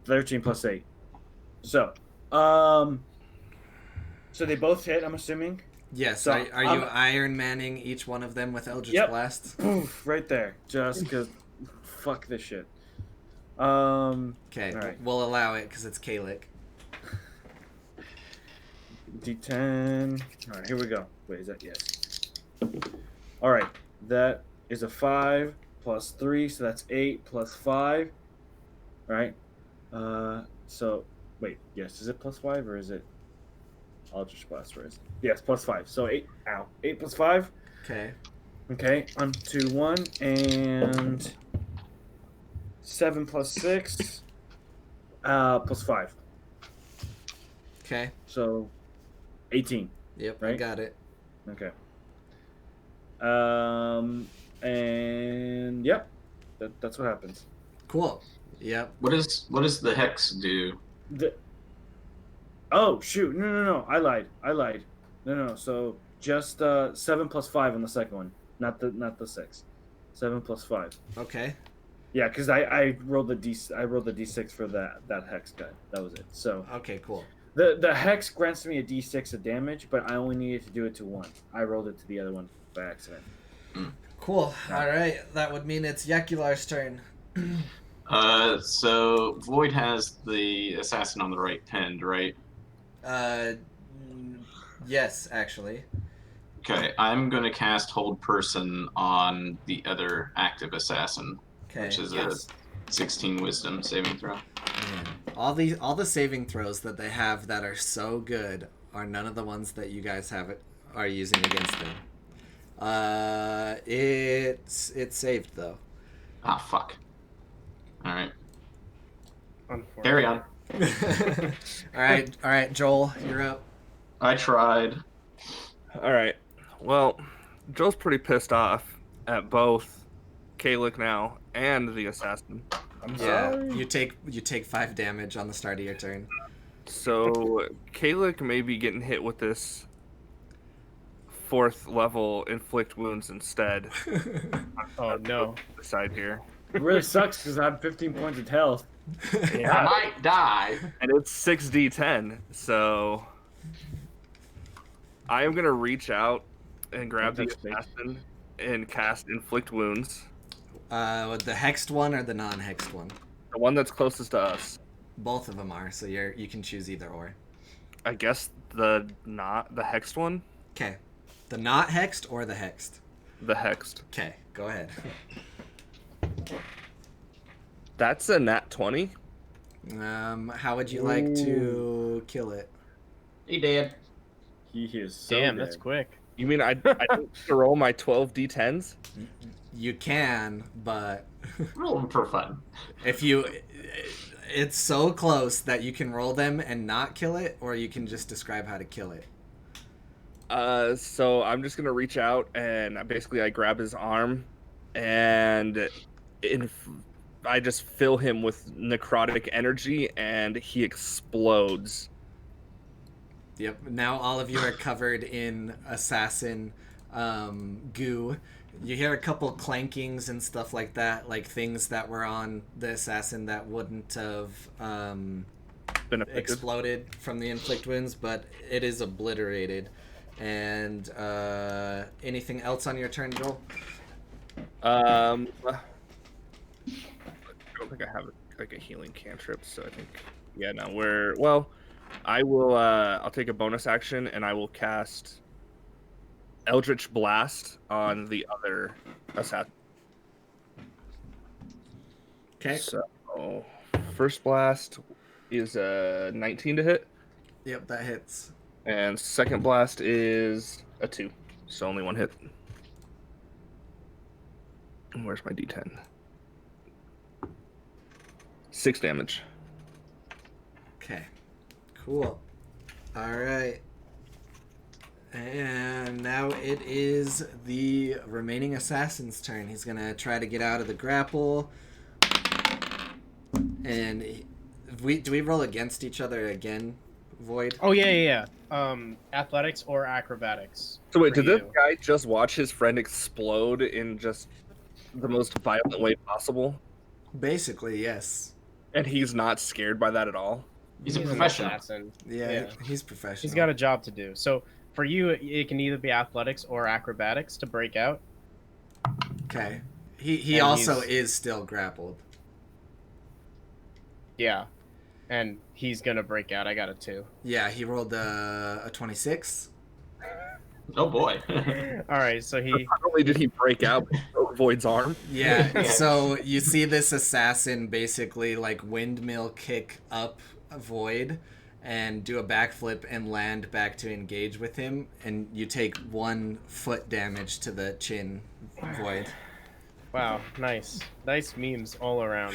13 plus 8. So, So they both hit, I'm assuming? Yes. So are you Iron Manning each one of them with Eldritch Yep. Blast? Poof, right there. Just because... fuck this shit. Okay, right. We'll allow it because it's Kalik. D10. All right, here we go. Wait, is that yes? All right, that is a 5 plus 3, so that's 8 plus 5. Right. So wait, yes, is it plus 5 or is it Eldritch Blast? Where is it? Yes, plus 5. So 8. Ow. 8 plus 5. Okay. Okay, on to 1 and 7 plus 6. Plus 5. Okay. So 18. Yep, right? I got it. Okay. And yep, that's what happens. Cool. Yep. What does the hex do? Oh shoot! No! I lied. No. So just 7 plus 5 on the second one, not the 6. 7 plus 5. Okay. Yeah, because I rolled the d6 for that hex guy. That was it. So okay, cool. The hex grants me a d6 of damage, but I only needed to do it to one. I rolled it to the other one by accident. Cool. All right, that would mean it's Yakular's turn. So Void has the assassin on the right pinned, right? Yes, actually. Okay, I'm going to cast Hold Person on the other active assassin, which is a 16 Wisdom saving throw. All the saving throws that they have that are so good are none of the ones that you guys are using against them. It's saved though. Ah, fuck. All right. Carry on. All right, Joel, you're up. I tried. All right. Well, Joel's pretty pissed off at both Kalik now and the assassin. I'm sorry. You take 5 damage on the start of your turn. So Kalik may be getting hit with this 4th level inflict wounds instead. Oh no! Side here. It really sucks because I have 15 points of health. Yeah. I might die. And it's 6d10, so I am gonna reach out and grab the assassin and cast inflict wounds. The hexed one or the non-hexed one? The one that's closest to us. Both of them are, so you can choose either or. I guess the hexed one. Okay, the not hexed or the hexed. The hexed. Okay, go ahead. That's a nat 20. How would you like to kill it? He did. He is so Damn, dead. that's quick. You mean I need to roll my 12 d10s? You can, but Roll them for fun. it's so close that you can roll them and not kill it, or you can just describe how to kill it. So I'm just gonna reach out and I grab his arm, and I just fill him with necrotic energy, and he explodes. Yep. Now all of you are covered in assassin goo. You hear a couple clankings and stuff like that, like things that were on the assassin that wouldn't have Been affected. exploded from the inflict wounds, but it is obliterated. And anything else on your turn, Joel? I don't think I have like a healing cantrip, so I think I will I'll take a bonus action and I will cast Eldritch Blast on the other assassin. Okay. So first blast is a 19 to hit. Yep, that hits. And second blast is a 2. So only 1 hit. Where's my d10? 6 damage. Okay. Cool. All right. And now it is the remaining assassin's turn. He's going to try to get out of the grapple. And do we roll against each other again, Void? Oh yeah. Athletics or acrobatics. So wait, for did this you. guy just watch his friend explode in just the most violent way possible? Basically, yes. And he's not scared by that at all? He's a an professional. assassin. Yeah, he's professional. He's got a job to do. So for you, it can either be athletics or acrobatics to break out. Okay. He And also he's- is still grappled. Yeah, and he's gonna break out. I got a 2. Yeah, he rolled a 26. Oh boy. All right, so he. Not only did he break out, but he broke Void's arm. Yeah, Yeah. so you see this assassin basically like windmill kick up Void and do a backflip and land back to engage with him, and you take 1 foot damage to the chin, Void. Wow, nice memes all around.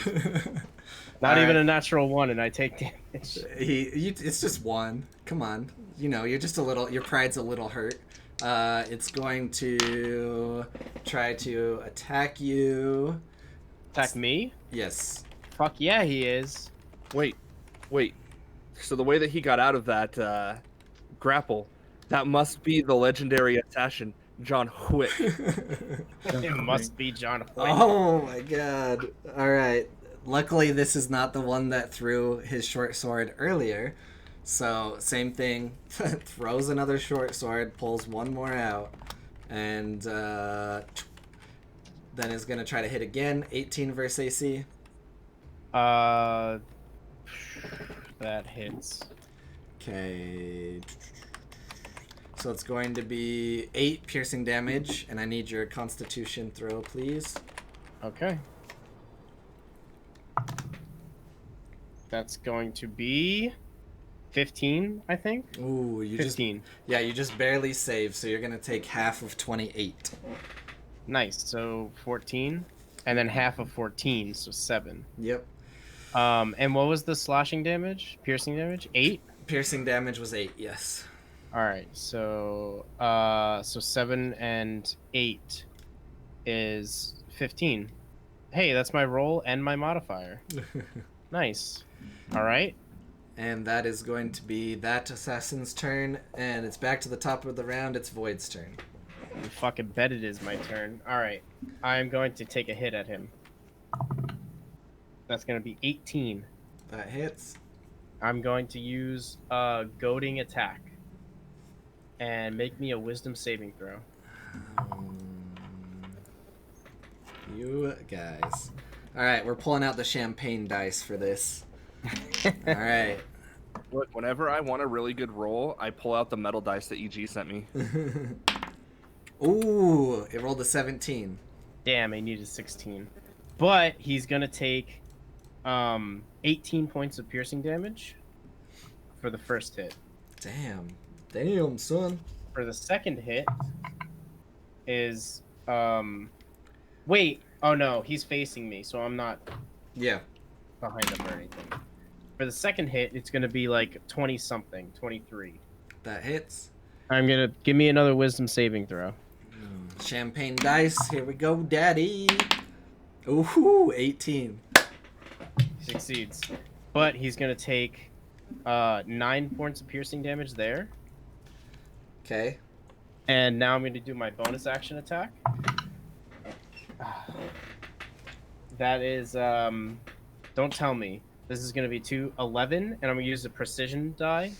Not even a natural 1, and I take damage. It's just 1. Come on, you're just a little. Your pride's a little hurt. It's going to try to attack you. Attack me? Yes. Fuck yeah, he is. Wait. So the way that he got out of that grapple, that must be the legendary assassin, John Wick. It must be John Wick. Oh my god. Alright. Luckily, this is not the one that threw his short sword earlier. So, same thing. Throws another short sword, pulls 1 more out, and then is going to try to hit again. 18 versus AC. That hits. Okay. So it's going to be 8 piercing damage, and I need your constitution throw, please. Okay. That's going to be 15, I think. Ooh, you 15. you just barely saved, so you're going to take half of 28. Nice. So 14, and then half of 14, so 7. Yep. And what was the slashing damage? Piercing damage? 8? Piercing damage was 8, yes. All right. So 7 and 8 is 15. Hey, that's my roll and my modifier. Nice. All right. And that is going to be that assassin's turn, and it's back to the top of the round. It's Void's turn. You fucking bet it is my turn. All right. I'm going to take a hit at him. That's going to be 18. That hits. I'm going to use a goading attack and make me a wisdom saving throw. You guys. All right, we're pulling out the champagne dice for this. All right. Look, whenever I want a really good roll, I pull out the metal dice that EG sent me. Ooh, it rolled a 17. Damn, I needed 16. But he's going to take 18 points of piercing damage for the first hit. Damn, son. For the second hit is wait, oh no, he's facing me, so I'm not Yeah. behind him or anything. For the second hit, it's gonna be like 20 something, 23. That hits. I'm gonna give me another wisdom saving throw. Champagne dice. Here we go, daddy. Ooh, 18. He succeeds, but he's gonna take 9 points of piercing damage there. Okay. And now I'm gonna do my bonus action attack. That is don't tell me. This is gonna be 11, and I'm gonna use the precision die.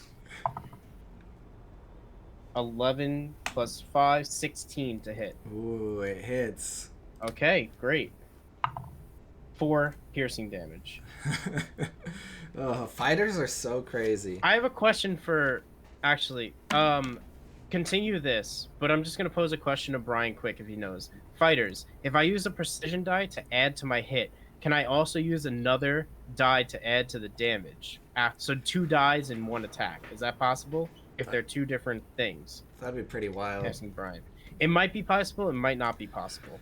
11 plus 5, 16 to hit. Ooh, it hits. Okay, great. 4 piercing damage. Oh, fighters are so crazy. I have a question for, actually, continue this, but I'm just gonna pose a question to Brian quick if he knows. Fighters, if I use a precision die to add to my hit, can I also use another die to add to the damage? So 2 dies in 1 attack. Is that possible? If they're 2 different things. That'd be pretty wild. Asking Brian. It might be possible, it might not be possible.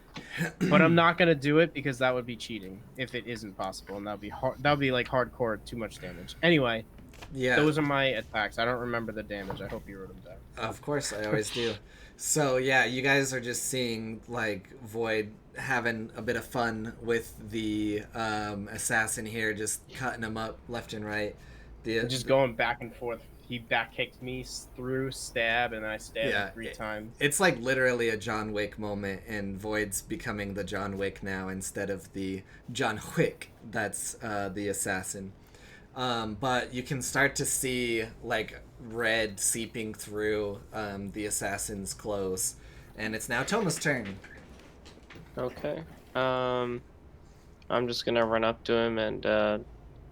But I'm not gonna do it because that would be cheating if it isn't possible, and that would be hard. That would be like hardcore, too much damage. Anyway, Yeah. those are my attacks. I don't remember the damage. I hope you wrote them down. Of course, I always do. So yeah, you guys are just seeing like Void having a bit of fun with the assassin here, just cutting him up left and right. Just going back and forth. He back kicked me through, stab, and then I stabbed him 3 times. It's like literally a John Wick moment, and Void's becoming the John Wick now instead of the John Wick that's the assassin. But you can start to see like red seeping through the assassin's clothes, and it's now Toma's turn. Okay. I'm just gonna run up to him and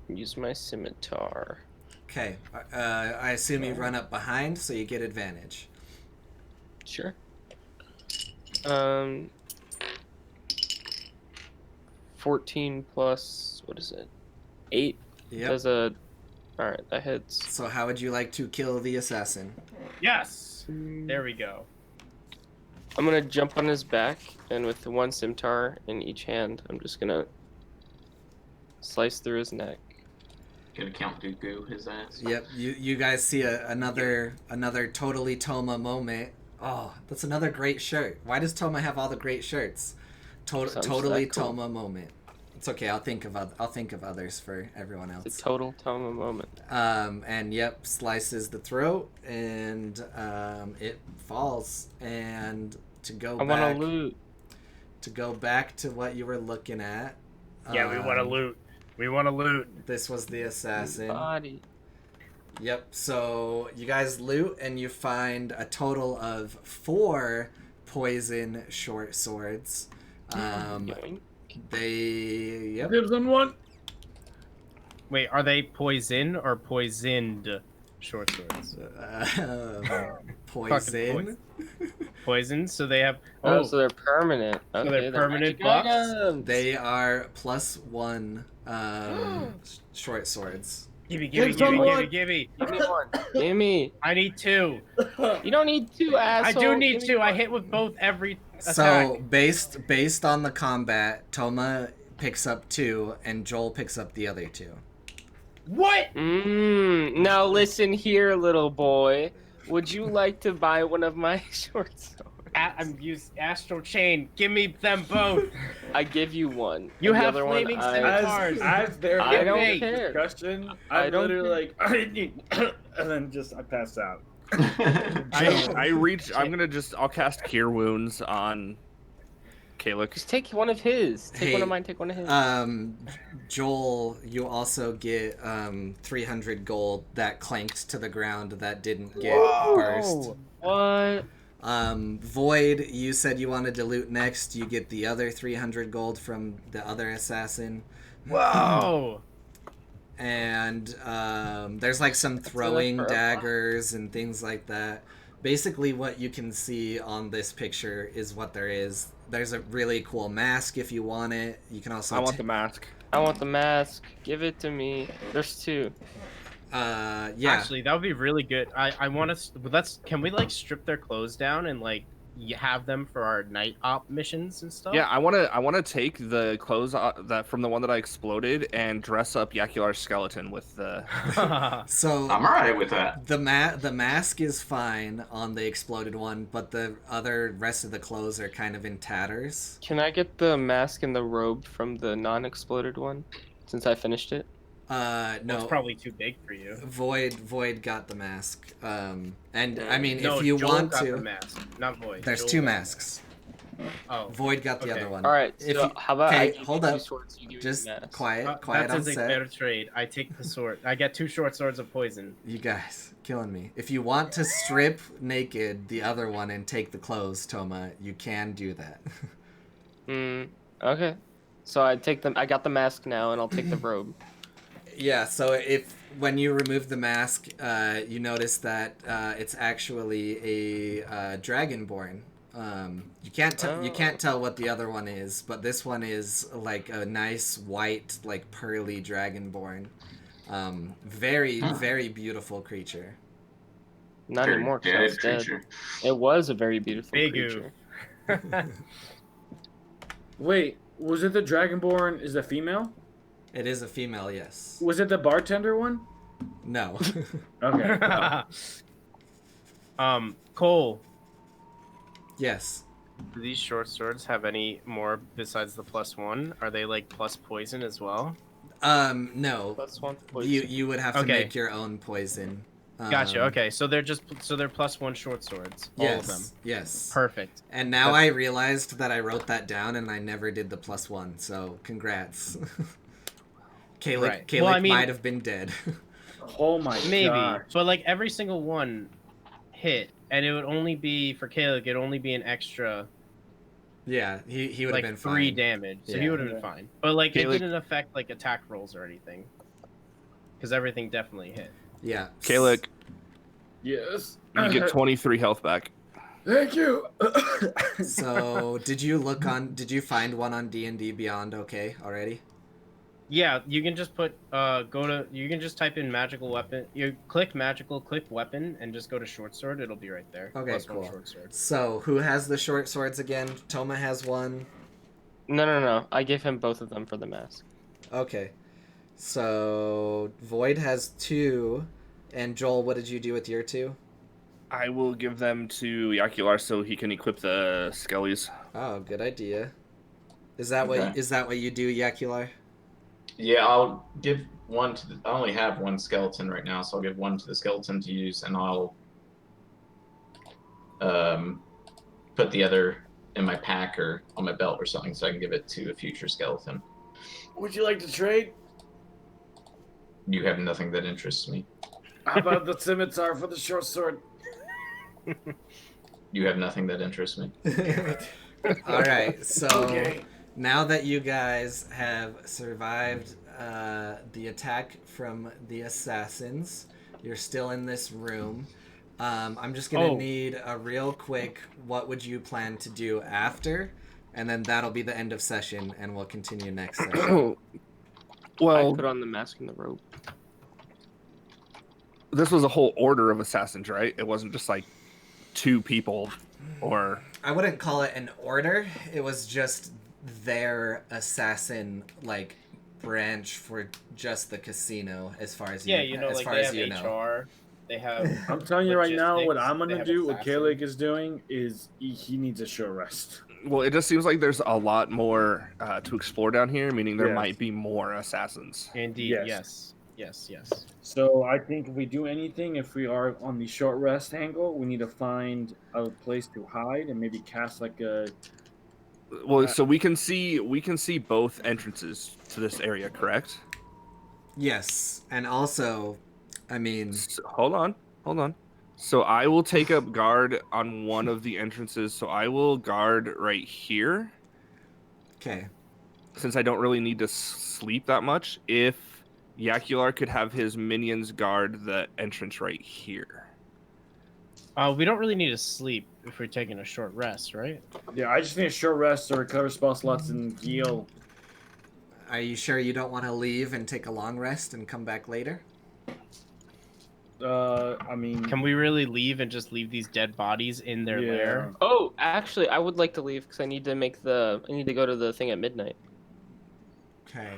use my scimitar. Okay, I assume you run up behind, so you get advantage. Sure. 14 plus, what is it? 8. Yep. Does a... Alright, that hits. So how would you like to kill the assassin? Yes! There we go. I'm gonna jump on his back, and with one scimitar in each hand, I'm just gonna slice through his neck. Gonna Count Dooku his ass. Yep, you guys see another totally Toma moment. Oh, that's another great shirt. Why does Toma have all the great shirts? Totally cool. Toma moment. It's okay. I'll think of others for everyone else. It's a total Toma moment. And yep, slices the throat, and it falls. And to go I back, want to loot. to go back to what you were looking at. Yeah, we want to loot. We want to loot. This was the assassin. Body. Yep, so you guys loot and you find a total of 4 poison short swords. Yoink. Yep. Gives them one. Wait, are they poison or poisoned short swords? Poison. Poison, so they have... Oh, Oh, so they're permanent. so Okay, they're permanent magic buffs? items. They are +1 short swords. Gimme. Give me one. Give me. I need 2. You don't need 2, I asshole. do need Give me 2. I one. hit with both every attack. So based on the combat, Toma picks up 2 and Joel picks up the other 2. What? Now listen here, little boy. Would you like to buy one of my short swords? I'm using Astral Chain. Give me them both. I give you one. You and the have other flaming one, scimitars. As they're I don't having care. discussion, I I'm don't literally like, I need, and then I pass out. I'll cast Cure Wounds on Kalix. Just take one of his. Take one Hey, of mine, take one of his. Joel, you also get 300 gold that clanked to the ground that didn't get burst. What? Void, you said you wanted to loot next. You get the other 300 gold from the other assassin. Whoa. And there's like some throwing for a daggers and things like that. Basically, what you can see on this picture is what there is. There's a really cool mask if you want it. You can also. I want the mask. I want the mask. Give it to me. There's 2. Yeah. Actually, that would be really good. I want to. Can we like strip their clothes down and like have them for our night op missions and stuff? Yeah, I wanna take the clothes that from the one that I exploded and dress up Yakular's skeleton with the. So I'm alright with that. the mask is fine on the exploded one, but the rest of the clothes are kind of in tatters. Can I get the mask and the robe from the non-exploded one? Since I finished it. No. Well, it's probably too big for you. Void got the mask. And I mean, No, if you Joel want got to, the mask, not Void. there's Joel 2 got masks. Oh. Void got the Okay. other one. All right. If So you- how about I okay, give you hold 2 up. swords, you give me Just the mask. quiet That's on a set. fair trade. I take the sword. I get 2 short swords of poison. You guys, killing me. If you want to strip naked the other one and take the clothes, Toma, you can do that. Okay. So I got the mask now, and I'll take the robe. Yeah, so when you remove the mask, you notice that it's actually a dragonborn. You can't tell what the other one is, but this one is like a nice white, like pearly dragonborn. Very very beautiful creature. Not Very anymore, 'cause dead it's dead. creature. It was a very beautiful Bigu. creature. Wait, was it the Dragonborn is a female? It is a female, yes. Was it the bartender one? No. Okay. Cole, Yes. do these short swords have any more besides the +1? Are they like plus poison as well? No. Plus 1 poison. You would have to Okay. make your own poison. Gotcha. Okay, so they're +1 short swords. All Yes. of them. Yes. Perfect. And now I realized that I wrote that down and I never did the +1, so congrats. Kalik Well, I mean- might have been dead. Oh my Maybe, god. but like every single one hit, and it would only be for Caleb. It'd only be an extra Yeah, he would have like been 3 fine. damage, so he Yeah. would have been fine. But like it Caleb- didn't affect like attack rolls or anything, because everything definitely hit. Yeah. Kalik, Yes. you get 23 health back. Thank you. So, did you find one on D&D Beyond okay already? Yeah, you can just put you can just type in magical weapon. You click magical, click weapon, and just go to short sword. It'll be right there. Okay, Plus cool. 1 short sword. So, who has the short swords again? Toma has one. No. I gave him both of them for the mask. Okay. So, Void has 2. And Joel, what did you do with your 2? I will give them to Yakular so he can equip the skellies. Oh, good idea. Is that Okay. what you do, Yakular? Yeah, I'll give one to I only have one skeleton right now, so I'll give one to the skeleton to use, and I'll put the other in my pack or on my belt or something, so I can give it to a future skeleton. Would you like to trade? You have nothing that interests me. How about the scimitar for the short sword? You have nothing that interests me. All right. So Okay. now that you guys have survived the attack from the assassins, you're still in this room. I'm just gonna need a real quick. What would you plan to do after? And then that'll be the end of session, and we'll continue next session. I Well, put on the mask and the robe. this was a whole order of assassins, right? It wasn't just like 2 people or... I wouldn't call it an order. It was just their assassin like branch for just the casino, as far as Yeah, you, you know, as like far they as have you know. HR, they have. I'm telling you right now, what Logistics, I'm they gonna have do, what assassin. Kalik is doing, is he needs a short rest. Well, it just seems like there's a lot more to explore down here, meaning there Yes. might be more assassins. Indeed, Yes. yes. So I think if we do anything, if we are on the short rest angle, we need to find a place to hide and maybe cast like a. Well, so we can see both entrances to this area, correct? Yes, and also, I mean, So, hold on. So I will take up guard on one of the entrances. So I will guard right here, okay. since I don't really need to sleep that much. If Yakular could have his minions guard the entrance right here. We don't really need to sleep if we're taking a short rest, right? Yeah, I just need a short rest to recover spell slots and heal. Are you sure you don't want to leave and take a long rest and come back later? I mean, Can we really leave and just leave these dead bodies in their Yeah. lair? Oh, actually, I would like to leave because I need to go to the thing at midnight. Okay.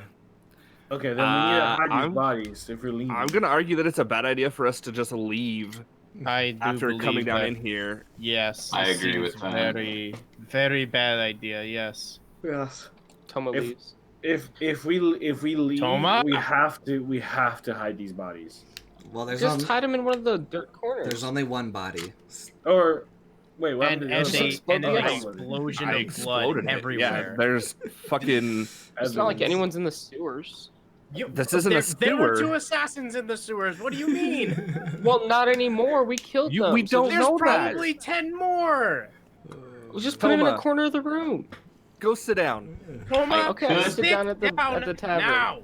okay, then we need to hide I'm- these bodies if we're leaving. I'm gonna argue that it's a bad idea for us to just leave I do after believe coming down that, in here. Yes, I it agree seems with that. Very, very bad idea. Yes. Yes. Toma If- leaves. If we leave, Toma? we have to hide these bodies. Well, Just hide him in one of the dirt corners. there's only one body. Or wait, what And happened to the and other they ones? and an the other one. explosion I of exploded blood it. everywhere. Yeah, there's fucking. It's not like Evidence. anyone's in the sewers. This isn't a There were sewer. 2 assassins in the sewers. What do you mean? Well, not anymore. We killed them. we don't just- There's know that. probably 10 more. We'll just put him in a Toma. corner of the room. Go sit down. Toma, Okay, I'll sit sit down at the tavern. now.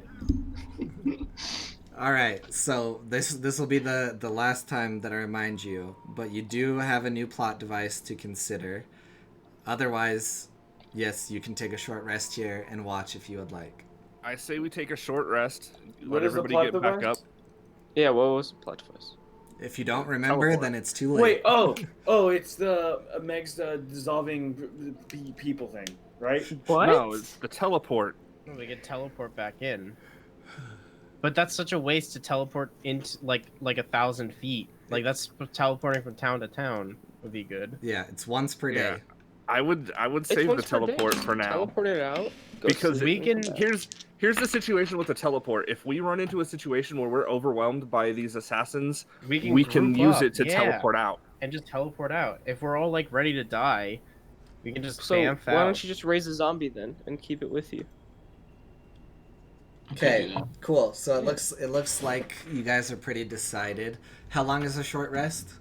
All right, so this will be the last time that I remind you, but you do have a new plot device to consider. Otherwise, yes, you can take a short rest here and watch if you would like. I say we take a short rest. What Let is the everybody plot get back up. device? Yeah, what was the plot device? If you don't remember, Teleport. then it's too late. Wait, it's the Meg's dissolving people thing, right? What? No, it's the teleport. We could teleport back in. But that's such a waste to teleport into like 1,000 feet. Like that's teleporting from town to town would be good. Yeah, it's once per Yeah. day. I would It's save the once per day. teleport for now. Teleport it out. Go Because sleep we and come can- back. Here's the situation with the teleport. If we run into a situation where we're overwhelmed by these assassins, we can group use up, it to yeah, teleport out. and just teleport out. If we're all like ready to die, we can just So bamf why out. don't you just raise a zombie then and keep it with you? Okay, cool. So it looks like you guys are pretty decided. How long is a short rest?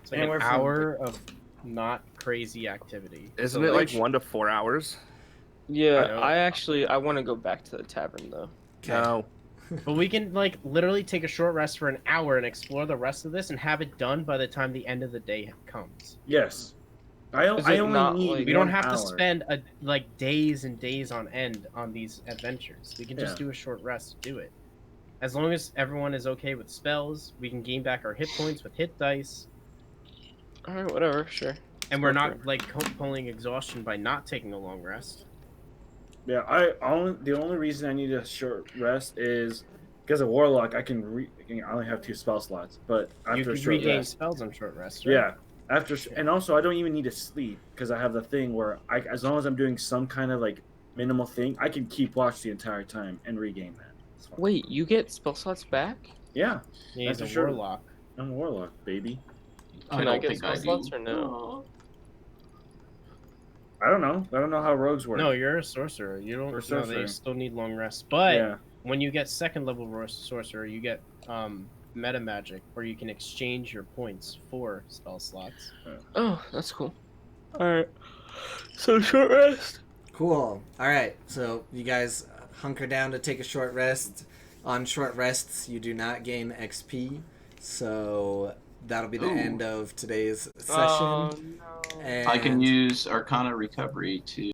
It's like Anywhere an from- hour of not crazy activity. Isn't So, it like 1 to 4 hours? Yeah, know. I want to go back to the tavern though. Okay. No. But we can like literally take a short rest for an hour and explore the rest of this and have it done by the time the end of the day comes. Yes. Is I it only not, need like- We don't 1 have hour. to spend like days and days on end on these adventures. We can just Yeah. do a short rest to do it. As long as everyone is okay with spells, we can gain back our hit points with hit dice, All right, whatever, sure. and Let's we're go for not it. like pulling exhaustion by not taking a long rest. Yeah, the only reason I need a short rest is because of Warlock. I only have 2 spell slots, but You after a can short regain rest, spells on short rest, right? yeah. And also I don't even need to sleep because I have the thing where as long as I'm doing some kind of like minimal thing, I can keep watch the entire time and regain that. It's fine. Wait, you get spell slots back? Yeah, He's That's a for sure. warlock. I'm a Warlock, baby. Can I get spell slots or no? I don't know how rogues work. No, you're a sorcerer. You don't. Or No, sorcerer. they still need long rests. But Yeah. when you get second level sorcerer, you get meta magic, where you can exchange your points for spell slots. Oh, that's cool. All right. So short rest. Cool. All right. So you guys hunker down to take a short rest. On short rests, you do not gain XP. So that'll be the end of today's session. Oh no. And I can use Arcana Recovery to